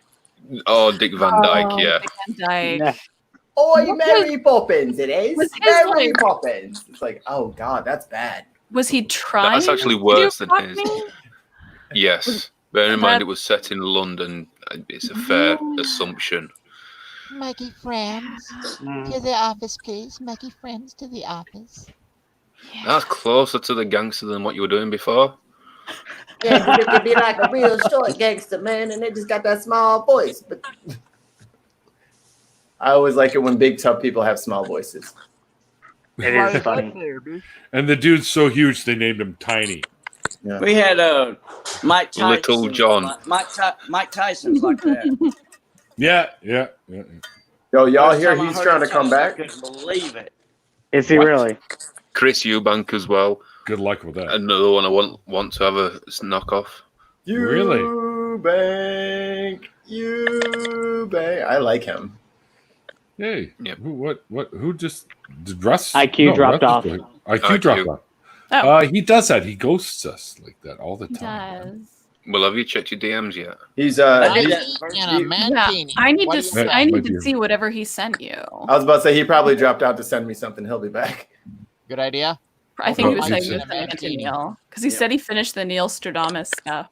Speaker 4: Oh, Dick Van Dyke, yeah.
Speaker 3: Dick Van Dyke.
Speaker 6: Oh, Mary Poppins, it is.
Speaker 3: Was his,
Speaker 6: Mary
Speaker 3: like-
Speaker 6: Poppins. It's like, oh God, that's bad.
Speaker 3: Was he trying?
Speaker 4: That's actually
Speaker 3: to
Speaker 4: worse
Speaker 3: do
Speaker 4: than his.
Speaker 3: Cockney?
Speaker 4: Yes. Bear in mind it was set in London. It's a fair assumption.
Speaker 10: Mikey friends to the office, please. Mikey friends to the office.
Speaker 4: That's closer to the gangster than what you were doing before.
Speaker 6: Yeah, but it could be like a real short gangster, man, and they just got that small voice. But I always like it when big, tough people have small voices.
Speaker 14: It is funny.
Speaker 1: And the dude's so huge they named him Tiny.
Speaker 6: Yeah.
Speaker 7: We had Mike Tyson.
Speaker 4: Little John.
Speaker 7: Mike Tyson's like that.
Speaker 1: Yeah.
Speaker 6: Yo, y'all
Speaker 7: First
Speaker 6: hear
Speaker 7: time I
Speaker 6: he's
Speaker 7: heard
Speaker 6: trying to
Speaker 7: it,
Speaker 6: come
Speaker 7: I
Speaker 6: back?
Speaker 7: couldn't believe it.
Speaker 14: Is he really?
Speaker 4: Chris Eubank as well.
Speaker 1: Good luck with that.
Speaker 4: Another one I want to have a knockoff.
Speaker 1: Really?
Speaker 6: Eubank. I like him.
Speaker 1: Hey.
Speaker 4: Yep.
Speaker 1: Who just did Russ?
Speaker 14: IQ dropped off.
Speaker 1: IQ dropped off.
Speaker 3: Oh.
Speaker 1: He does that. He ghosts us like that all the
Speaker 3: He
Speaker 1: time.
Speaker 3: does.
Speaker 4: Well, have you checked your DMs yet?
Speaker 6: He's
Speaker 3: Yeah, I need to see whatever he sent you.
Speaker 6: I was about to say he probably dropped out to send me something. He'll be back.
Speaker 5: Good idea.
Speaker 3: I think he was saying
Speaker 6: he's-
Speaker 3: he was sending it to Neil because he said he finished the Neil Stradamus stuff.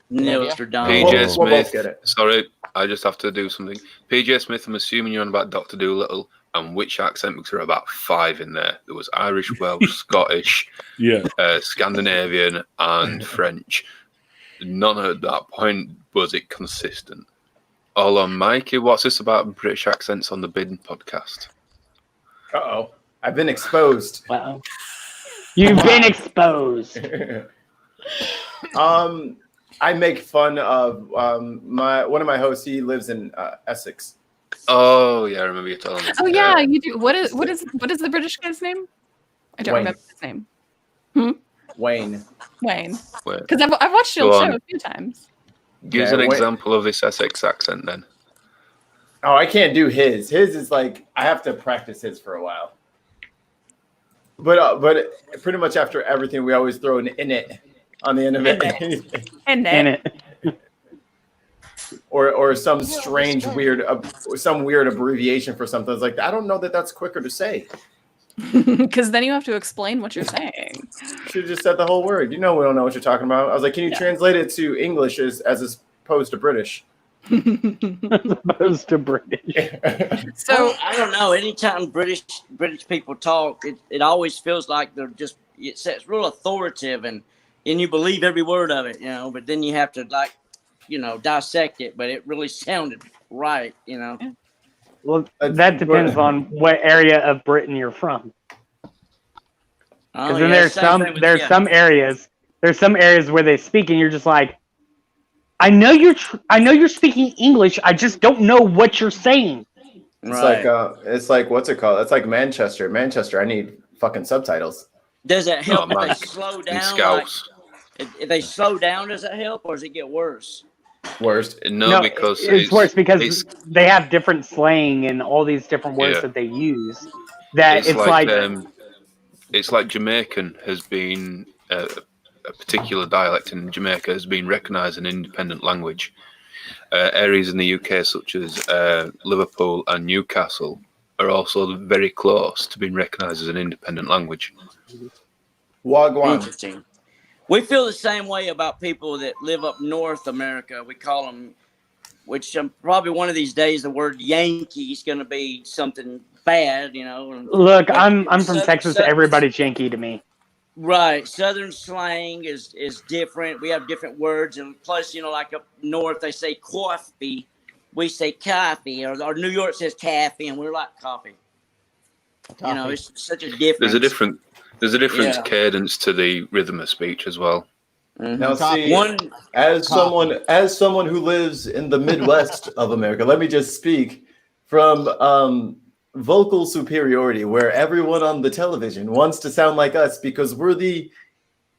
Speaker 7: Neil Stradamus.
Speaker 4: PJ
Speaker 6: We'll both
Speaker 4: Smith.
Speaker 6: get it.
Speaker 4: Sorry, I just have to do something. PJ Smith, I'm assuming you're on about Dr. Dolittle. And which accent? Because there are about 5 in there. There was Irish, Welsh, Scottish, Scandinavian, and French. None at that point was it consistent. Hold on, Mikey, what's this about British accents on the Bidden podcast?
Speaker 6: Uh-oh. I've been exposed.
Speaker 14: Wow. You've been exposed.
Speaker 6: I make fun of one of my hosts. He lives in Essex.
Speaker 4: Oh yeah, I remember you telling me.
Speaker 3: Oh yeah, you do. What is the British guy's name? I don't
Speaker 6: Wayne.
Speaker 3: remember his name.
Speaker 6: Wayne.
Speaker 3: Wayne. Because I've watched your
Speaker 4: Go
Speaker 3: show
Speaker 4: on.
Speaker 3: a few times.
Speaker 4: Give us
Speaker 6: Yeah,
Speaker 4: an
Speaker 6: Wayne-
Speaker 4: example of this Essex accent then.
Speaker 6: Oh, I can't do his. His is like I have to practice his for a while. But pretty much after everything, we always throw an "in it" on the end of it.
Speaker 3: And
Speaker 14: In it.
Speaker 6: or some strange weird abbreviation for something. It's like I don't know that's quicker to say.
Speaker 3: Because then you have to explain what you're saying.
Speaker 6: Should have just said the whole word. You know we don't know what you're talking about. I was like, can you translate it to English as opposed to British?
Speaker 14: As opposed to British.
Speaker 7: So I don't know. Anytime British people talk, it always feels like they're just it's real authoritative and you believe every word of it, But then you have to dissect it. But it really sounded right,
Speaker 14: Well, that depends on what area of Britain you're from. Because then there's some areas where they speak and you're just like, I know you're speaking English. I just don't know what you're saying.
Speaker 6: It's like what's it called? It's like Manchester. I need fucking subtitles.
Speaker 7: Does it help if they
Speaker 4: Mike
Speaker 7: slow
Speaker 4: and
Speaker 7: down?
Speaker 4: Scouse.
Speaker 7: If they slow down, does it help or does it get worse?
Speaker 6: Worst.
Speaker 4: No, because
Speaker 14: it's worse because they have different slang and all these different words that they use. That
Speaker 4: it's like Jamaican has been a particular dialect in Jamaica has been recognised as an independent language. Areas in the UK such as Liverpool and Newcastle are also very close to being recognised as an independent language.
Speaker 6: Wagwan.
Speaker 7: Interesting. We feel the same way about people that live up North America. We call them, which probably one of these days the word Yankee is going to be something bad,
Speaker 14: Look, I'm from Texas. Everybody's Yankee to me.
Speaker 7: Right. Southern slang is different. We have different words. And plus, like up north, they say coffee. We say coffee. Or New York says caffee, and we're like coffee. It's such a difference.
Speaker 4: There's a different cadence to the rhythm of speech as well.
Speaker 7: Mm-hmm.
Speaker 6: Now, see, as someone who lives in the Midwest of America, let me just speak from vocal superiority, where everyone on the television wants to sound like us because we're the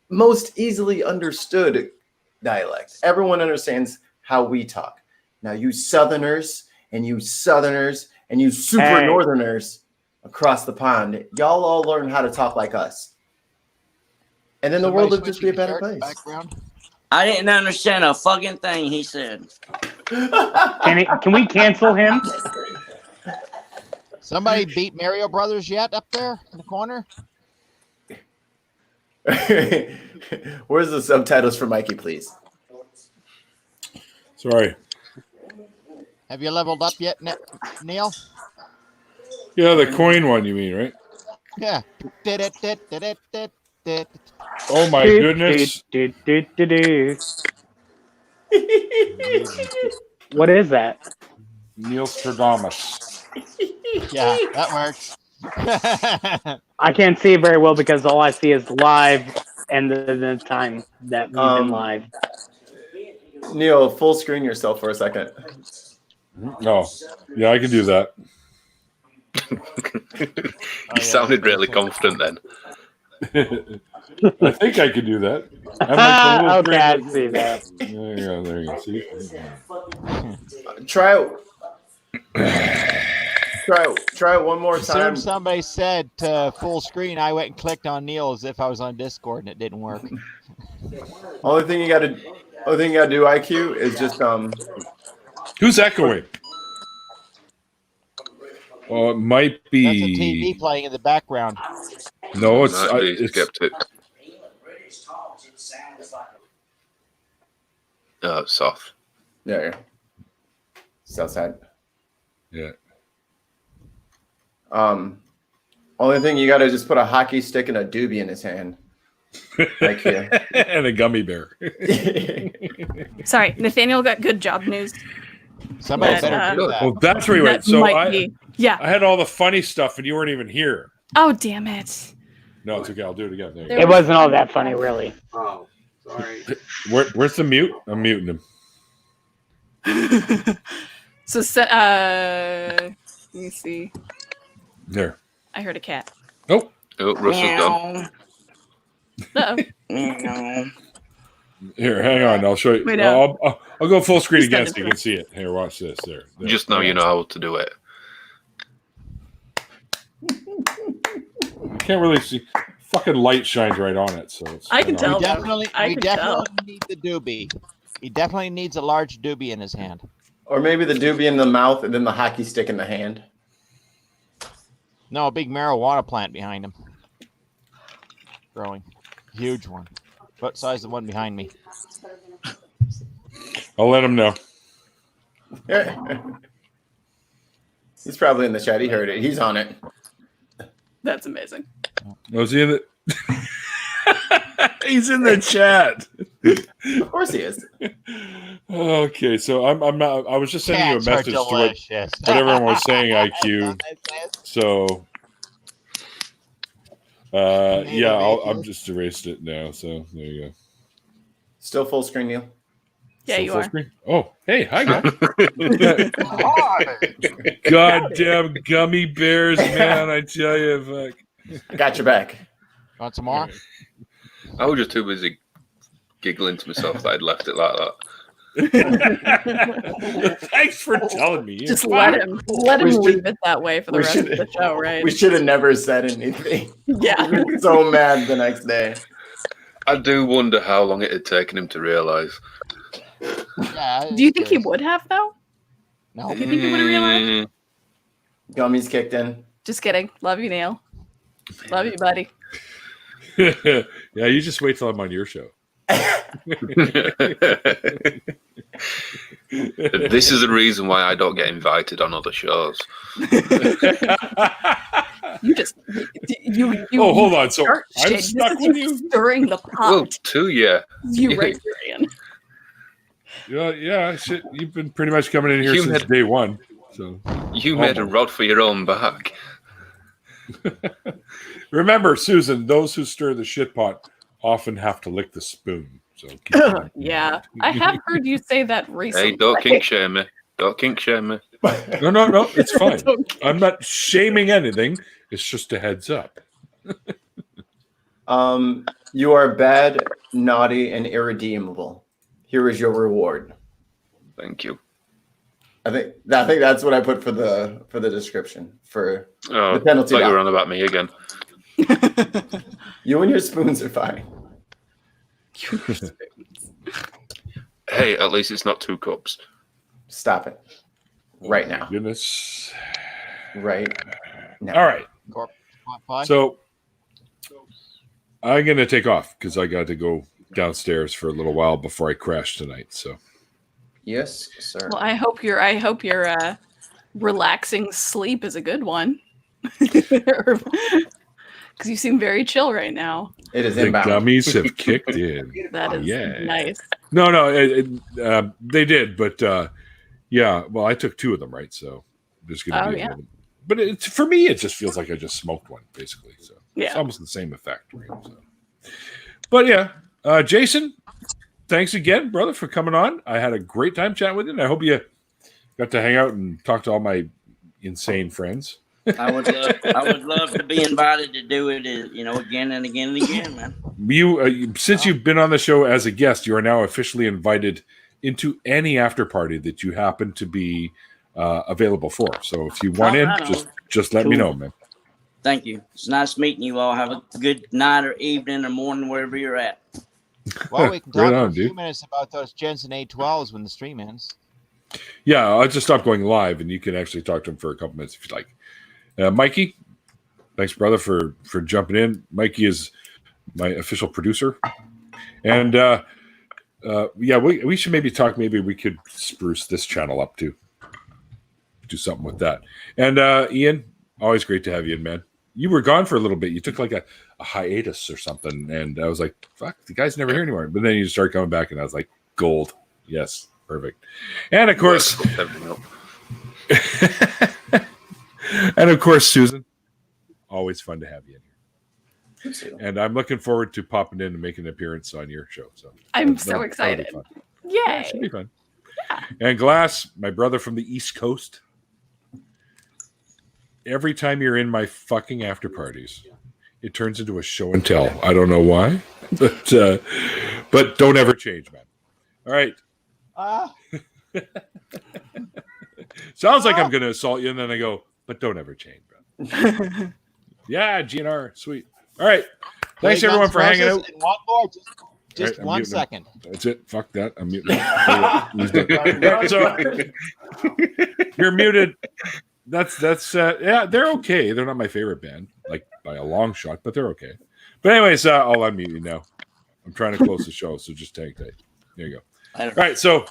Speaker 6: most easily understood dialect. Everyone understands how we talk. Now, you Southerners and you super Northerners across the pond, y'all all learn how to talk like us. And then the world would just be a better place.
Speaker 7: I didn't understand a fucking thing he said.
Speaker 14: Can we cancel him?
Speaker 5: Somebody beat Mario Brothers yet up there in the corner?
Speaker 6: Where's the subtitles for Mikey, please?
Speaker 1: Sorry.
Speaker 5: Have you leveled up yet, Neil?
Speaker 1: Yeah, the coin one, you mean, right?
Speaker 5: Yeah.
Speaker 1: Oh my goodness.
Speaker 14: What is that?
Speaker 1: Neil Stradamus.
Speaker 5: Yeah, that works.
Speaker 14: I can't see it very well because all I see is live and the time that we've been live.
Speaker 6: Neil, full screen yourself for a second.
Speaker 1: Oh, yeah, I can do that.
Speaker 4: You sounded really confident then.
Speaker 1: I think I can do that.
Speaker 14: Okay, I see that.
Speaker 1: There you go. See?
Speaker 6: Try it one more
Speaker 5: As soon
Speaker 6: time.
Speaker 5: as somebody said full screen, I went and clicked on Neil as if I was on Discord, and it didn't work.
Speaker 6: Only thing you gotta do, IQ, is just
Speaker 1: Who's echoing? Oh, it might be.
Speaker 5: That's a TV playing in the background.
Speaker 1: No, it's
Speaker 4: Skeptic. Soft.
Speaker 6: Yeah. South side.
Speaker 1: Yeah.
Speaker 6: Only thing you gotta just put a hockey stick and a doobie in his hand. Like here.
Speaker 1: And a gummy bear.
Speaker 3: Sorry, Nathaniel got good job news.
Speaker 5: Somebody better do that.
Speaker 1: Well, that's where we went. So I had all the funny stuff and you weren't even here.
Speaker 3: Oh, damn it.
Speaker 1: No, it's okay. I'll do it again. There you
Speaker 14: It
Speaker 1: go.
Speaker 14: wasn't all that funny, really.
Speaker 11: Oh, sorry.
Speaker 1: Where's the mute? I'm muting him.
Speaker 3: So, let me see.
Speaker 1: There.
Speaker 3: I heard a cat.
Speaker 1: Oh.
Speaker 4: Oh, Russell's gone.
Speaker 3: Uh-oh.
Speaker 1: Here, hang on. I'll show you.
Speaker 3: Wait, no.
Speaker 1: I'll go full screen again so you can see it. Here, watch this. There.
Speaker 4: Just now you know how to do it.
Speaker 1: You can't really see. Fucking light shines right on it, so it's
Speaker 3: I can tell.
Speaker 5: We definitely
Speaker 3: tell.
Speaker 5: need the doobie. He definitely needs a large doobie in his hand.
Speaker 6: Or maybe the doobie in the mouth and then the hockey stick in the hand.
Speaker 5: No, a big marijuana plant behind him. Growing. Huge one. What size the one behind me?
Speaker 1: I'll let him know.
Speaker 6: He's probably in the chat. He heard it. He's on it.
Speaker 3: That's amazing.
Speaker 1: Was he in the? He's in the chat.
Speaker 6: Of course he is.
Speaker 1: Okay, so I'm not. I was just sending
Speaker 5: Cats
Speaker 1: you a
Speaker 5: are
Speaker 1: message to
Speaker 5: delicious.
Speaker 1: what everyone was saying. IQ. So, yeah, I'm just erased it now. So there you go.
Speaker 6: Still full screen, Neil.
Speaker 3: Yeah,
Speaker 1: Still
Speaker 3: you
Speaker 1: full
Speaker 3: are.
Speaker 1: Screen? Oh, hey, hi guys. Goddamn gummy bears, man! I tell you, fuck.
Speaker 6: I got your back.
Speaker 5: Want some more?
Speaker 4: I was just too busy giggling to myself that I'd left it like that.
Speaker 1: Thanks for telling me.
Speaker 3: Just let him leave it that way for the rest of the show, right?
Speaker 6: We should have never said anything.
Speaker 3: Yeah.
Speaker 6: We were so mad the next day.
Speaker 4: I do wonder how long it had taken him to realise.
Speaker 5: Yeah,
Speaker 3: Do you think he would have, though?
Speaker 5: No.
Speaker 3: Do you think he would have realized?
Speaker 6: Gummies kicked in.
Speaker 3: Just kidding. Love you, Neil. Love you, buddy.
Speaker 1: Yeah, you just wait till I'm on your show.
Speaker 4: This is the reason why I don't get invited on other shows.
Speaker 3: You
Speaker 1: Oh, hold on. So
Speaker 3: start
Speaker 1: I'm
Speaker 3: shit.
Speaker 1: stuck
Speaker 3: This is
Speaker 1: with
Speaker 3: you
Speaker 1: you.
Speaker 3: stirring the pot.
Speaker 4: Well, too, yeah.
Speaker 3: You Rayurian.
Speaker 1: Yeah. Shit, you've been pretty much coming in here
Speaker 4: You
Speaker 1: since
Speaker 4: had-
Speaker 1: day one. So
Speaker 4: You made a rod for your own back.
Speaker 1: remember, Susan, those who stir the shit pot often have to lick the spoon. So keep that.
Speaker 3: Yeah, I have heard you say that recently.
Speaker 4: Hey, don't kink shame me. Don't kink shame me.
Speaker 1: No, it's fine. I'm not shaming anything. It's just a heads up.
Speaker 6: You are bad, naughty, and irredeemable. Here is your reward.
Speaker 4: Thank you.
Speaker 6: I think that's what I put for the description for
Speaker 4: Oh,
Speaker 6: the penalty.
Speaker 4: I thought you were on about me again.
Speaker 6: You and your spoons are fine.
Speaker 4: Hey, at least it's not 2 cups.
Speaker 6: Stop it. Right now.
Speaker 1: Goodness.
Speaker 6: Right now.
Speaker 1: All right.
Speaker 5: Pie?
Speaker 1: So I'm gonna take off because I got to go downstairs for a little while before I crash tonight. So
Speaker 6: Yes, sir.
Speaker 3: Well, I hope your relaxing sleep is a good one. Because you seem very chill right now.
Speaker 6: It is
Speaker 1: the
Speaker 6: inbound.
Speaker 1: gummies have kicked in.
Speaker 3: That is nice.
Speaker 1: No, they did, but yeah. Well, I took 2 of them, right? So there's gonna be. But for me, it just feels like I just smoked one, basically. So it's almost the same effect, right? So. But yeah, Jason, thanks again, brother, for coming on. I had a great time chatting with you, and I hope you got to hang out and talk to all my insane friends.
Speaker 7: I would love to be invited to do it, again and again and again, man.
Speaker 1: Since you've been on the show as a guest, you are now officially invited into any after party that you happen to be available for. So if you want in, just let me know, man.
Speaker 7: Thank you. It's nice meeting you all. Have a good night or evening or morning wherever you're at.
Speaker 5: Well, we can talk for a few minutes about those Jensen A12s when the stream ends.
Speaker 1: Yeah, I'll just stop going live, and you can actually talk to him for a couple minutes if you'd like. Mikey, thanks, brother, for jumping in. Mikey is my official producer. And we should maybe talk. Maybe we could spruce this channel up too. Do something with that. And Ian, always great to have you in, man. You were gone for a little bit. You took like a hiatus or something. And I was like, fuck, the guy's never here anymore. But then you start coming back, and I was like, gold. Yes, perfect. And of course, Susan, always fun to have you in here. And I'm looking forward to popping in and making an appearance on your show. So
Speaker 3: I'm so excited. Yay.
Speaker 1: Yeah, it should be fun. Yeah. And Glass, my brother from the East Coast. Every time you're in my fucking after parties, it turns into a show and tell. I don't know why, but don't ever change, man. All right. Sounds like I'm going to assault you, and then I go, but don't ever change, bro. Yeah, GNR, sweet. All right. Thanks, everyone, for hanging out.
Speaker 5: One more, just
Speaker 1: right,
Speaker 5: 1 second.
Speaker 1: That's it. Fuck that. I'm muting. So, you're muted. That's yeah, they're okay. They're not my favorite band, like by a long shot, but they're okay. But anyways, I'll unmute you now. I'm trying to close the show, so just hang tight. There you go. All right, so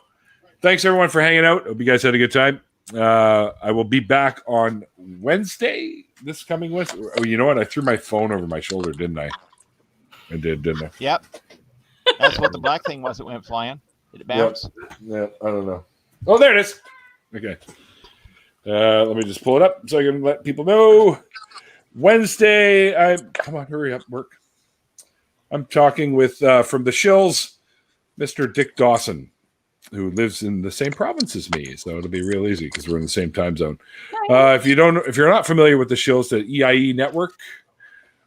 Speaker 1: thanks everyone for hanging out. Hope you guys had a good time. I will be back on Wednesday, this coming Wednesday. Oh, you know what? I threw my phone over my shoulder, didn't I? I did, didn't I?
Speaker 5: Yep. That's what the black thing was that went flying. Did it bounce?
Speaker 1: Yeah, I don't know. Oh, there it is. Okay. Let me just pull it up so I can let people know. Wednesday, come on, hurry up, work. I'm talking with from the Shills, Mr. Dick Dawson, who lives in the same province as me, so it'll be real easy because we're in the same time zone. If you're not familiar with the Shills, the EIE network,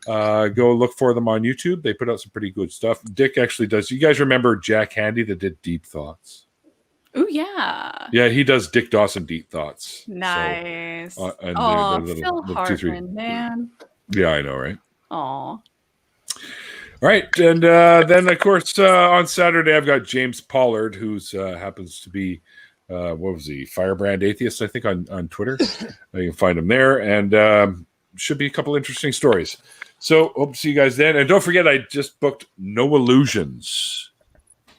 Speaker 1: go look for them on YouTube. They put out some pretty good stuff. Dick actually does. You guys remember Jack Handy that did Deep Thoughts?
Speaker 3: Oh yeah.
Speaker 1: Yeah, he does Dick Dawson Deep Thoughts.
Speaker 3: Nice.
Speaker 1: So,
Speaker 3: Phil Hartman, man.
Speaker 1: Yeah, I know, right?
Speaker 3: Aw.
Speaker 1: All right, and then of course on Saturday I've got James Pollard, who's happens to be what was he? Firebrand Atheist, I think, on Twitter. You can find him there, and should be a couple interesting stories. So hope to see you guys then, and don't forget I just booked No Illusions.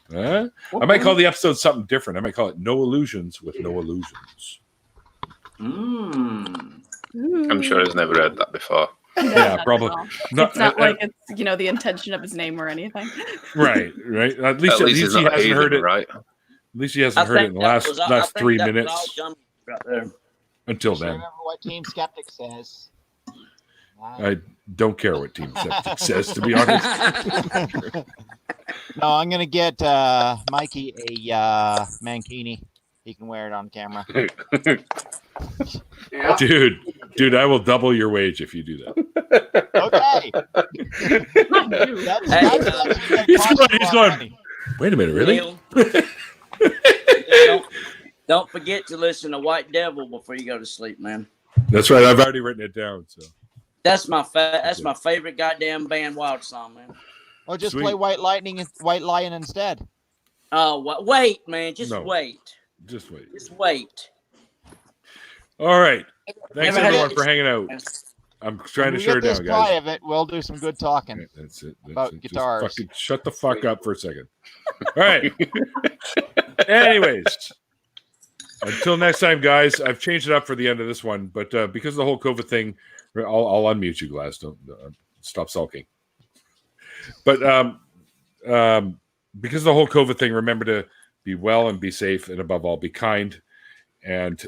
Speaker 1: I might call the episode something different. I might call it No Illusions with No Illusions.
Speaker 4: I'm sure he's never heard that before.
Speaker 1: Yeah, probably.
Speaker 3: It's not like it's the intention of his name or anything.
Speaker 1: Right. At least he hasn't heard it.
Speaker 4: Right.
Speaker 1: At least he hasn't heard it in the last 3 minutes.
Speaker 7: Right
Speaker 1: until
Speaker 5: Just
Speaker 1: then.
Speaker 5: remember what Team Skeptic says.
Speaker 1: I don't care what Team Skeptic says, to be honest.
Speaker 5: No, I'm gonna get Mikey a mankini. He can wear it on camera.
Speaker 1: Dude, I will double your wage if you do that.
Speaker 5: Okay.
Speaker 1: He's going. Wait a minute, really?
Speaker 7: Don't forget to listen to White Devil before you go to sleep, man.
Speaker 1: That's right. I've already written it down. So
Speaker 7: that's my favorite goddamn band Wild Song, man.
Speaker 5: Or just play White Lion instead.
Speaker 7: Oh, wait, man. Just wait.
Speaker 1: Just wait.
Speaker 7: Just wait.
Speaker 1: All right. Thanks everyone for hanging out. I'm trying to shut it down, guys.
Speaker 5: Of it, we'll do some good talking.
Speaker 1: That's it.
Speaker 5: About guitars.
Speaker 1: Shut the fuck up for a second. All right. Anyways, until next time, guys. I've changed it up for the end of this one, but because of the whole COVID thing, I'll unmute you, Glass. Don't stop sulking. But because of the whole COVID thing, remember to be well and be safe, and above all, be kind. And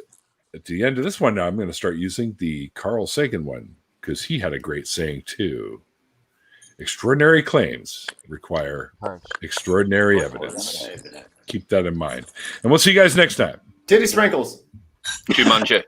Speaker 1: at the end of this one now, I'm going to start using the Carl Sagan one because he had a great saying too. extraordinary claims require extraordinary evidence. Keep that in mind. And we'll see you guys next time.
Speaker 6: Titty sprinkles.
Speaker 4: Jumanji.